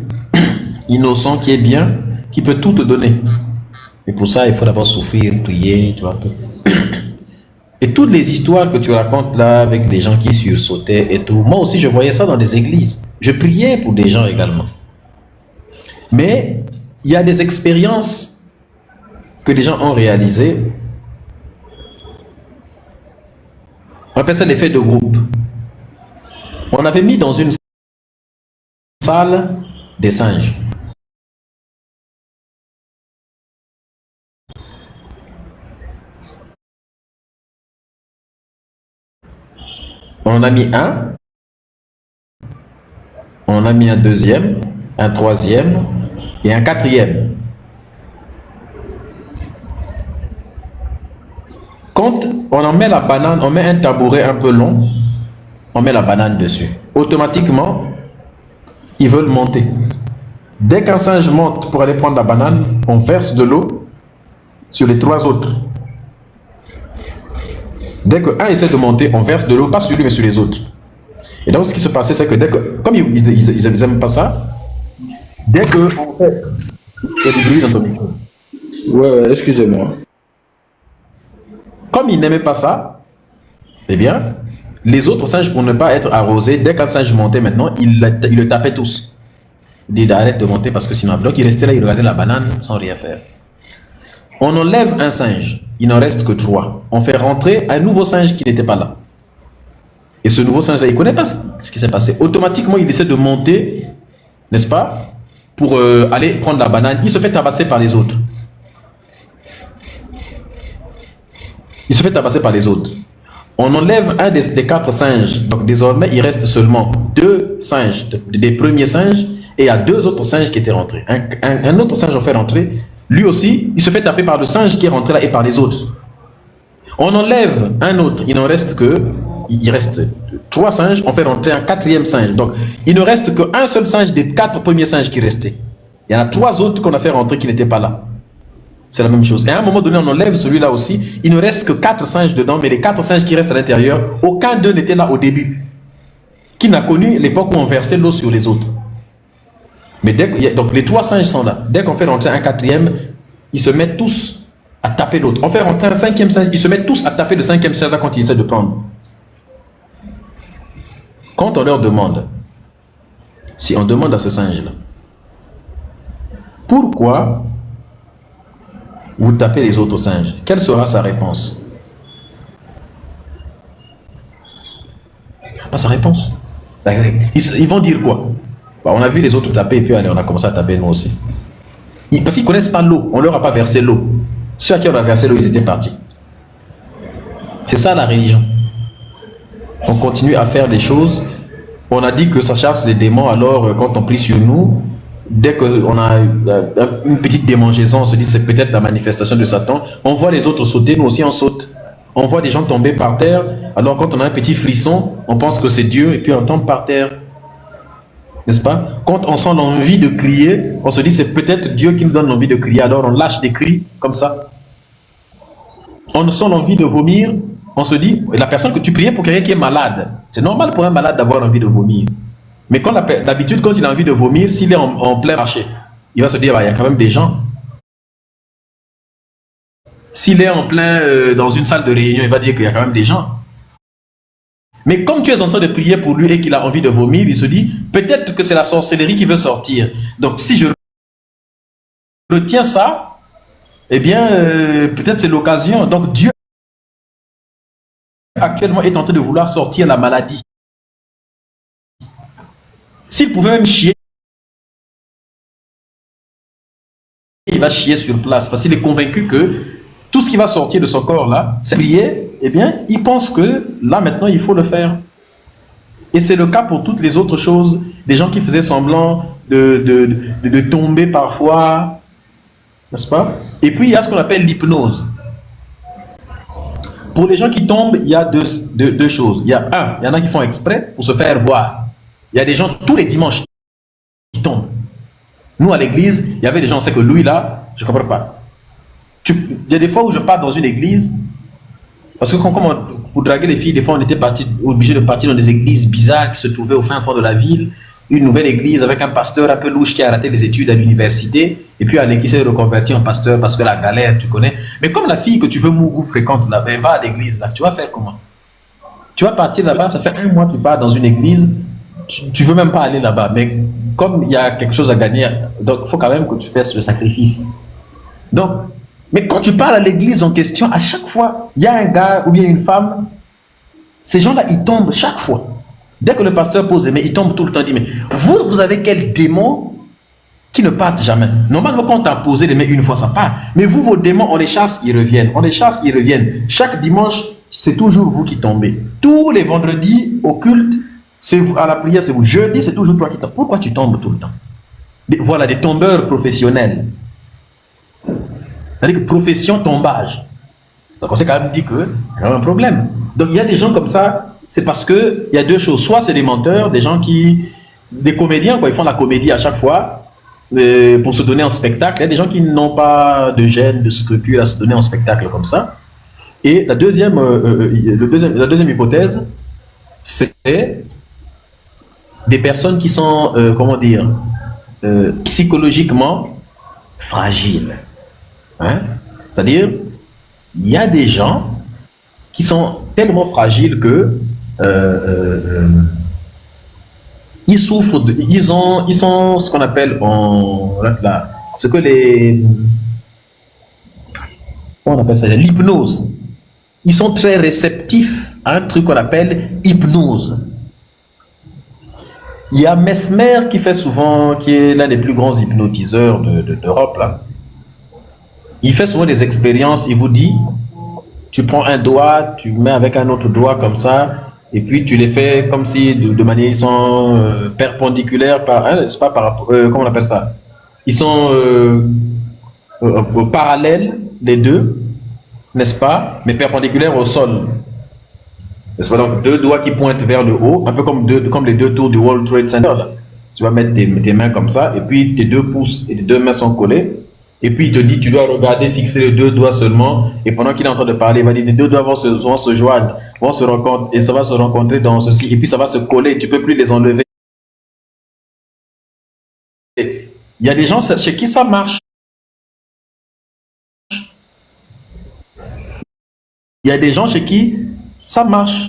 innocent qui est bien, qui peut tout te donner. Et pour ça, il faut d'abord souffrir, prier, tu vois. Et toutes les histoires que tu racontes là, avec des gens qui sursautaient et tout, moi aussi je voyais ça dans des églises. Je priais pour des gens également. Mais il y a des expériences que des gens ont réalisées. On appelle ça l'effet de groupe. On avait mis dans une salle des singes. On en a mis un, on en a mis un deuxième, un troisième et un quatrième. Quand on en met la banane, on met un tabouret un peu long, on met la banane dessus. Automatiquement, ils veulent monter. Dès qu'un singe monte pour aller prendre la banane, on verse de l'eau sur les trois autres. Dès qu'un essaie de monter, on verse de l'eau, pas sur lui, mais sur les autres. Et donc, ce qui se passait, c'est que dès que, comme ils n'aiment pas ça, dès que on fait... Il y a du bruit dans ton micro. Ouais, excusez-moi. Comme ils n'aimaient pas ça, eh bien, les autres singes, pour ne pas être arrosés, dès qu'un singe montait maintenant, ils le tapaient tous. Ils disaient arrête de monter parce que sinon... Donc, ils restaient là, ils regardaient la banane sans rien faire. On enlève un singe, il n'en reste que 3. On fait rentrer un nouveau singe qui n'était pas là. Et ce nouveau singe-là, il ne connaît pas ce qui s'est passé. Automatiquement, il essaie de monter, n'est-ce pas, pour aller prendre la banane. Il se fait tabasser par les autres. Il se fait tabasser par les autres. On enlève un des 4 singes. Donc désormais, il reste seulement 2 singes, des premiers singes, et il y a 2 autres singes qui étaient rentrés. Un autre singe en fait rentrer, lui aussi, il se fait taper par le singe qui est rentré là et par les autres. On enlève un autre, il reste 3 singes, on fait rentrer un 4e singe. Donc, il ne reste qu'un seul singe des 4 premiers singes qui restaient. Il y en a 3 autres qu'on a fait rentrer qui n'étaient pas là. C'est la même chose. Et à un moment donné, on enlève celui-là aussi. Il ne reste que 4 singes dedans, mais les 4 singes qui restent à l'intérieur, aucun d'eux n'était là au début. Qui n'a connu l'époque où on versait l'eau sur les autres. Mais donc les 3 singes sont là. Dès qu'on fait rentrer un 4e, ils se mettent tous à taper l'autre. On fait rentrer un 5e singe, ils se mettent tous à taper le 5e singe là quand ils essaient de prendre. Quand on leur demande, si on demande à ce singe-là, pourquoi vous tapez les autres singes? Quelle sera sa réponse? Pas sa réponse. Ils vont dire quoi? On a vu les autres taper et puis on a commencé à taper nous aussi. Parce qu'ils ne connaissent pas l'eau. On ne leur a pas versé l'eau. Ceux à qui on a versé l'eau, ils étaient partis. C'est ça la religion. On continue à faire des choses. On a dit que ça chasse les démons, alors quand on prie sur nous, dès qu'on a une petite démangeaison, on se dit c'est peut-être la manifestation de Satan. On voit les autres sauter, nous aussi on saute. On voit des gens tomber par terre, alors quand on a un petit frisson, on pense que c'est Dieu et puis on tombe par terre. N'est-ce pas? Quand on sent l'envie de crier, on se dit c'est peut-être Dieu qui nous donne l'envie de crier, alors on lâche des cris comme ça. On sent l'envie de vomir, on se dit, la personne que tu priais pour quelqu'un qui est malade, c'est normal pour un malade d'avoir envie de vomir. Mais d'habitude, quand il a envie de vomir, s'il est en plein marché, il va se dire, bah, il y a quand même des gens. S'il est en plein dans une salle de réunion, il va dire qu'il y a quand même des gens. Mais comme tu es en train de prier pour lui et qu'il a envie de vomir, il se dit, peut-être que c'est la sorcellerie qui veut sortir. Donc si je retiens ça, eh bien, peut-être c'est l'occasion. Donc Dieu actuellement est en train de vouloir sortir la maladie. S'il pouvait même chier, il va chier sur place parce qu'il est convaincu que tout ce qui va sortir de son corps là, c'est prier. Eh bien, il pense que là maintenant il faut le faire. Et c'est le cas pour toutes les autres choses. Des gens qui faisaient semblant de tomber parfois, n'est-ce pas? Et puis il y a ce qu'on appelle l'hypnose. Pour les gens qui tombent, il y a deux choses. Il y en a qui font exprès pour se faire voir. Il y a des gens tous les dimanches qui tombent. Nous à l'église, il y avait des gens, on sait que lui là, je ne comprends pas. Il y a des fois où je pars dans une église, parce que pour draguer les filles, des fois on était obligé de partir dans des églises bizarres qui se trouvaient au fin fond de la ville. Une nouvelle église avec un pasteur un peu louche qui a raté les études à l'université, et puis qui s'est reconverti en pasteur parce que la galère, tu connais. Mais comme la fille que tu veux fréquente là, elle va à l'église là, tu vas faire comment? Tu vas partir là-bas, ça fait 1 mois que tu pars dans une église, tu veux même pas aller là-bas, mais comme il y a quelque chose à gagner, donc il faut quand même que tu fasses le sacrifice. Donc, mais quand tu parles à l'église en question, à chaque fois, il y a un gars ou bien une femme, ces gens-là, ils tombent chaque fois. Dès que le pasteur pose, mais ils tombent tout le temps. Il dit, mais vous avez quel démon qui ne partent jamais? Normalement, quand on t'a posé les mains une fois, ça part. Mais vous, vos démons, on les chasse, ils reviennent. On les chasse, ils reviennent. Chaque dimanche, c'est toujours vous qui tombez. Tous les vendredis, au culte, c'est vous, à la prière, c'est vous. Jeudi, c'est toujours toi qui tombes. Pourquoi tu tombes tout le temps? Voilà, des tombeurs professionnels. C'est-à-dire que profession tombage. Donc on s'est quand même dit qu'il y a un problème. Donc il y a des gens comme ça, c'est parce qu'il y a 2 choses. Soit c'est des menteurs, des comédiens, quoi, ils font la comédie à chaque fois pour se donner en spectacle. Il y a des gens qui n'ont pas de gêne, de scrupules à se donner en spectacle comme ça. Et la deuxième hypothèse, c'est des personnes qui sont, psychologiquement fragiles. Hein? C'est-à-dire, il y a des gens qui sont tellement fragiles que ils souffrent, ils sont ce qu'on appelle l'hypnose. Ils sont très réceptifs à un truc qu'on appelle hypnose. Il y a Mesmer qui est l'un des plus grands hypnotiseurs d'Europe là. Il fait souvent des expériences, il vous dit, tu prends un doigt, tu mets avec un autre doigt comme ça, et puis tu les fais comme si de manière, ils sont perpendiculaires, c'est pas par rapport, comment on appelle ça? Ils sont parallèles, les deux, n'est-ce pas? Mais perpendiculaires au sol. N'est-ce pas? Donc deux doigts qui pointent vers le haut, un peu comme les deux tours du World Trade Center. Là. Tu vas mettre tes mains comme ça, et puis tes deux pouces et tes deux mains sont collés. Et puis il te dit, tu dois regarder, fixer les deux doigts seulement. Et pendant qu'il est en train de parler, il va dire, les deux doigts vont se joindre, vont se rencontrer, et ça va se rencontrer dans ceci. Et puis ça va se coller, tu ne peux plus les enlever. Il y a des gens chez qui ça marche. Il y a des gens chez qui ça marche.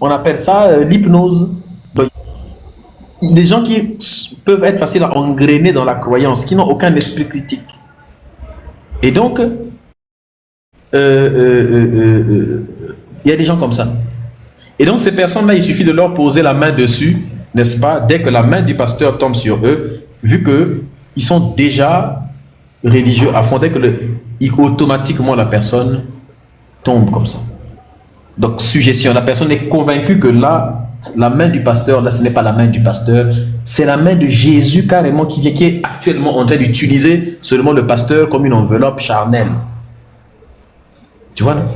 On appelle ça l'hypnose. Des gens qui peuvent être faciles à engrainer dans la croyance, qui n'ont aucun esprit critique. Et donc, il y a des gens comme ça. Et donc, ces personnes-là, il suffit de leur poser la main dessus, n'est-ce pas? Dès que la main du pasteur tombe sur eux, vu qu'ils sont déjà religieux à fond, dès que automatiquement la personne tombe comme ça. Donc, suggestion, la personne est convaincue que là, la main du pasteur, là, ce n'est pas la main du pasteur, c'est la main de Jésus carrément qui est actuellement en train d'utiliser seulement le pasteur comme une enveloppe charnelle. Tu vois, non?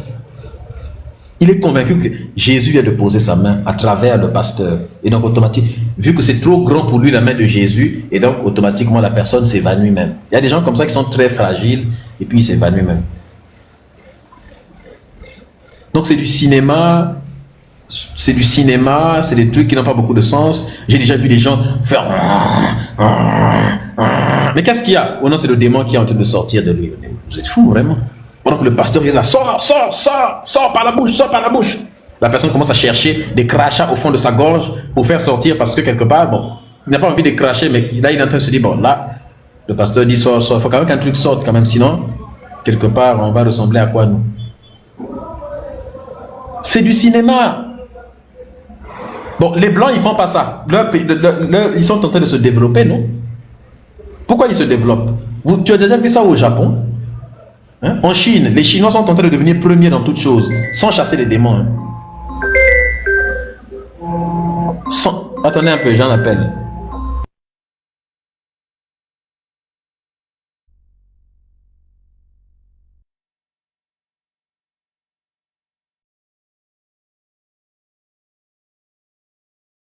Il est convaincu que Jésus vient de poser sa main à travers le pasteur. Et donc, automatiquement, vu que c'est trop grand pour lui, la main de Jésus, et donc, automatiquement, la personne s'évanouit même. Il y a des gens comme ça qui sont très fragiles, et puis ils s'évanouissent même. Donc, c'est du cinéma, c'est des trucs qui n'ont pas beaucoup de sens. J'ai déjà vu des gens faire... Mais qu'est-ce qu'il y a? Oh non, c'est le démon qui est en train de sortir de lui. Vous êtes fous, vraiment. Pendant que le pasteur est là, sors par la bouche. La personne commence à chercher des crachats au fond de sa gorge pour faire sortir, parce que quelque part, bon, il n'a pas envie de cracher, mais là, il est en train de se dire, bon, là, le pasteur dit, sors, il faut quand même qu'un truc sorte quand même, sinon, quelque part, on va ressembler à quoi, nous? C'est du cinéma. Bon, les Blancs, ils font pas ça. Ils sont en train de se développer, non? Pourquoi ils se développent? Tu as déjà vu ça au Japon? Hein? En Chine, les Chinois sont en train de devenir premiers dans toutes choses, sans chasser les démons. Hein. Attendez un peu, j'en appelle.